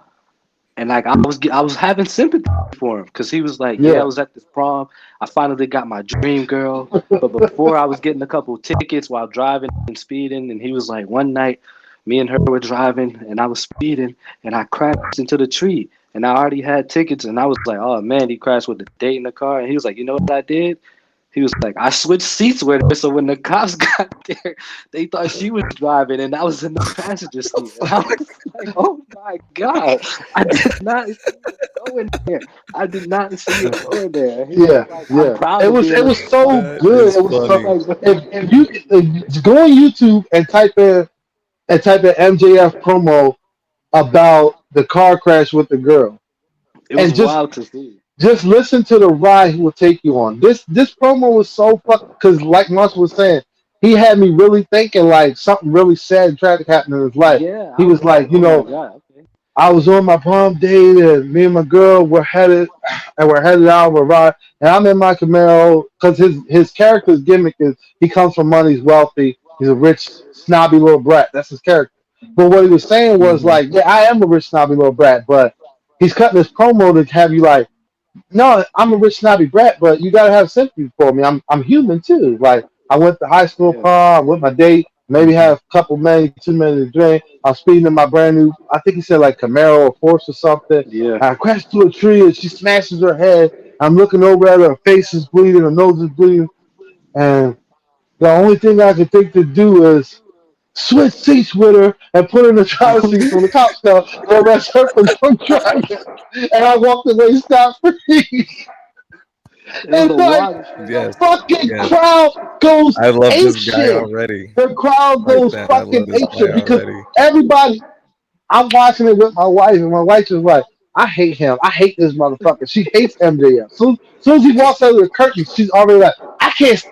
and like I was having sympathy for him because he was like, yeah, I Yeah, was at this prom. I finally got my dream girl, but before I was getting a couple tickets while driving and speeding, and he was like, one night, me and her were driving, and I was speeding, and I crashed into the tree, and I already had tickets, and I was like, oh man, he crashed with the date in the car, and he was like, you know what I did? He was like, I switched seats with her, so when the cops got there, they thought she was driving, and I was in the passenger seat. And I was like, oh my God, I did not see it going there. I did not see it going there. And he was yeah, like, I'm yeah. proud It of was being it a was so survivor. That good. is It was I was so. funny. like, If you go on YouTube and type in MJF promo about the car crash with the girl, it was and wild to see. just listen to the ride he will take you on. This promo was so fuck because like Marshall was saying, he had me really thinking like something really sad and tragic happened in his life. Yeah, He I was was like, like, oh my God, okay. I was on my prom date and me and my girl were headed and we're headed out of a ride and I'm in my Camaro because his character's gimmick is he comes from money, he's wealthy, he's a rich snobby little brat. That's his character. But what he was saying was Hmm. like, yeah, I am a rich snobby little brat, but he's cutting this promo to have you like, no, I'm a rich snobby brat, but you gotta have sympathy for me. I'm human too. Like I went to high school Yeah, prom with my date, maybe Hmm. had a couple many, too many to drink. I'm speeding in my brand new, I think he said like Camaro or Force or something. yeah. I crashed to a tree and she smashes her head. I'm looking over at her, her face is bleeding, her nose is bleeding, and the only thing I could think to do is switch seats with her and put her in the driver's seat so when the cops come, they'll arrest her for drunk driving. And I walked away scot free. It was And the like wildest shit the Yes. ever. fucking Yes. crowd goes I love ape this guy shit. already. The crowd Like goes that. I love fucking this ape guy shit because already. everybody. I'm watching it with my wife, and my wife is like, "I hate him. I hate this motherfucker." She hates MJF. Soon as he walks out of the curtain, she's already like, "I can't."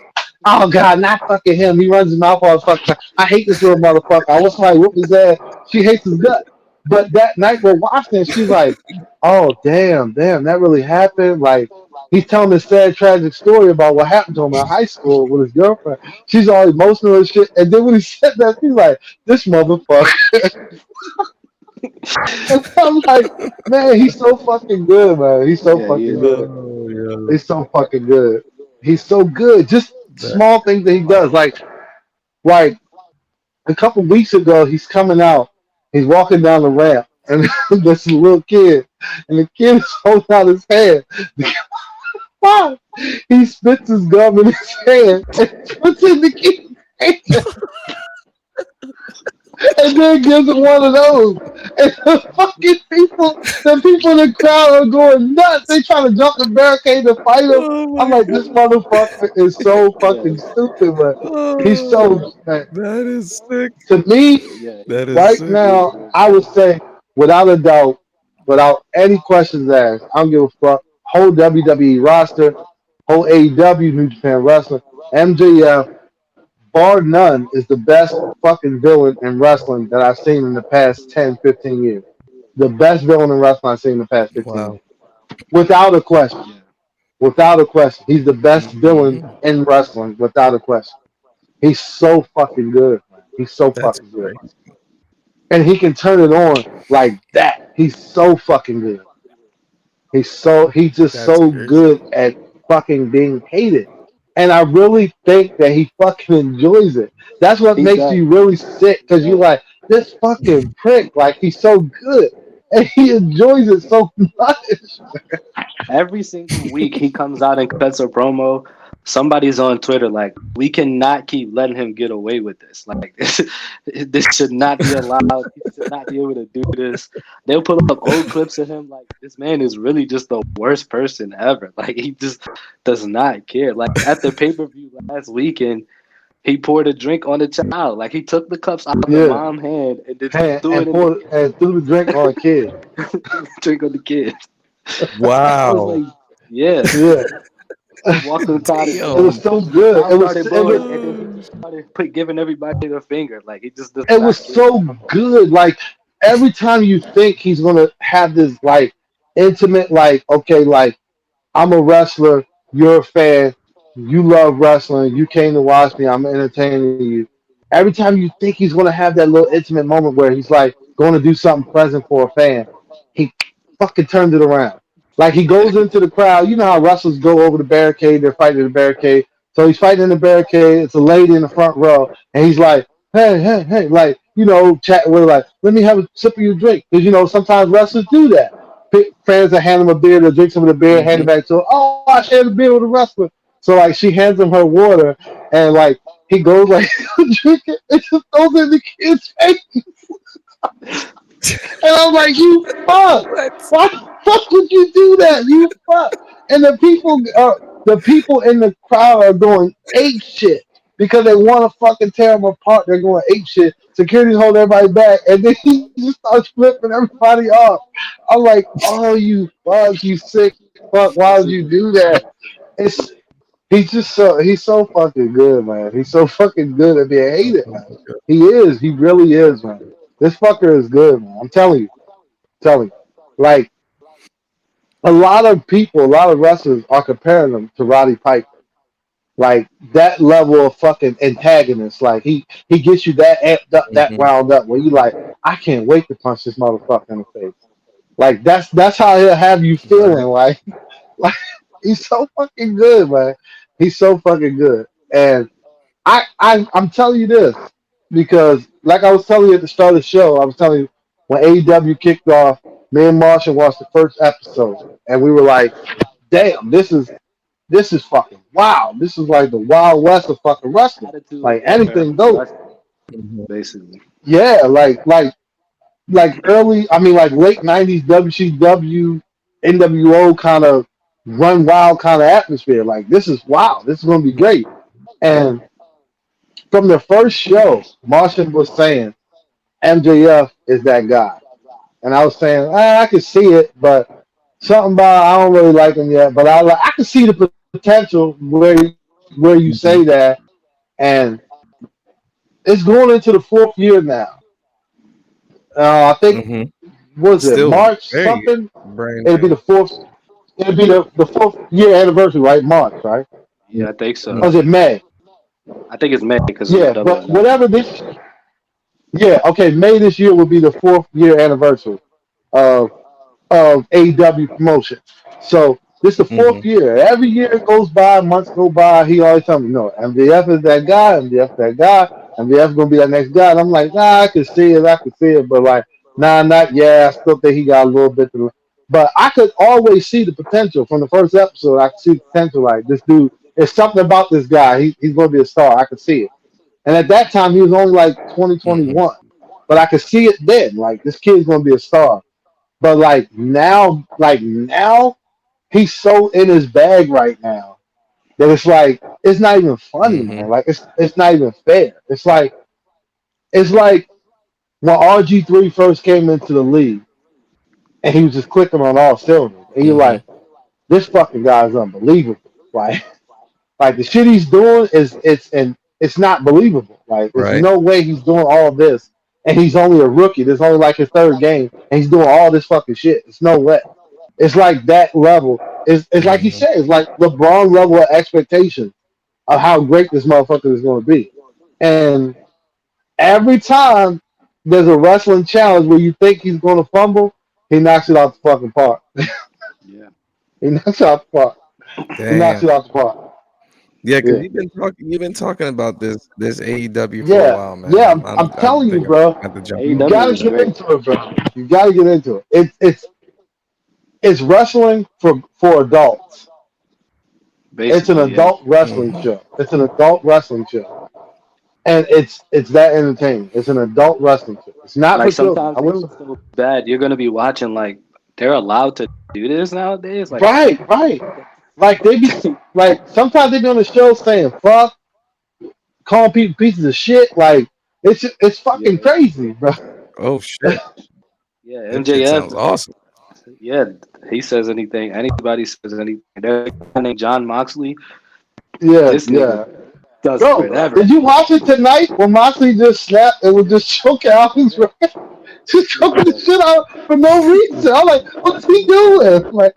Oh God, not fucking him. He runs his mouth all the fucking time. I hate this little motherfucker. I was like, whoop his ass. She hates his gut. But that night we're watching, it, she's like, "Oh damn, that really happened." Like he's telling this sad, tragic story about what happened to him in high school with his girlfriend. She's all emotional and shit. And then when he said that, she's like, "This motherfucker." And I'm like, man, he's so fucking good, man. He's so Yeah, he fucking is good. good. Oh, yeah. He's so fucking good. He's so good. Just That. small things that he does. Like Like a couple weeks ago, he's coming out. He's walking down the ramp, and there's a little kid, and the kid is holding out his hand. Why? He spits his gum in his hand and puts it in the kid's hand, and then gives him one of those. And the people in the crowd are going nuts. They trying to jump the barricade to fight him. Oh I'm my like, this god. motherfucker is so Yeah, fucking stupid, but he's Oh, so man, that is sick. to me yeah, That is right sick. now. I would say, without a doubt, without any questions asked, I don't give a fuck. Whole WWE roster, whole AEW, New Japan Wrestling, MJF, bar none, is the best fucking villain in wrestling that I've seen in the past 10, 15 years. The best villain in wrestling I've seen in the past 15 Wow. years. Without a question. yeah. Without a question. He's the best villain Hmm. in wrestling, without a question. He's so fucking good, man. He's so That's fucking good. great. And he can turn it on like that. He's so fucking good. He's just That's so crazy. good at fucking being hated. And I really think that he fucking enjoys it. That's what He makes does. you really sick, because you like, this fucking prick, like he's so good. And he enjoys it so much. Every single week he comes out and cuts a promo. Somebody's on Twitter like, we cannot keep letting him get away with this. Like this should not be allowed. He should not be able to do this. They'll pull up old clips of him like this man is really just the worst person ever. Like he just does not care. Like at the pay per view last weekend, he poured a drink on a child. Like he took the cups out of the Yeah. mom hand and then threw And it in the pour and threw the drink on a kid. drink on the kid. I was Wow. like, yeah. Yeah. He walked inside and It was Damn. so the good. crowd started It was booing, and then he just started giving everybody the finger. Like he just does it was not care. so good. Like every time you think he's gonna have this like intimate, like, okay, like, I'm a wrestler, you're a fan, you love wrestling, you came to watch me, I'm entertaining you. Every time you think he's gonna have that little intimate moment where he's like going to do something pleasant for a fan, he fucking turns it around. Like he goes into the crowd. You know how wrestlers go over the barricade, they're fighting in the barricade. So he's fighting in the barricade, it's a lady in the front row, and he's like, hey, hey, hey, like, chatting with her, like, let me have a sip of your drink. Because, sometimes wrestlers do that. Fans that hand him a beer, they'll drink some of the beer, hand it Hmm. back to her. Oh, I shared a beer with a wrestler. So, like, she hands him her water, and, like, he goes, like, drink it, and just throws it in the kid's face. And I'm like, you fuck. What? Why the fuck would you do that? You fuck. And the people in the crowd are going ape shit because they want to fucking tear him apart. They're going ape shit. Security's holding everybody back, and then he just starts flipping everybody off. I'm like, oh, you fuck, you sick fuck. Why would you do that? It's he's so fucking good, man. He's so fucking good at being hated, man. He is. He really is, man. This fucker is good, man. I'm telling you. Telling you. Like, a lot of people, a lot of wrestlers are comparing him to Roddy Piper. Like that level of fucking antagonist. Like he gets you that amped up, that Hmm. wound up where you like, I can't wait to punch this motherfucker in the face. Like that's how he'll have you feeling. Right. Like he's so fucking good, man. He's so fucking good. And I'm telling you this because, like I was telling you at the start of the show, I was telling you when AEW kicked off, me and Marshall watched the first episode, and we were like, "Damn, this is fucking wow! This is like the Wild West of fucking wrestling. Attitude Like era anything goes." wrestling, Hmm. basically. Yeah, like early, I mean, like late '90s WCW, NWO kind of run wild kind of atmosphere. Like this is wow. This is gonna be great. And from the first show, Martian was saying MJF is that guy, and I was saying I can see it, but something about I don't really like him yet. But I can see the potential where you say that, Hmm. and it's going into the fourth year now. I think Hmm. was it Still March very something? brand It'd be the new. fourth. It'd be the fourth year anniversary, right? March, right? Yeah, I think so. Or was it May? I think it's May because of Yeah, Double or but Nothing. whatever this. Yeah, okay. May this year will be the fourth year anniversary of AEW promotion. So this is the fourth Hmm. year. Every year it goes by, months go by. He always tells me, no, MJF is that guy. MJF is that guy. MJF gonna be that next guy. And I'm like, nah, I could see it, but like, nah, not yeah. I still think he got a little bit to. But I could always see the potential from the first episode. I could see the potential. Like this dude, there's something about this guy. He's gonna be a star. I could see it. And at that time, he was only like 20, Hmm. 21. But I could see it then. Like this kid's gonna be a star. But like now, he's so in his bag right now that it's like it's not even funny, Hmm. man. Like it's not even fair. It's like when RG3 first came into the league and he was just clicking on all cylinders, and you're Hmm. like, this fucking guy is unbelievable. Like like the shit he's doing is it's not believable. Like there's Right. no way he's doing all this, and he's only a rookie. This is only like his third game, and he's doing all this fucking shit. It's no way. It's like that level. It's like he Hmm. said. It's like LeBron level of expectation of how great this motherfucker is going to be. And every time there's a wrestling challenge where you think he's going to fumble, he knocks it out the fucking park. Yeah. He knocks it out the park. He knocks Damn. it out the park. Yeah, because Yeah. you've been talking about this AEW for a Yeah, while, man. yeah. I'm I'm I telling you, think bro. I have to jump You on AEW gotta is board. get great, into it, bro. You gotta get into it. It's wrestling for adults. It's an basically. Yeah. adult wrestling Hmm. show. It's an adult wrestling show, and it's that entertaining. It's an adult wrestling show. It's not Like for children. sometimes I it wouldn't. gets so bad, you're gonna be watching like they're allowed to do this nowadays. Like, Right, right. Like they be like sometimes they be on the show saying fuck, calling people pieces of shit. Like it's fucking yeah, crazy, bro. Oh shit, yeah, that shit MJF. sounds awesome. Yeah, he says anything. Anybody says anything. There's a guy named John Moxley. Yeah, This nigga yeah. does Bro, whatever. did you watch it tonight when Moxley just snapped and was just choking out his right? Just choking the Yeah, shit out for no reason. I'm like, what's he doing? Like,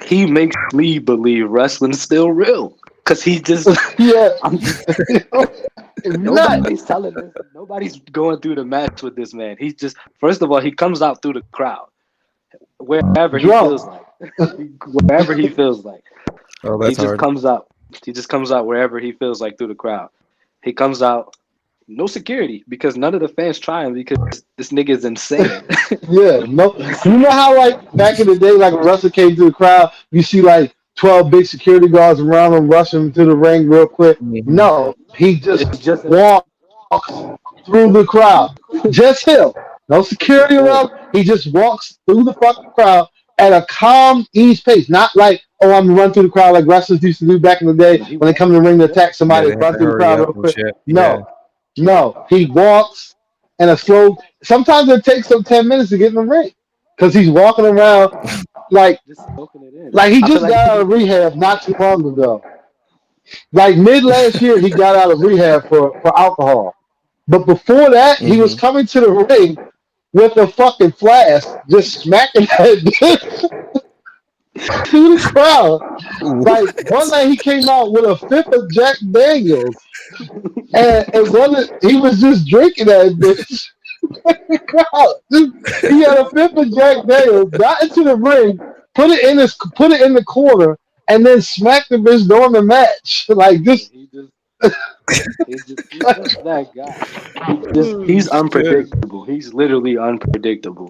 he makes me believe wrestling's still real. Cause he just, yeah, I'm just, nuts. nobody's telling this. Nobody's going through the match with this man. He's just, first of all, he comes out through the crowd wherever he Drunk. feels like, wherever he feels like. Oh, He that's just hard. comes out. He just comes out wherever he feels like through the crowd. He comes out, no security because none of the fans try him because this nigga is insane. Yeah, no. You know how like back in the day, like when Russell came to the crowd, you see like 12 big security guards around him rushing to the ring real quick. Hmm. No, he just It's just walks through the crowd. Just him. No security just around. him. He just walks through the fucking crowd at a calm, ease pace. Not like, oh, I'm gonna run through the crowd like wrestlers used to do back in the day No, he when they come in walks. the ring to Yeah, attack Yeah, somebody, they they have run to through the hurry crowd up real and quick. shit. Yeah. No, no. He walks and a slow. Sometimes it takes him 10 minutes to get in the ring because he's walking around like just soaking it in. like he I feel just like got out of rehab not too long ago. Like mid last year, he got out of rehab for alcohol. But before that, he was Hmm. coming to the ring with a fucking flask, just smacking that bitch to the crowd. Like one What? night, he came out with a fifth of Jack Daniels, and he was just drinking that bitch. The crowd. He had a fifth of Jack Daniels, got into the ring, put it in the corner, and then smacked the bitch during the match. Like yeah, this, he's just that guy. Oh He's shit. unpredictable. He's literally unpredictable.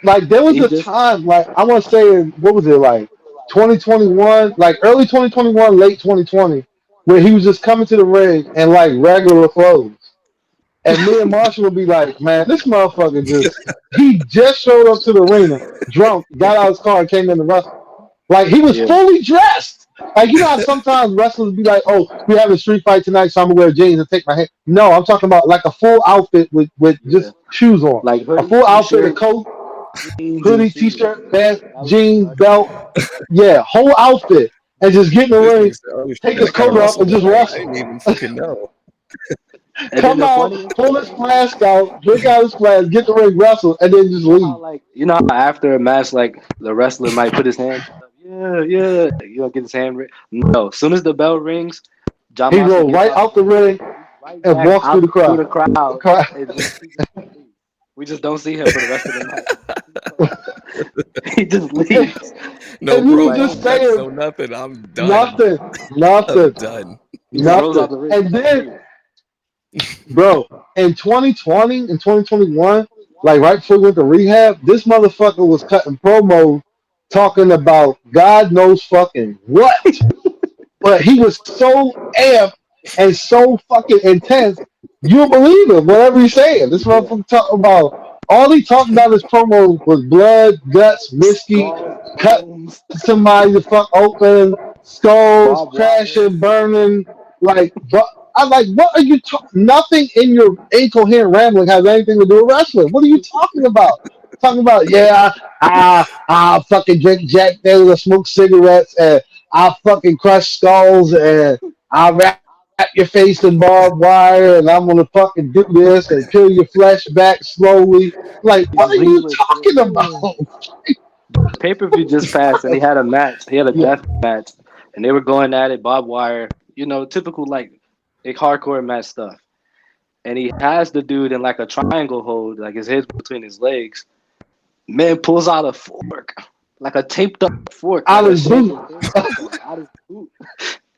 like there was He a just time, like I want to say, what was it like, 2021, like early 2021, late 2020, where he was just coming to the ring in like regular clothes. And me and Marshall would be like, man, this motherfucker he just showed up to the arena, drunk, got out of his car and came in the wrestle. Like, he was yeah fully dressed. Like, you know how sometimes wrestlers be like, oh, we have a street fight tonight, so I'm going to wear jeans and take my hand. No, I'm talking about like a full outfit with yeah just shoes on. like A hoodie, full outfit, a t-shirt, coat, jeans, and hoodie, shoes. t-shirt, pants, That was jeans, nuts. belt. Yeah, whole outfit. And just get in the This ring, nigga said, "Oh take shit, I his gotta coat off, wrestle and just tonight. I wrestle. didn't even fucking know." And then Come the out, funniest pull thing his is, flask out, drink out his flask, get the ring, wrestle, and then just leave. you know how after a match, like the wrestler might put his hand up, yeah, yeah, get his hand. No, as soon as the bell rings, John He Moxley rolled gets right out the out the ring, ring right and back walks through out the through crowd. the crowd, Crowd. and he just leaves. We just don't see him for the rest of the night. He just leaves. No, And you bro, were Like no just cuts, saying no nothing. I'm done. nothing, I'm nothing, done. he just rolls out nothing. the ring And and then leaves. bro. In 2020 and 2021, like right before he went to rehab, this motherfucker was cutting promo talking about God knows fucking what. But he was so amped and so fucking intense, you'll believe him, whatever he's saying. This Yeah. motherfucker talking about all he talked about his promo was blood, guts, whiskey, Skulls, cutting bones, somebody the fuck open, skulls, barbed crashing, wire. burning. Like, but I'm like, what are you talking? Nothing in your incoherent rambling has anything to do with wrestling. What are you talking about? Talking about, yeah, I fucking drink Jack Daniels, smoke cigarettes, and I fucking crush skulls, and I wrap your face in barbed wire, and I'm gonna fucking do this and peel your flesh back slowly. Like, what are He you legit. talking about? The pay per view just passed, and he had a match. He had a Yeah, death match, and they were going at it, barbed wire. Typical like hardcore match stuff. And he has the dude in like a triangle hold, like his head's between his legs. Man pulls out a fork, like a taped up fork, out like of a his boot. shaving cream fork, out his boot,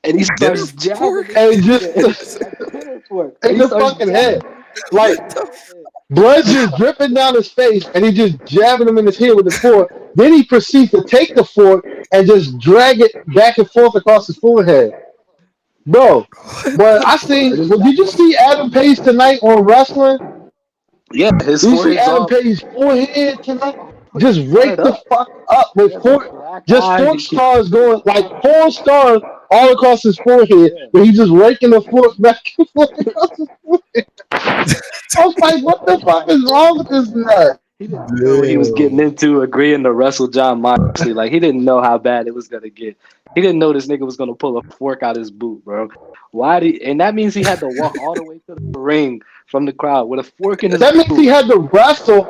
and he Dinner starts jabbing fork? this And just nigga a dinner fork, and in he the starts fucking head. jabbing this nigga in Like What the the head. blood just dripping down his face, and he just jabbing him in his head with the fork. Then he proceeds to take the fork and just drag it back and forth across his forehead. Bro, what but the I fuck? seen, well, did you see Adam Page tonight on wrestling? Yeah, Did his you see forehead's Adam all Page's forehead tonight? Just cut rake the up. fuck up He with has a four, black just eye. four stars going, like 4 stars all across his forehead, Yeah. but he's just raking the fork back and forth across his forehead. I was like, what the fuck is wrong with this nut? He didn't know what he was getting Damn. into agreeing to wrestle John Moxley. Like he didn't know how bad it was gonna get. He didn't know this nigga was gonna pull a fork out his boot, bro. Why did and that means he had to walk all the way to the ring from the crowd with a fork in his That means he boot. had to wrestle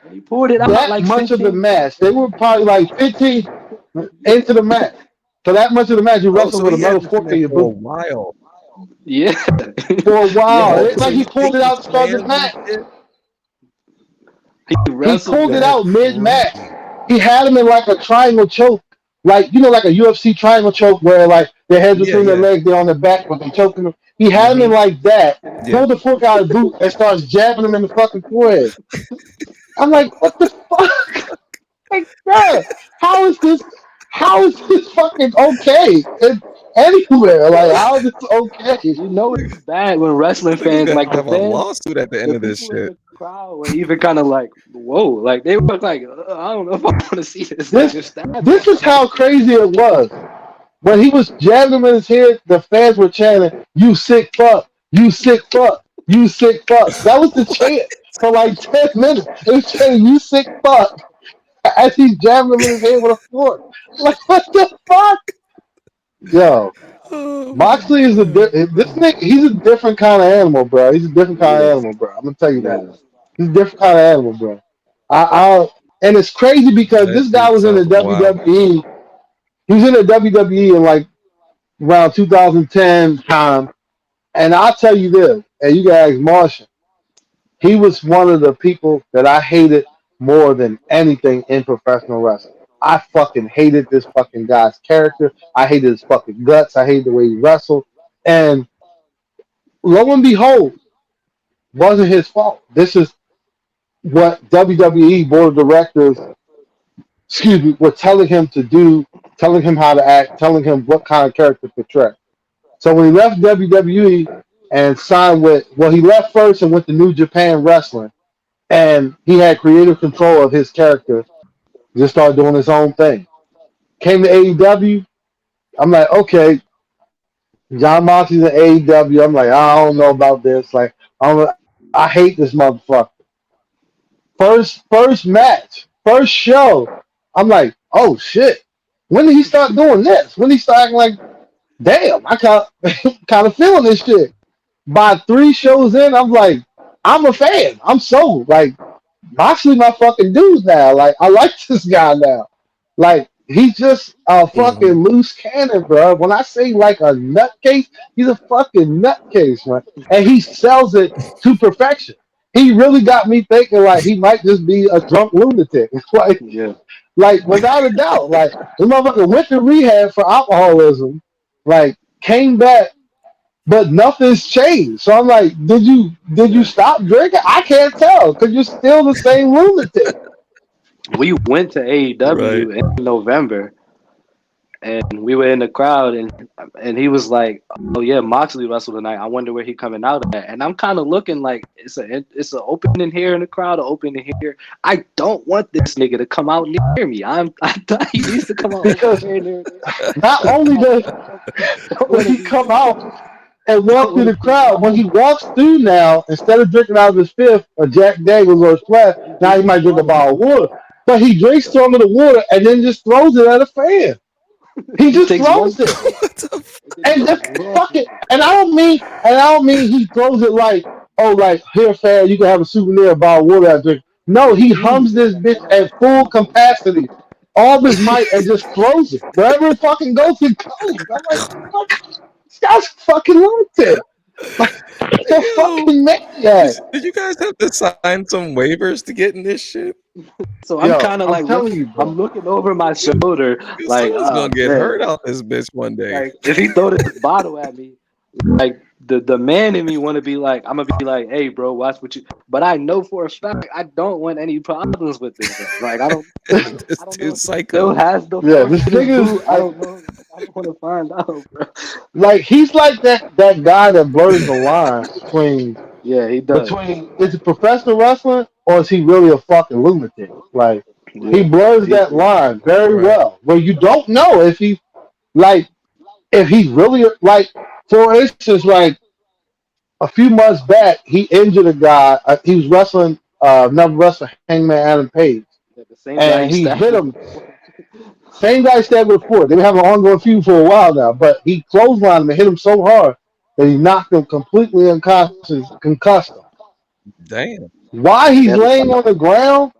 And he pulled it out that like much of the 15 match. seconds They in. were probably like 15 into the match. So that much of the match, you Oh, wrestled so with a he had metal this in fork there in your for a boot while. Yeah. for a Yeah. while. Oh, It's so like he he pulled it faked his out to start the plans and match. shit? He He wrestled pulled with it it. That's out mid-match. crazy. He had him in like a triangle choke, like like a UFC triangle choke where like their heads Yeah, between their yeah. legs, they're on their back, but they choking them. He had him in Mm-hmm. like that. Yeah. Pulled the fork out of his boot and starts jabbing him in the fucking forehead. I'm like, what the fuck? Like, bruh, how is this? How is this fucking okay? Anywhere, like, how is this okay? You know it's bad when wrestling Nigga's fans gonna like the have a fans, lawsuit at the end the of this people in shit. the crowd were even kind of like, whoa, like they were like, I don't know if I want to see this This, nigga stab this is how crazy it was. When he was jabbing him in his head, the fans were chanting, "You sick fuck, you sick fuck, you sick fuck." That was the chant for like 10 minutes. They were chanting, "You sick fuck," as he's jabbing him in his head with a fork. Like, what the fuck? Yo, Oh my Moxley is god. this nigga. He's a different kind of animal, bro. He's a different He kind of is. animal, bro. I'm gonna tell you He that. is. He's a different kind of animal, bro. And it's crazy because That this guy dude was in the sounds wild. WWE. He was in the WWE in like around 2010 time. And I'll tell you this, and you guys, Martian, he was one of the people that I hated more than anything in professional wrestling. I fucking hated this fucking guy's character. I hated his fucking guts. I hated the way he wrestled. And lo and behold, wasn't his fault. This is what WWE board of directors, excuse me, were telling him to do, telling him how to act, telling him what kind of character to portray. So when he left WWE and signed with, well, he left first and went to New Japan Wrestling, and he had creative control of his character. Just started doing his own thing. Came to AEW. I'm like, okay, John Moxley's in AEW. I'm like, I don't know about this. Like, I hate this motherfucker. First match, first show. I'm like, oh shit. When did he start doing this? When did he start acting like, damn, I kind of feeling this shit. By 3 shows in, I'm like, I'm a fan. I'm sold. Like, Moxley my fucking dude now. Like, I like this guy now. Like, he's just a Hmm. fucking loose cannon, bro. When I say like a nutcase, he's a fucking nutcase, man. And he sells it to perfection. He really got me thinking like he might just be a drunk lunatic. Yeah. Like without a doubt. Like this motherfucker went to rehab for alcoholism, like came back but nothing's changed. So I'm like, did you Yeah. stop drinking? I can't tell because you're still the same lunatic. We went to Right. AEW in November, and we were in the crowd, and he was like, "Oh yeah, Moxley wrestled tonight. I wonder where he coming out at." And I'm kind of looking like it's an opening here in the crowd, an opening here. I don't want this nigga to come out near me. I thought he needs to come out over Because here near there. not only does Don't when want to he be. come out and Don't walk through want to the be crowd, when he walks through now, instead of drinking out of his fifth or Jack Daniels or his flask, he now he drinking might drink a water. bottle of water. But he drinks some of the water and then just throws it at a fan. He He just takes one throws it. sip What the and then he And just just fuck rushes it. it. And I don't mean he throws it like, oh, like here, fam, you can have a souvenir about water I drink. No, He he means hums it. this Like bitch dead ass. at full capacity, all of his might, and just throws it wherever it fucking goes. It goes. I'm like, what? This guy's fucking lunatic. Like, he's a Yo, fucking maniac. did you guys have to sign some waivers to get in this shit? So I'm Yo, kind of I'm like telling looking. you, I'm bro. looking over my shoulder, 'Cause like, someone's oh gonna get man, hurt out this bitch one day. like if he throw this bottle at me, like the man in me want to be like, I'm gonna be like, hey, bro, watch what you. But I know for a fact I don't want any problems with this guy. Like This I don't know dude's if he still psycho. has the Yeah, fork this in his nigga's boot. I don't know. I don't want to find out, bro. like he's like that guy that blurs the line Yeah, he does. between is it professional wrestling or is he really a fucking lunatic? Like he Yeah, blurs he, that line very Right. well, where you don't know like if he's really like, for instance, like a few months back, he injured a guy. He was wrestling another wrestler, Hangman Adam Page, the same guy and he he stabbed hit with him. before. Same guy stabbed before. They been having an ongoing feud for a while now, but he clotheslined him and hit him so hard that he knocked him completely unconscious, concussed him. Damn. While he's Never laying seen on it. the ground,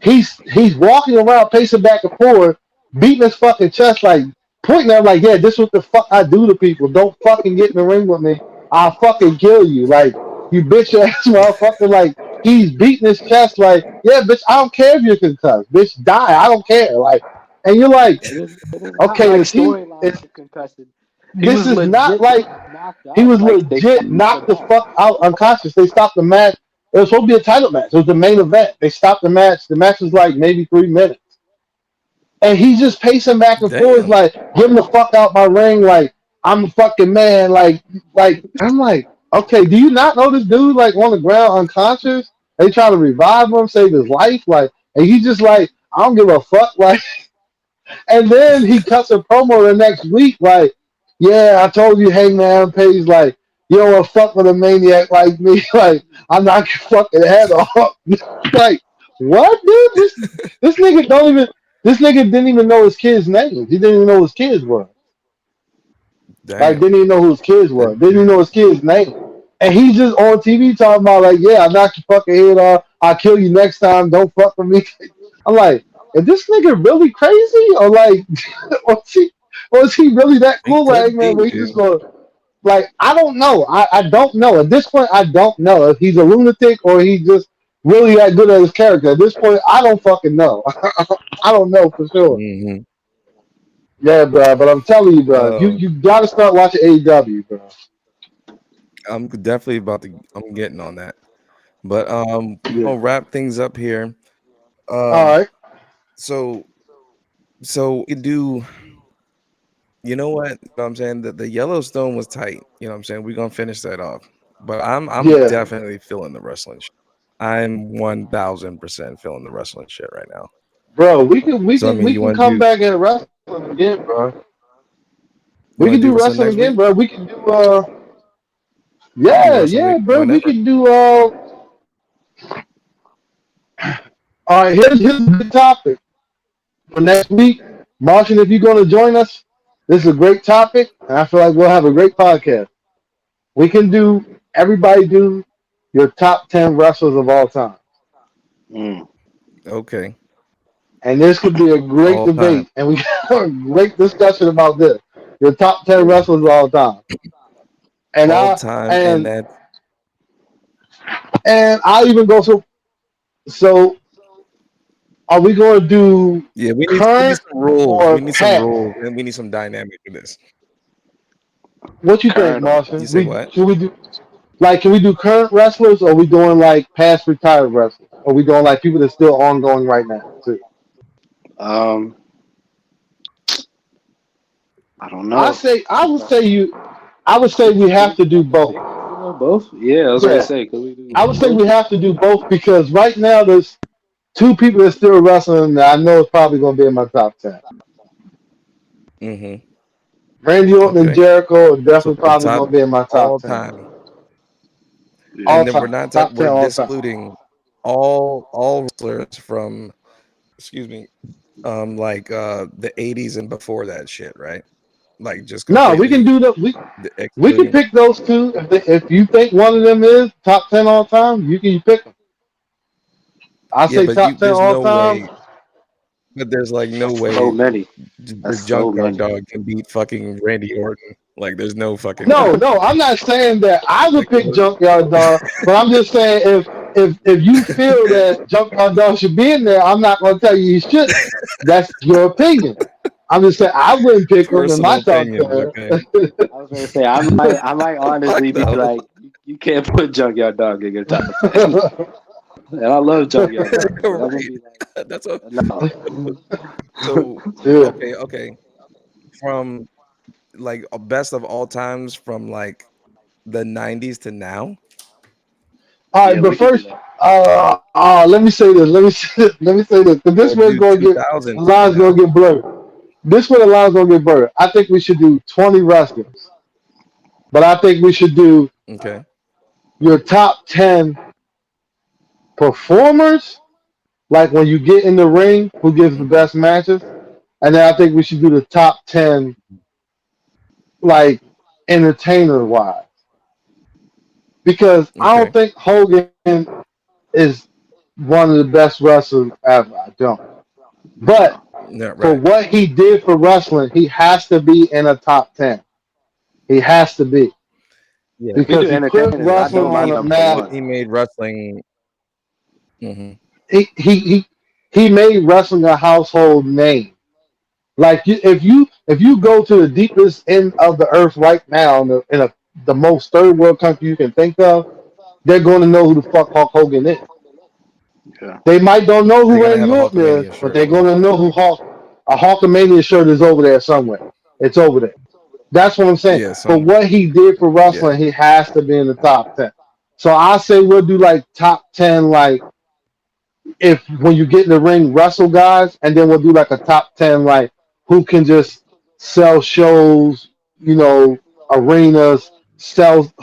he's walking around, pacing back and forth, beating his fucking chest, like pointing at him, like, yeah, this is what the fuck I do to people. Don't fucking get in the ring with me. I'll fucking kill you. Like, you bitch ass motherfucker. Like, he's beating his chest, like, yeah, bitch, I don't care if you're concussed. Bitch, die. I don't care. Like, and you're like, It is not okay, like is he? storyline Is concussion. He this was is not legit like knocked he out. was Like they legit stopped the knocked the match. fuck out unconscious. They stopped the match. It was supposed to be a title match. It was the main event. They stopped the match. The match was like maybe 3 minutes. And he's just pacing back and forth, Damn. like, get him the fuck out my ring, like, I'm a fucking man, like, I'm like, okay, do you not know this dude, like, on the ground unconscious? They try to revive him, save his life, like, and he's just like, I don't give a fuck, like, and then he cuts a promo the next week, like, yeah, I told you, Hangman Page, like, you don't want to fuck with a maniac like me, like, I'm not your fucking head off. Like, what, dude? This nigga don't even. This nigga didn't even know his kids' names. He didn't even know his kids were. Like, Damn. didn't even know who his kids This were. Didn't even dude. know his kids' name. And he's just on TV talking about like, yeah, I knock your fucking head off. I'll kill you next time. Don't fuck with me. I'm like, is this nigga really crazy, or like, was he really that He cool, like, could man? be, Where he just dude. go like, I don't know. I don't know. At this point, I don't know if he's a lunatic or he's just really that good at his character. At this point, I don't fucking know. I don't know for sure. Hmm. Yeah, bro. But I'm telling you, bro, you Um, you gotta start watching AEW, bro. I'm definitely about to. I'm getting on that. But we're Yeah. gonna wrap things up here. All Um, right. so we do. You know what? You know what I'm saying? The Yellowstone was tight. You know what I'm saying? We're gonna finish that off. But I'm Yeah, definitely feeling the wrestling shit. I'm 1000% feeling the wrestling shit right now. bro. We can we So I can mean, we can come back and wrestling again, bro. you We want can to do do wrestling wrestling next again, week? bro. We can do We can do yeah, wrestling yeah, week bro. We whenever. can do all right, here's a good topic for next week. Martian, if you're gonna join us, this is a great topic, and I feel like we'll have a great podcast. We can do everybody do your top 10 wrestlers of all time. Mm. Okay. And this could be a great All time. debate, and we have a great discussion about this. Your top 10 wrestlers of all time. And All I time, and and that. and I even go so are we gonna do Yeah, we need current some rules. or We need some past? rules, and we need some dynamic in this. What you think, Current or Martian? You say past? We what? should we do like can we do current wrestlers or we doing like past retired wrestlers? Or we doing like people that's still ongoing right now too? Um, I don't I know. say I would say you I would say we Can have we to do do like a both. mix? You know, both? Yeah, I was gonna Yeah. say, can we do I would say both? we have to do both because right now there's two people that's still wrestling that I know is probably gonna be in my top 10. Mm-hmm. Randy Orton and Okay. Jericho are So definitely the probably top gonna be in my top all 10. time, Yeah. All and then we're time. not Top 10 we're all time. excluding all wrestlers from, excuse me, like the 80s and before that shit, right? Like just No, we can completely do the we can excluding. pick those two. If you think one of them is top 10 all time, you can pick them. I Yeah, say but top 10 there's all no time. way, but there's like no That's so way many. the That's so Junkyard many. Dog can beat fucking Randy Orton. Like there's no fucking No, way. no, I'm not saying that I would Like pick Junkyard Dog, but I'm just saying if you feel that Junkyard Dog should be in there, I'm not gonna tell you he shouldn't. That's your opinion. I'm just saying I wouldn't pick him in my personal top opinions, 10. okay? I was gonna say I might Fuck honestly be no. like, you can't put Junkyard Dog in your top 10. And I love Junkyard Dog, but I'm gonna Right. be like, That's what. no. So Yeah. okay. From like best of all times from like the 90s to now. All right, Yeah, but we could do first, that. let me say this. Let me say, let me say this. Because Or this one's do gonna get the 2000s to line's gonna now. get blurred. This one the line's gonna get blurred. I think we should do 20 wrestlers, but I think we should do Okay. your top 10 performers. Like when you get in the ring, who gives the Hmm. best matches, and then I think we should do the top 10 like entertainer wise. Because I don't Okay. think Hogan is one of the best wrestlers ever. I don't. But Yeah, for right. what he did for wrestling, he has to be in a top 10. He has to be Yeah. If we because do he put entertainers, I wrestling know my on a number map. one. He made wrestling. Hmm. He he he, he made wrestling a household name. Like if you go to the deepest end of the earth right now the most third world country you can think of, they're going to know who the fuck Hulk Hogan is. Yeah. They might don't know They who gotta Randy have a Orton is, Hulkamania but shirt they're on. going to know who Hulk. A Hulkamania shirt is over there somewhere. It's over there. That's what I'm saying. Yeah, For somewhere. what he did for Yeah. wrestling, he has to be in the top 10. So I say we'll do like top 10, like if when you get in the ring, wrestle guys, and then we'll do like a top 10, like who can just sell shows, arenas,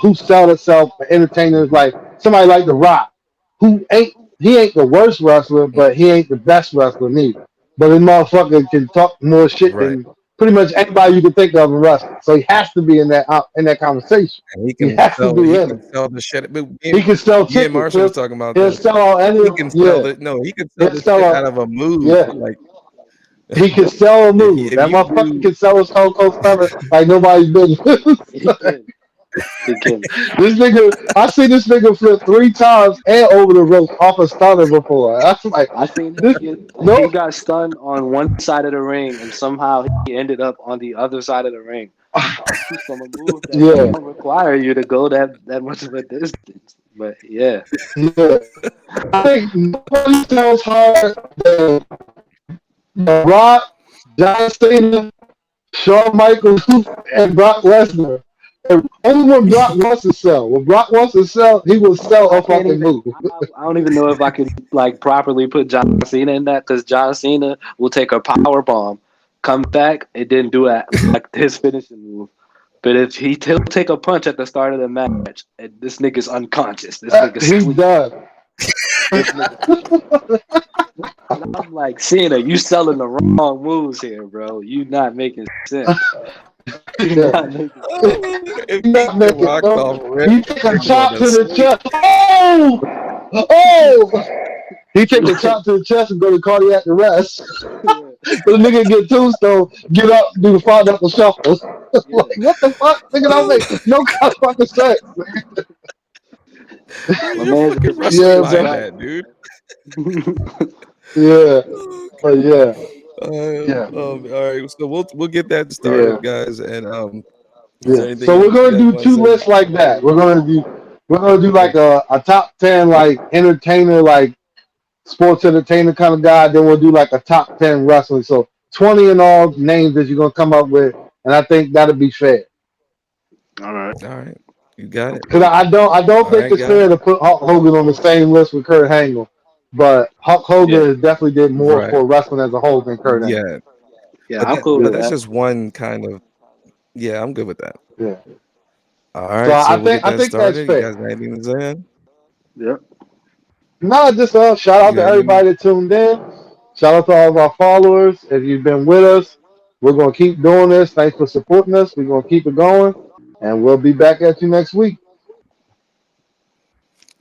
who sell itself for entertainers, Hmm. like somebody like The Rock, who ain't he ain't the worst wrestler, but he ain't the best wrestler neither. But this motherfucker can talk more shit Right. than pretty much anybody you can think of in wrestling. So he has to be in that conversation. And he He can has to sell. be He in can it. sell the shit. But He can sell me and tickets. Marshall was talking about He'll this. sell all any He of can sell yeah. the no. He can sell He'll the sell shit out all of a move. yeah. Like He can sell a move. if That you motherfucker do, can sell his whole cold stunner like nobody's business. He can. He can. This nigga, I seen this nigga flip 3 times and over the rope off a stunner before. I was like, I seen him this get. He no. got stunned on one side of the ring, and somehow he ended up on the other side of the ring from a move that Yeah, don't require you to go that much of a distance. But yeah, yeah. I think nobody sells hard than Rock, John Cena, Shawn Michaels, and Brock Lesnar. And only when Brock wants to sell. When Brock wants to sell, he will sell I a can't fucking even. move. I don't even know if I could like properly put John Cena in that because John Cena will take a power bomb, come back, and then do like his finishing move. But if he'll take a punch at the start of the match, and this nigga's unconscious. This nigga's He's sleep. done. This nigga's sleep. And I'm like, Cena, you selling the wrong moves here, bro. You not making sense. You Yeah. not making sense. if He's he not can making rock no. off rip, He take a nigga on chop a to the sleep. chest. Oh, oh. He take a chop to the chest and go to cardiac arrest. Yeah, The nigga get tombstone, get up, do the five knuckle shuffle. yeah. Like what the fuck? Nigga don't make no fucking sense. Bro, My you're man fucking just wrestling Yeah, respects like bro. wrestling, that, dude. man. Yeah, Oh, but yeah, God. yeah, All right, so we'll get that yeah. started, guys, and Is there Yeah. anything So we're else you gonna guys do want to two say? lists like that. We're gonna do like Okay. a top 10 like entertainer, like sports entertainer kind of guy. Then we'll do like a top 10 wrestling. So 20 in all names that you're gonna come up with, and I think that'll be fair. All right. All right. You got it. Cause I don't All think right, it's guys. fair to put Hulk Hogan on the same list with Kurt Angle, but Hulk Yeah. Hogan definitely did more Right. for wrestling as a whole than Kurt Angle. Yeah. Yeah, But I'm cool but with Yeah, that's that. just one kind of, yeah, I'm good with that. yeah. All So right, so I we'll think get I that think that's started. You fair. guys got anything to say? Yep. No, just shout out You to got anything? everybody that tuned in. Shout out to all of our followers. If you've been with us, we're gonna keep doing this. Thanks for supporting us. We're gonna keep it going, and we'll be back at you next week.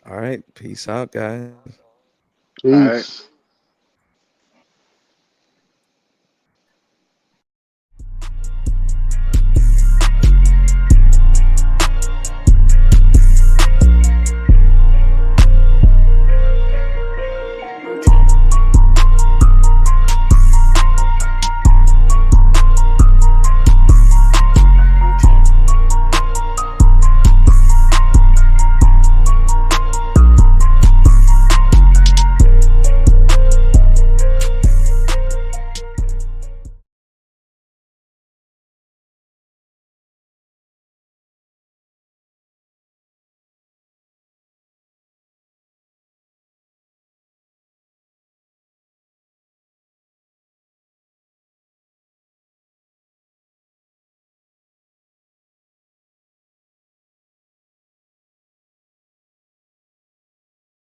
All right. Peace out, guys. All right. Peace.